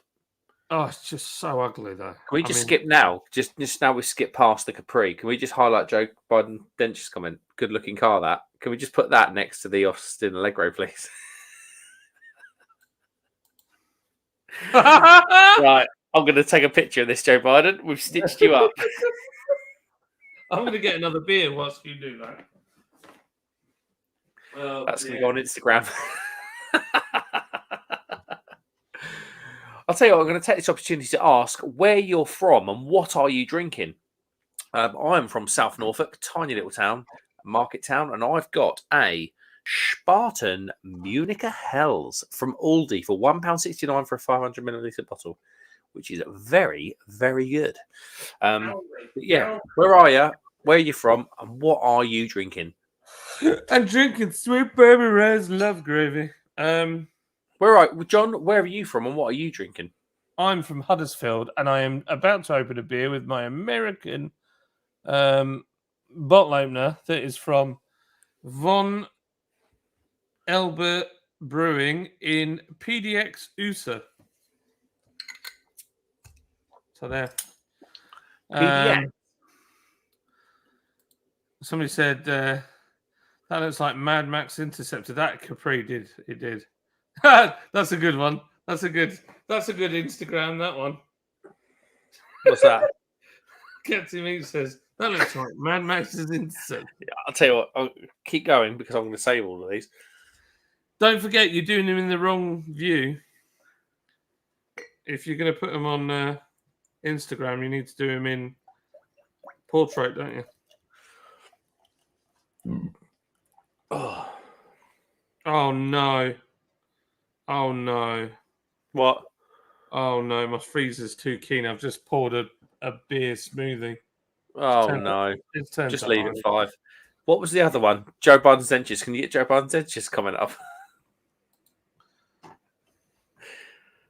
Oh, it's just so ugly, though. Can we skip now? Just now we skip past the Capri. Can we just highlight Joe Biden Dench's comment? Good looking car, that. Can we just put that next to the Austin Allegro, please? Right. I'm going to take a picture of this, Joe Biden. We've stitched you up. I'm going to get another beer whilst you do that. That's going to go on Instagram. I'll tell you what, I'm going to take this opportunity to ask where you're from and what are you drinking? I'm from South Norfolk, tiny little town, market town, and I've got a Spartan Munich Hells from Aldi for £1.69 for a 500ml bottle, which is very, very good. Yeah, where are you? Where are you from? And what are you drinking? I'm drinking sweet baby rose love gravy. John, where are you from and what are you drinking? I'm from Huddersfield and I am about to open a beer with my American bottle opener that is from Von Elbert Brewing in PDX USA. So there. Somebody said that looks like Mad Max Interceptor. That Capri did. It did. That's a good one. That's a good Instagram, that one. What's that? Captain Meat says, that looks like Mad Max's Interceptor. Yeah, I'll tell you what, I'll keep going because I'm going to save all of these. Don't forget, you're doing them in the wrong view. If you're going to put them on Instagram, you need to do them in portrait, don't you? Oh no. Oh no. What? Oh no, my freezer's too keen. I've just poured a beer smoothie. Oh no. Just leave it 5. What was the other one? Joe Biden's dentures. Can you get Joe Biden's dentures comment up?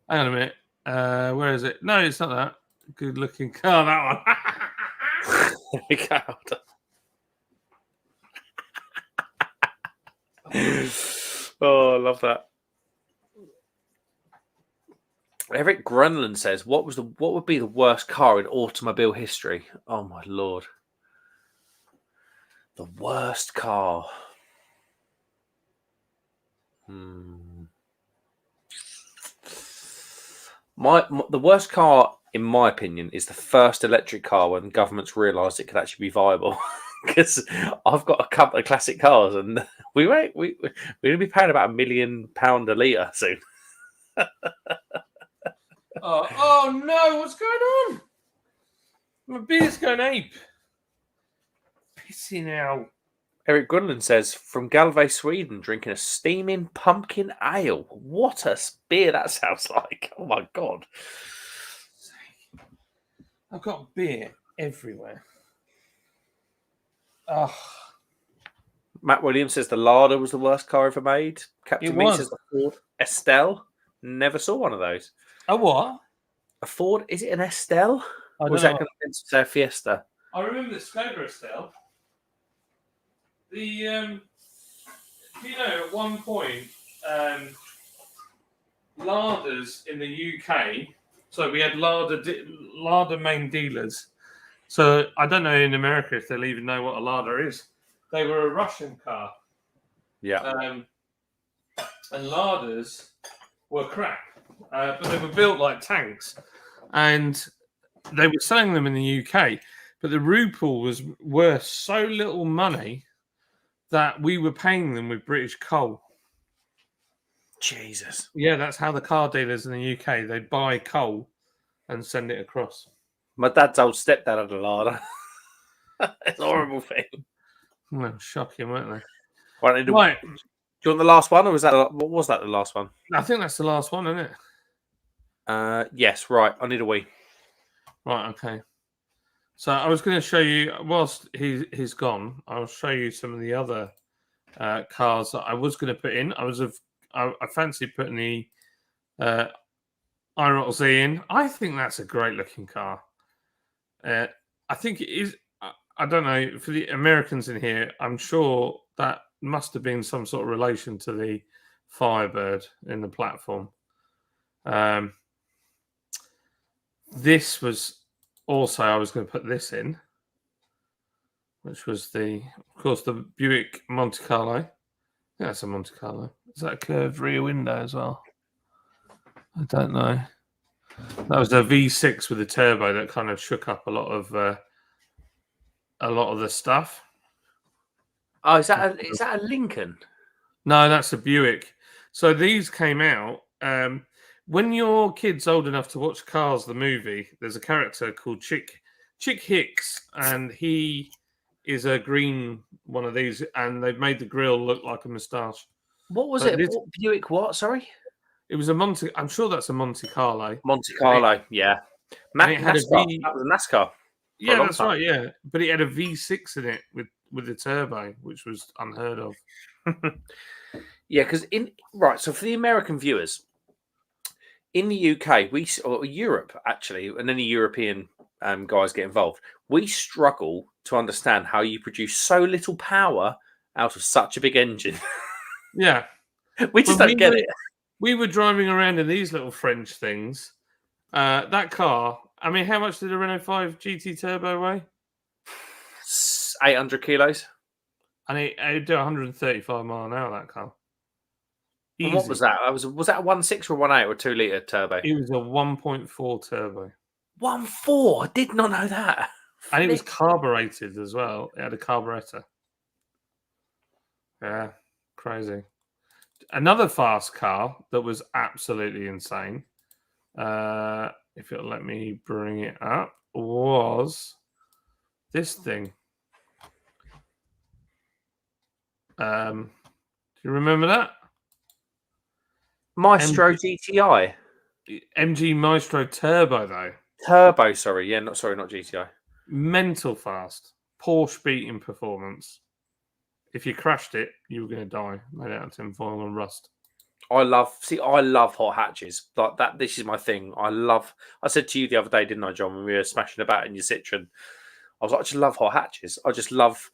Hang on a minute. Where is it? No, it's not that. Good looking car, that one. There we go. Oh, I love that. Eric Grunland says, what would be the worst car in automobile history? Oh my lord. The worst car. The worst car, in my opinion, is the first electric car when governments realised it could actually be viable. Because I've got a couple of classic cars, and we're going to be paying about £1 million a litre soon. Oh no! What's going on? My beer's going ape. Pissing out. Eric Gunland says, from Galway, Sweden, drinking a steaming pumpkin ale. What a beer that sounds like. Oh my god. I've got beer everywhere. Oh. Matt Williams says the Lada was the worst car ever made. Captain Me says the Ford Estelle. Never saw one of those. A what? A Ford? Is it an Estelle? Or is that going to say a Fiesta? I remember the Skoda Estelle. The at one point, larders in the UK. So we had larder main dealers. So I don't know in America if they'll even know what a larder is. They were a Russian car. Yeah. And larders were crap, but they were built like tanks, and they were selling them in the UK. But the ruble was worth so little money that we were paying them with British coal. Jesus. Yeah, that's how the car dealers in the UK, they'd buy coal and send it across. My dad's old stepdad had a larder. It's a horrible thing. Well, shocking, weren't they? Right. Right. Do you want the last one, or was that what was that the last one? I think that's the last one, isn't it? Yes. Right. I need a wee. Right. Okay. So I was going to show you, whilst he's gone, I'll show you some of the other cars that I was going to put in. I fancy putting the Ayrton Z in. I think that's a great looking car. I think it is. I don't know, for the Americans in here, I'm sure that must have been some sort of relation to the Firebird in the platform. This was also, I was going to put this in, which was of course, the Buick Monte Carlo. I think that's a Monte Carlo. Is that a curved rear window as well? I don't know. That was a V6 with a turbo that kind of shook up a lot of the stuff. Oh, is that a Lincoln? No, that's a Buick. So these came out when your kid's old enough to watch Cars the movie. There's a character called Chick Hicks, and he is a green one of these, and they've made the grille look like a moustache. What was it? Buick what? Sorry? It was a Monte. I'm sure that's a Monte Carlo. Monte Carlo, yeah. It had NASCAR. That was a NASCAR. Yeah, that's right. Yeah, but it had a V6 in it with the turbo, which was unheard of. Yeah, because so for the American viewers in the UK, or Europe actually, and any European guys get involved, we struggle to understand how you produce so little power out of such a big engine. Yeah, we just don't get it. We were driving around in these little French things. That car, I mean, how much did a Renault 5 GT Turbo weigh? 800 kilos. And it do 135 mile an hour, that car. And what was that? Was that a 1.6 or 1.8 or a 2 litre turbo? It was a 1.4 turbo. 1.4? I did not know that. And it was carbureted as well. It had a carburetor. Yeah, crazy. Another fast car that was absolutely insane, if it'll let me bring it up, was this thing. Do you remember that? Maestro GTI. MG Maestro Turbo, though. Turbo, sorry. Yeah, not GTI. Mental fast. Porsche beating performance. If you crashed it, you were going to die. Made out of tinfoil and rust. I love hot hatches. Like that. This is my thing. I said to you the other day, didn't I, John, when we were smashing about in your Citroen? I was like, I just love hot hatches. I just love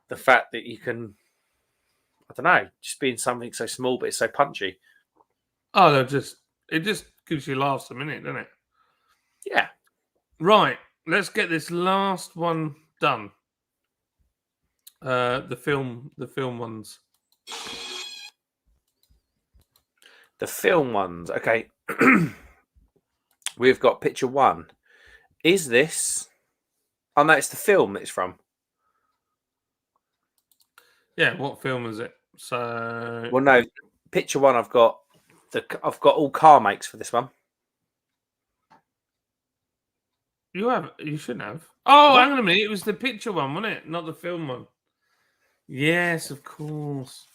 the fact that you can, I don't know, just being something so small, but it's so punchy. Oh, it just gives you laughs a minute, doesn't it? Yeah. Right. Let's get this last one done. The film ones. The film ones. Okay. We've got picture one. Is this? Oh no, it's the film that it's from. Yeah, what film is it? So, well, no, picture one. I've got all car makes for this one. You shouldn't have. Oh, hang on a minute. It was the picture one, wasn't it? Not the film one. Yes, of course.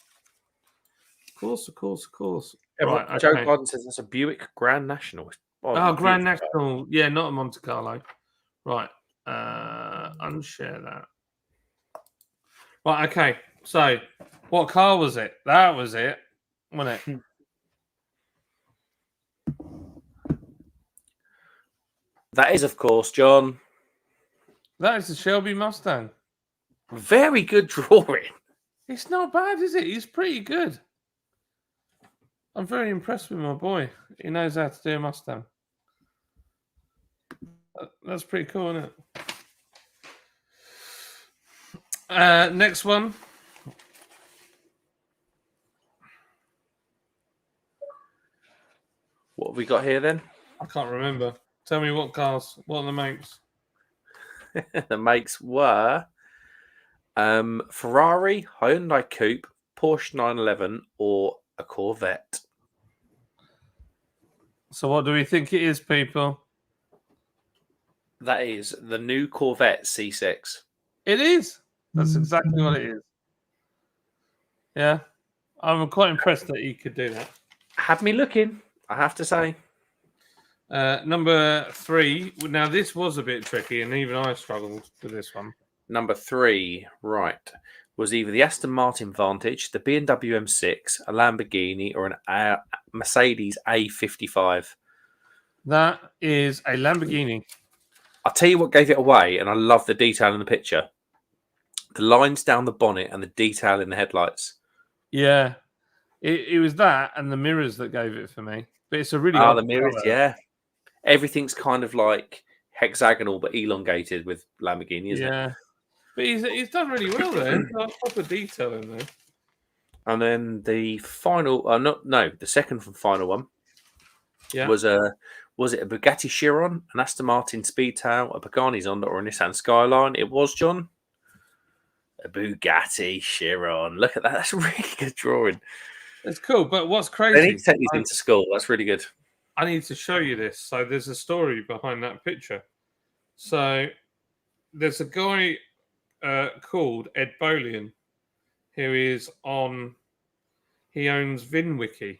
Of course. Right, Joe okay. Gordon says that's a Buick Grand National. Grand National. Yeah, not a Monte Carlo. Right. Unshare that. Right, okay. So, what car was it? That was it, wasn't it? That is, of course, John, That is the Shelby Mustang. Very good drawing. It's not bad, is it? He's pretty good. I'm very impressed with my boy. He knows how to do a Mustang. That's pretty cool, isn't it? Next one. What have we got here then? I can't remember. Tell me what cars. What are the makes? The makes were Ferrari, Hyundai Coupe, Porsche 911, or a Corvette. So what do we think it is, people? That is the new Corvette C6. It is. That's exactly what it is. Yeah. I'm quite impressed that he could do that. Had me looking, I have to say. Number 3. Now, this was a bit tricky, and even I struggled with this one. Number 3, right, was either the Aston Martin Vantage, the BMW M6, a Lamborghini, or an Mercedes A55. That is a Lamborghini. I'll tell you what gave it away, and I love the detail in the picture. The lines down the bonnet and the detail in the headlights. Yeah. It was that and the mirrors that gave it for me. But it's a really the mirrors, colour. yeah. Everything's kind of like hexagonal but elongated with Lamborghini, isn't it? Yeah. But he's done really well there. There's got proper detail in there. And then the final, the second and final one was it a Bugatti Chiron, an Aston Martin Speedtail, a Pagani Zonda, or a Nissan Skyline? It was, John, a Bugatti Chiron. Look at that. That's a really good drawing. It's cool, but what's crazy? They need to take these into school. That's really good. I need to show you this. So there's a story behind that picture. So there's a guy called Ed Bolian who he owns VinWiki.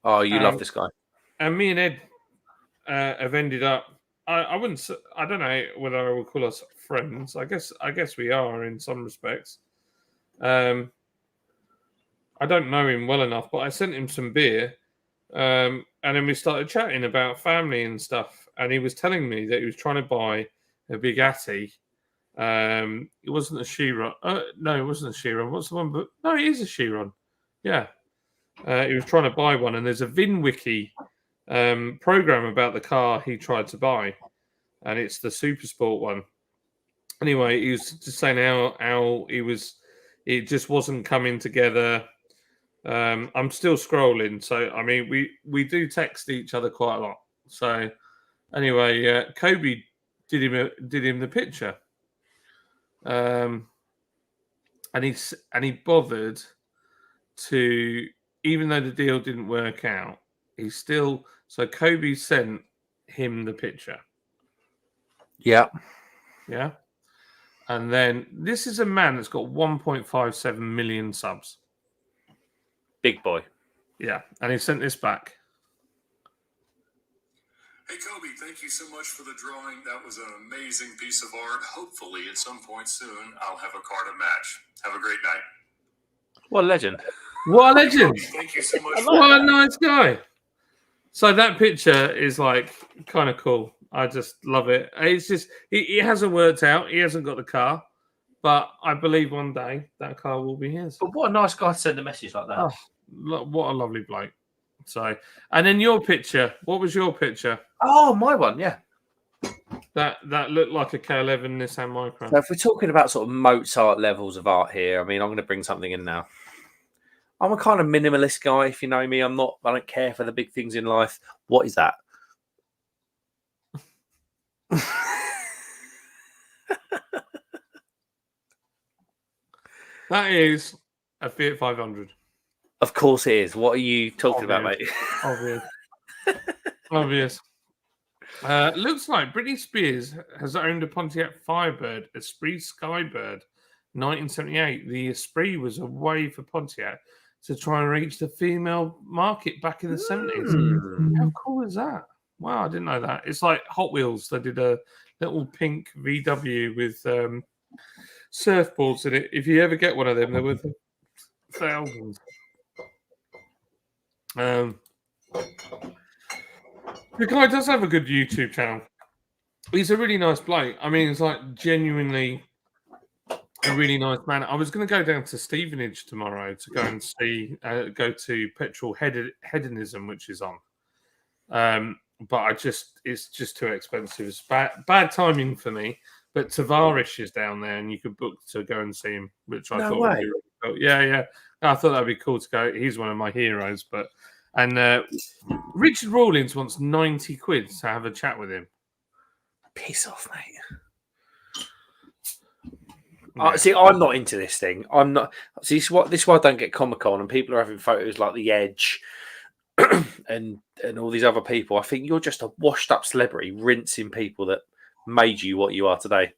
Oh, you love this guy. And me and Ed have ended up. I wouldn't. I don't know whether I would call us friends. I guess we are in some respects. I don't know him well enough, but I sent him some beer, and then we started chatting about family and stuff. And he was telling me that he was trying to buy a Bugatti. It wasn't a Chiron. No, it wasn't a Chiron. What's the one? But no, it is a Chiron. Yeah. He was trying to buy one, and there's a VinWiki program about the car he tried to buy, and it's the Super Sport one. Anyway, he was just saying how it just wasn't coming together. I'm still scrolling, so I mean we do text each other quite a lot. So anyway, Kobe did him the picture, and he bothered to, even though the deal didn't work out, so Kobe sent him the picture. Yeah. Yeah. And then this is a man that's got 1.57 million subs. Big boy. Yeah. And he sent this back. Hey, Kobe, thank you so much for the drawing. That was an amazing piece of art. Hopefully, at some point soon, I'll have a car to match. Have a great night. What a legend. What a legend. Thank you so much. What a nice guy. So that picture is like kind of cool. I just love it. It's just, it hasn't worked out. He hasn't got the car. But I believe one day that car will be his. But what a nice guy to send a message like that. Oh, what a lovely bloke. So, and then your picture. What was your picture? Oh, my one, yeah. That looked like a K11 Nissan Micra. So if we're talking about sort of Mozart levels of art here, I mean, I'm going to bring something in now. I'm a kind of minimalist guy, if you know me. I don't care for the big things in life. What is that? That is a Fiat 500. Of course it is. What are you talking about, mate? Obvious. Looks like Britney Spears has owned a Pontiac Firebird, Esprit Skybird, 1978. The Esprit was a way for Pontiac to try and reach the female market back in the 70s. How cool is that? Wow, I didn't know that. It's like Hot Wheels. They did a little pink VW with surfboards in it. If you ever get one of them, they're worth thousands. The guy does have a good YouTube channel. He's a really nice bloke. I mean, it's like genuinely a really nice man. I was going to go down to Stevenage tomorrow to go and see, go to Petrol Hedonism, which is on. But it's just too expensive. It's bad timing for me. But Tavares is down there, and you could book to go and see him, which I thought would be really cool. Yeah. I thought that'd be cool to go. He's one of my heroes. Richard Rawlings wants 90 quid to have a chat with him. Piss off, mate. See, I'm not into this thing. I'm not. See, this is why I don't get Comic-Con, and people are having photos like The Edge and all these other people. I think you're just a washed-up celebrity rinsing people that made you what you are today.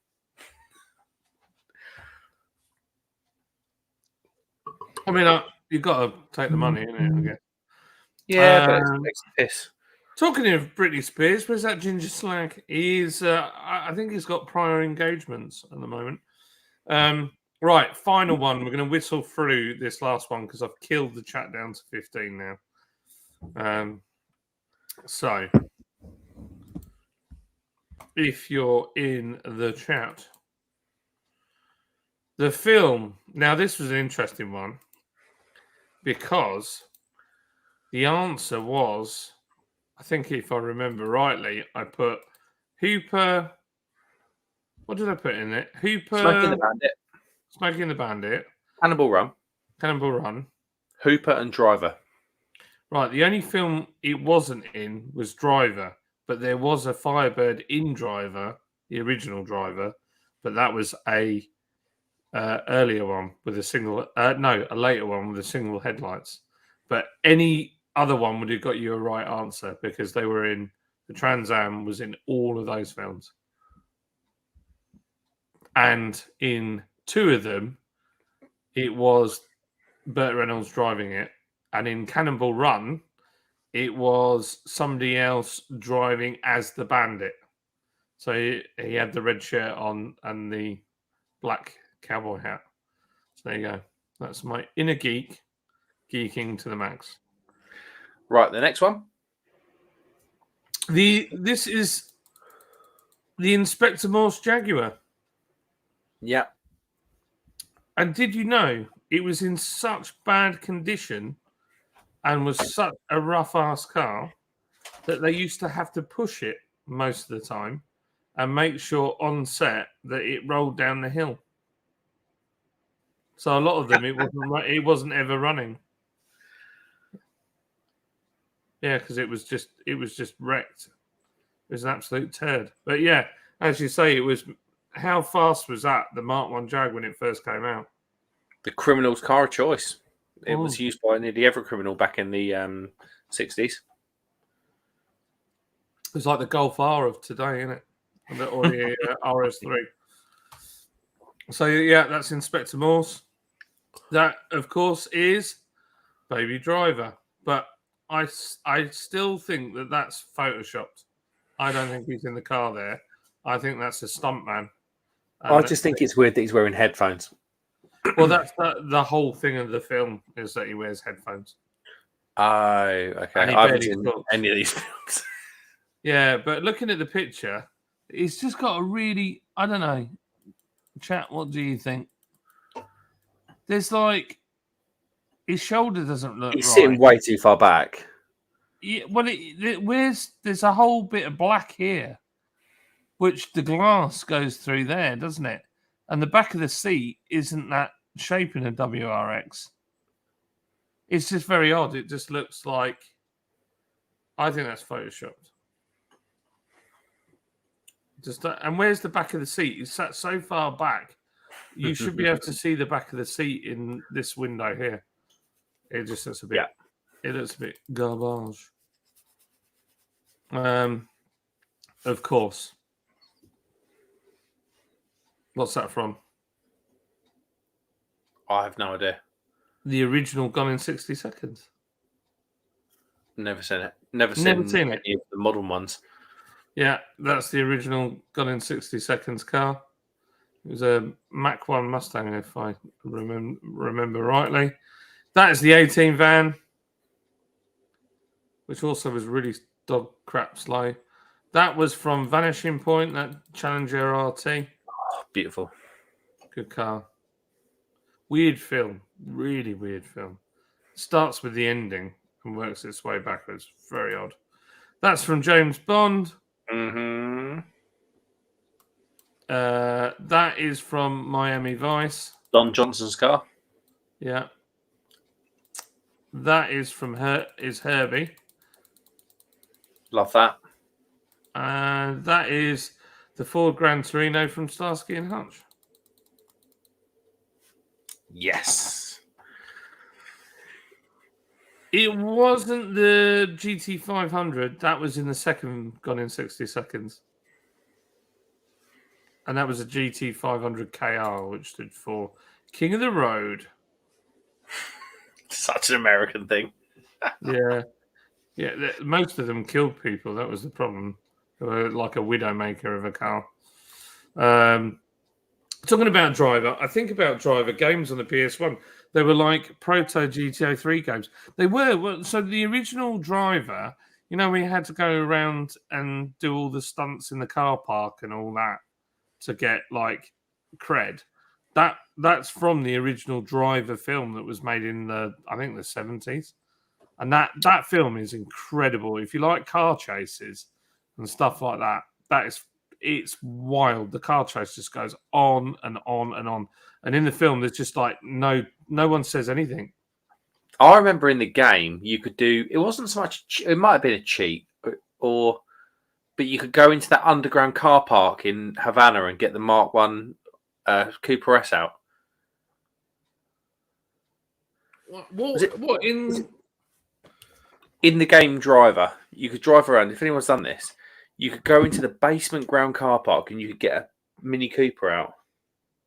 I mean, you've got to take the money, innit? I guess. Yeah, but it's piss. Talking of Britney Spears, where's that ginger slag? He's, I think he's got prior engagements at the moment. Right, final one. We're going to whistle through this last one because I've killed the chat down to 15 now. So, if you're in the chat, the film. Now, this was an interesting one because the answer was, I think if I remember rightly, I put Hooper. What did I put in it? Hooper. Smoking the Bandit. Cannonball Run. Hooper and Driver. Right. The only film it wasn't in was Driver, but there was a Firebird in Driver, the original Driver, but that was a earlier one with a single. A later one with a single headlights. But any other one would have got you a right answer because they were in the Trans Am was in all of those films. And in two of them, it was Burt Reynolds driving it. And in Cannonball Run, it was somebody else driving as the bandit. So he had the red shirt on and the black cowboy hat. So there you go. That's my inner geek, geeking to the max. Right, the next one. This is the Inspector Morse Jaguar. Yeah. And did you know it was in such bad condition and was such a rough-ass car that they used to have to push it most of the time and make sure on set that it rolled down the hill. So a lot of them, it wasn't ever running. Yeah, because it was just wrecked. It was an absolute turd. But yeah, as you say, it was. How fast was that? The Mark 1 Jag when it first came out. The criminal's car of choice. It was used by nearly every criminal back in the 60s. It was like the Golf R of today, isn't it? Or the RS3. So yeah, that's Inspector Morse. That, of course, is Baby Driver. But I still think that that's photoshopped. I don't think he's in the car there. I think that's a stuntman. I just think it's weird that he's wearing headphones. Well, that's the whole thing of the film is that he wears headphones. Oh, okay. I haven't seen any of these films. Yeah, but looking at the picture, he's just got a really, I don't know. Chat, what do you think? There's like, his shoulder doesn't look right. He's sitting way too far back. Yeah, well, there's a whole bit of black here, which the glass goes through there, doesn't it? And the back of the seat isn't that shape in a WRX. It's just very odd. It just looks like, I think that's photoshopped. And where's the back of the seat? It's sat so far back. You should be able to see the back of the seat in this window here. It just looks a bit. Yeah. It looks a bit garbage. Of course. What's that from? I have no idea. The original Gone in 60 Seconds. Never seen it. Never seen any of the modern ones. Yeah, that's the original Gone in 60 Seconds car. It was a Mach 1 Mustang, if I remember rightly. That is the 18 van, which also was really dog crap slow. That was from Vanishing Point, that Challenger RT. Oh, beautiful. Good car. Weird film. Really weird film. Starts with the ending and works its way backwards. Very odd. That's from James Bond. Mm-hmm. That is from Miami Vice. Don Johnson's car. Yeah. That is from Herbie. Love that. And that is the Ford Gran Torino from Starsky and Hutch. Yes. It wasn't the GT500. That was in the second Gone in 60 Seconds. And that was a GT500 KR, which stood for King of the Road. Such an American thing. Yeah. Yeah, most of them killed people. That was the problem. They were like a widowmaker of a car. Talking about Driver, I think about Driver games on the PS1. They were like proto GTA 3 games. They were. So the original Driver, we had to go around and do all the stunts in the car park and all that to get like cred. That's from the original Driver film that was made in the 70s. And that film is incredible. If you like car chases and stuff like that, it's wild. The car chase just goes on and on and on. And in the film, there's just like no one says anything. I remember in the game, you could do. It wasn't so much. It might have been a cheat, but you could go into that underground car park in Havana and get the Mark One Cooper S out. What in the game Driver? You could drive around. If anyone's done this, you could go into the basement ground car park and you could get a Mini Cooper out.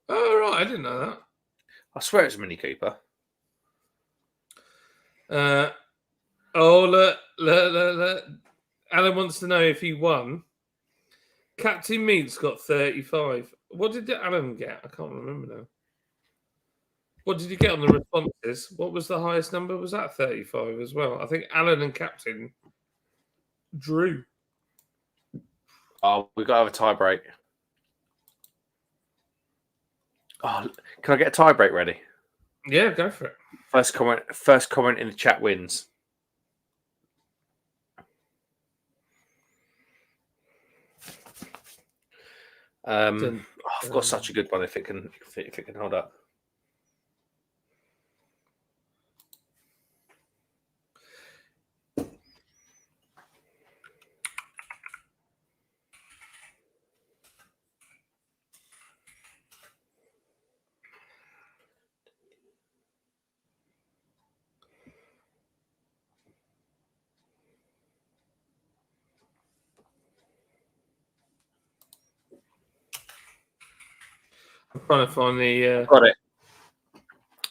Oh right, I didn't know that. I swear it's a Mini Cooper. Look. Alan wants to know if he won. Captain Meats got 35. What did Alan get? I can't remember now. What did you get on the responses? What was the highest number? Was that 35 as well? I think Alan and Captain drew. Oh, we've got to have a tie break. Oh, can I get a tie break ready? Yeah, go for it. First comment in the chat wins. I've got such a good one if it can hold up. I'm trying to find the. Got it.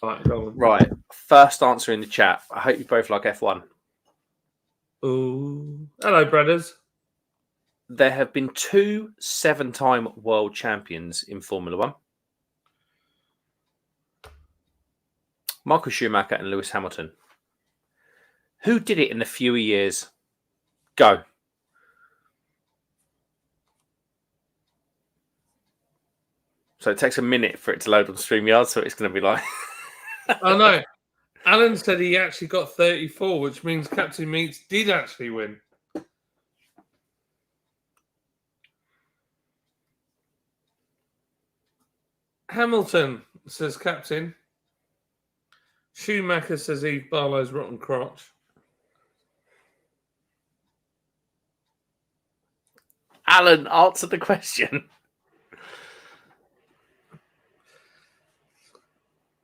Right, go on. Right. First answer in the chat. I hope you both like F1. Ooh. Hello, brothers. There have been 2 7-time world champions in Formula One. Michael Schumacher and Lewis Hamilton. Who did it in the fewer years? Go. So it takes a minute for it to load on StreamYard, so it's going to be like... Oh, no. Alan said he actually got 34, which means Captain Meats did actually win. Hamilton, says Captain. Schumacher says Eve Barlow's rotten crotch. Alan, answer the question.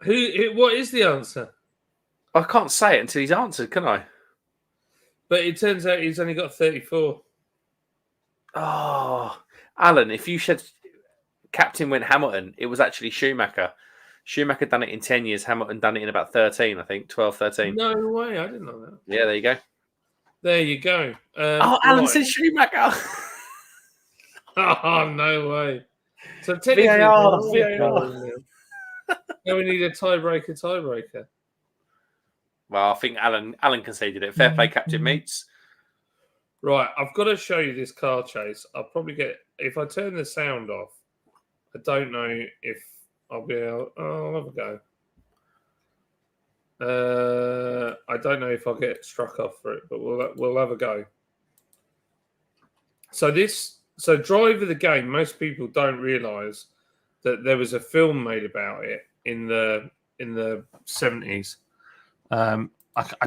What is the answer? I can't say it until he's answered, can I? But it turns out he's only got 34. Oh, Alan, if you said Captain went Hamilton, it was actually Schumacher. Schumacher done it in 10 years. Hamilton done it in about 13, I think. 12, 13. No way. I didn't know that. Yeah, there you go. There you go. Alan said Schumacher. Oh, no way. So technically, VAR. Now we need a tiebreaker. Well, I think Alan conceded it. Fair play, Captain Meats. Right, I've got to show you this car chase. I'll probably get if I turn the sound off. I don't know if I'll be able. Oh, I'll have a go. I don't know if I'll get struck off for it, but we'll have a go. So Driver the Game. Most people don't realise that there was a film made about it in the 70s. I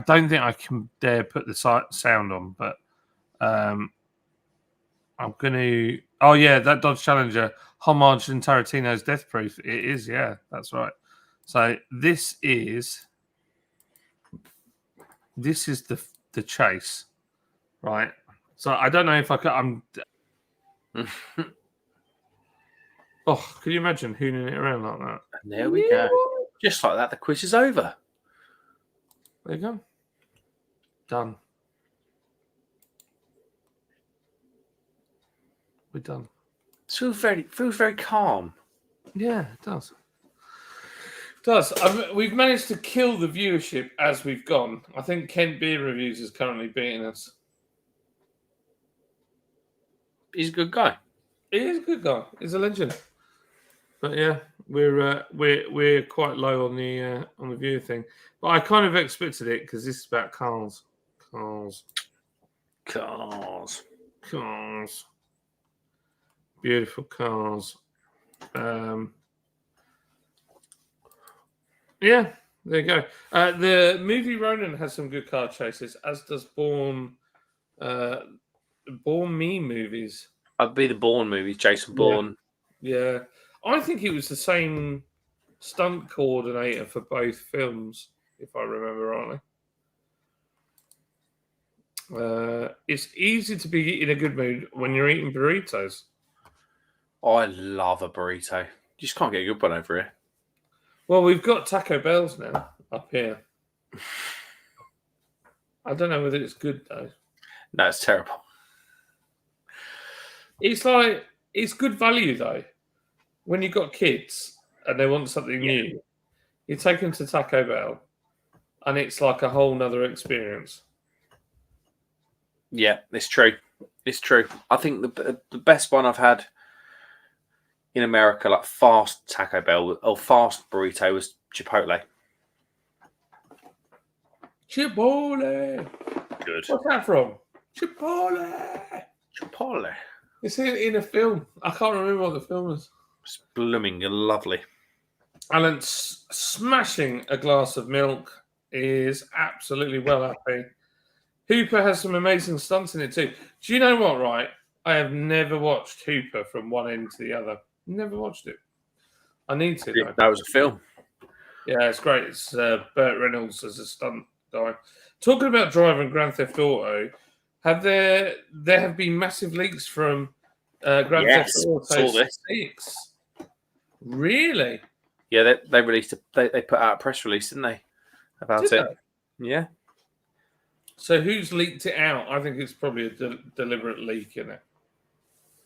don't think I can dare put the sound on, but I'm going to. Oh yeah, that Dodge Challenger homage in Tarantino's Death Proof. It is, yeah, that's right. So this is the chase, right? So I don't know if I can. Oh, can you imagine hooning it around like that? And there we go. Just like that, the quiz is over. There you go. Done. We're done. Feels very calm. Yeah, it does. It does. We've managed to kill the viewership as we've gone. I think Kent Beer Reviews is currently beating us. He's a good guy. He is a good guy. He's a legend. But yeah, we're quite low on the viewer thing. But I kind of expected it because this is about cars. Cars. Beautiful cars. Yeah, there you go. The movie Ronin has some good car chases, as does Bourne Me movies. I'd be the Bourne movies, Jason Bourne. Yeah. I think it was the same stunt coordinator for both films, if I remember rightly. It's easy to be in a good mood when you're eating burritos. I love a burrito. You just can't get a good one over here. Well, we've got Taco Bell's now up here. I don't know whether it's good though. No, it's terrible. It's like it's good value though. When you've got kids and they want something new, you take them to Taco Bell, and it's like a whole nother experience. Yeah, it's true. It's true. I think the best one I've had in America, like fast Taco Bell or fast burrito, was Chipotle. Chipotle. Good. What's that from? Chipotle. Chipotle. It's in a film. I can't remember what the film is. It's blooming lovely. Alan smashing a glass of milk is absolutely well happy. Hooper has some amazing stunts in it too. Do you know what, right? I have never watched Hooper from one end to the other. Never watched it. I need to, though. That was a film. Yeah, it's great. It's Burt Reynolds as a stunt guy. Talking about driving Grand Theft Auto, there have been massive leaks from Grand Theft Auto 6. Really? Yeah, they released they put out a press release, didn't they? About Did it. they? Yeah. So who's leaked it out? I think it's probably a deliberate leak, isn't it?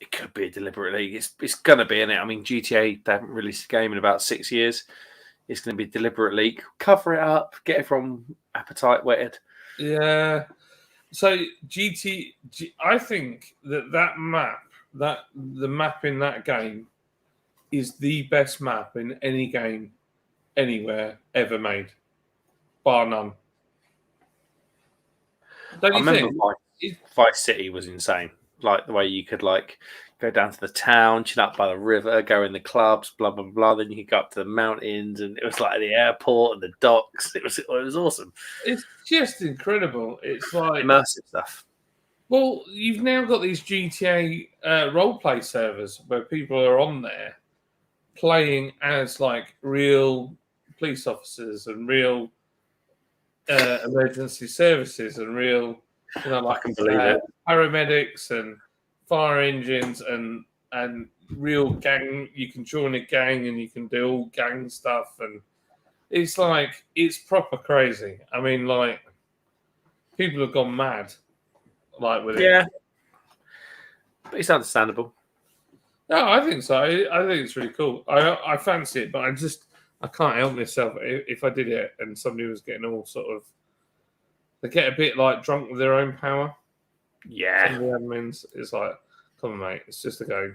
It could be a deliberate leak. It's going to be, in it. I mean, GTA, they haven't released a game in about 6 years. It's going to be a deliberate leak. Cover it up. Get everyone appetite whetted. Yeah. So I think that map, the map in that game, is the best map in any game anywhere ever made, bar none. Don't you think? Vice City was insane. Like the way you could go down to the town, chill out by the river, go in the clubs, blah blah blah. Then you could go up to the mountains, and it was like the airport and the docks. It was awesome. It's just incredible. It's like immersive stuff. Well, you've now got these GTA roleplay servers where people are on there playing as like real police officers and real emergency services and real, like paramedics and fire engines and real gang. You can join a gang and you can do all gang stuff, and it's proper crazy. I mean, like people have gone mad, like with it. Yeah, but it's understandable. No, I think so. I think it's really cool. I fancy it, but I can't help myself if I did it and somebody was getting all sort of, they get a bit like drunk with their own power. Yeah. Some of the admins is like, come on, mate, it's just a go.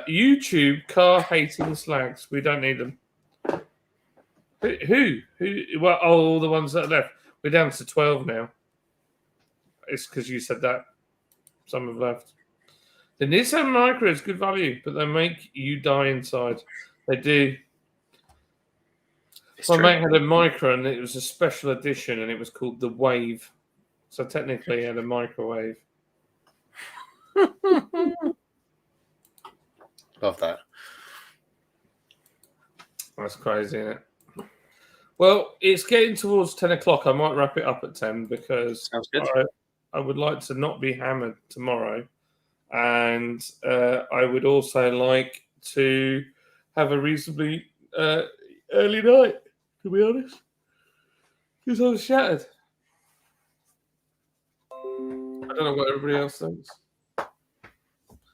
YouTube car hating slags. We don't need them. Who? Well, all the ones that are left. We're down to 12 now. It's because you said that. Some have left. The Nissan Micra is good value, but they make you die inside. They do. My mate had a Micra, and it was a special edition, and it was called the Wave. So technically, it had a microwave. Love that. That's crazy, isn't it? Well, it's getting towards 10 o'clock. I might wrap it up at 10 because Sounds good. I would like to not be hammered tomorrow. And I would also like to have a reasonably early night, to be honest. Because I was shattered. I don't know what everybody else thinks.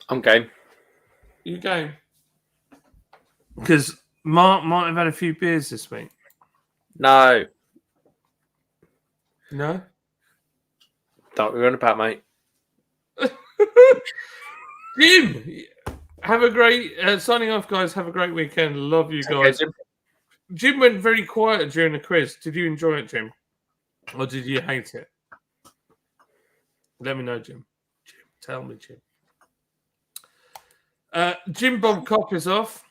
I'm game. You game? Because Mark might have had a few beers this week. No. No? Don't be on about, mate. Jim, have a great signing off, guys. Have a great weekend. Love you guys. Okay, Jim went very quiet during the quiz. Did you enjoy it, Jim? Or did you hate it? Let me know, Jim. Tell me, Jim. Jim Bob Cock is off.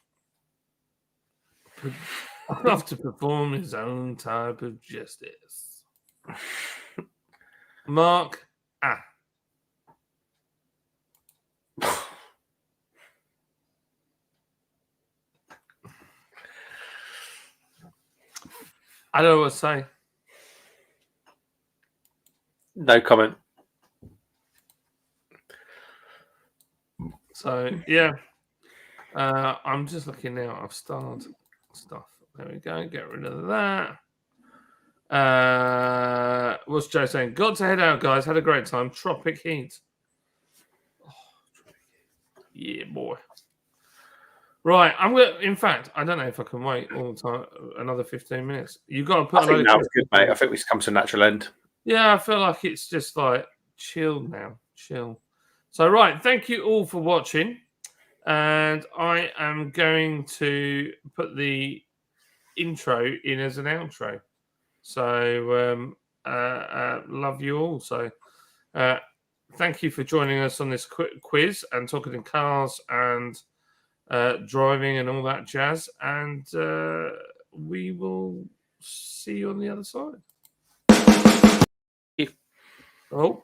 Off to perform his own type of justice. Mark, I don't know what to say. No comment. So, yeah. I'm just looking now. I've starred stuff. There we go. Get rid of that. What's Joe saying? Got to head out, guys. Had a great time. Tropic heat. Oh, tropic heat. Yeah, boy. Right. I'm gonna. In fact, I don't know if I can wait all the time. Another 15 minutes. You've got to put. I think that was good, mate. I think we should come to a natural end. Yeah, I feel like it's just like chill now. Chill. So, right. Thank you all for watching. And I am going to put the intro in as an outro. So, love you all. So, thank you for joining us on this quiz and talking in cars and driving and all that jazz. And we will see you on the other side. Oh.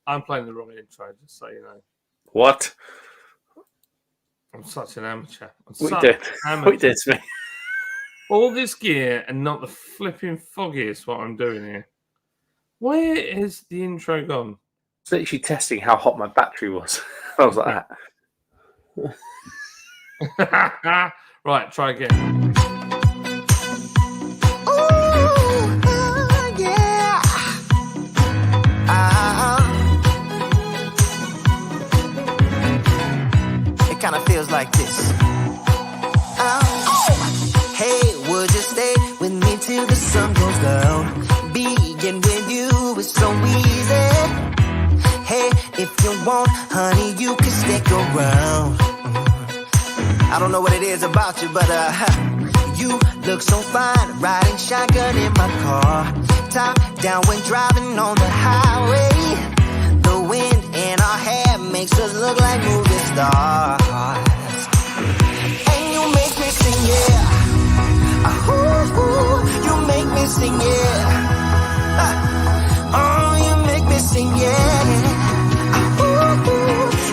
I'm playing the wrong intro, just so you know. What? I'm such an amateur. What you did to me? All this gear and not the flipping foggiest what I'm doing here. Where is the intro gone? It's literally testing how hot my battery was. I was like that. Right, try again. Kind of feels like this. Hey, would you stay with me till the sun goes down? Being with you is so easy. Hey, if you want, honey, you can stick around. I don't know what it is about you, but you look so fine, riding shotgun in my car, top down when driving on the highway. The wind in our hair makes us look like movie stars. And you make me sing, yeah. You make me sing, yeah. Oh, you make me sing, yeah.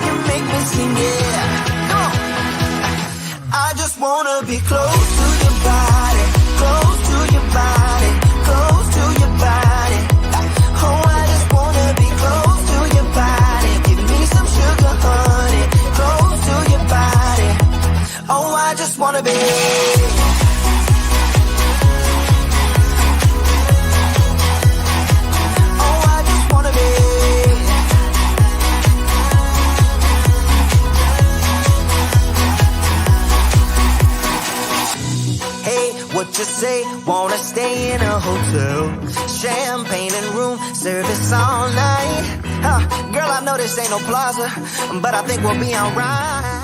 You make me sing, yeah. Come on. I just wanna be close to your body, close to your body, close to your body. Oh, I just wanna be close to your body. Give me some sugar, honey, close to your body. Oh, I just wanna be. Oh, I just wanna be. say, wanna stay in a hotel. Champagne and room service all night. Girl, I know this ain't no plaza, but I think we'll be alright.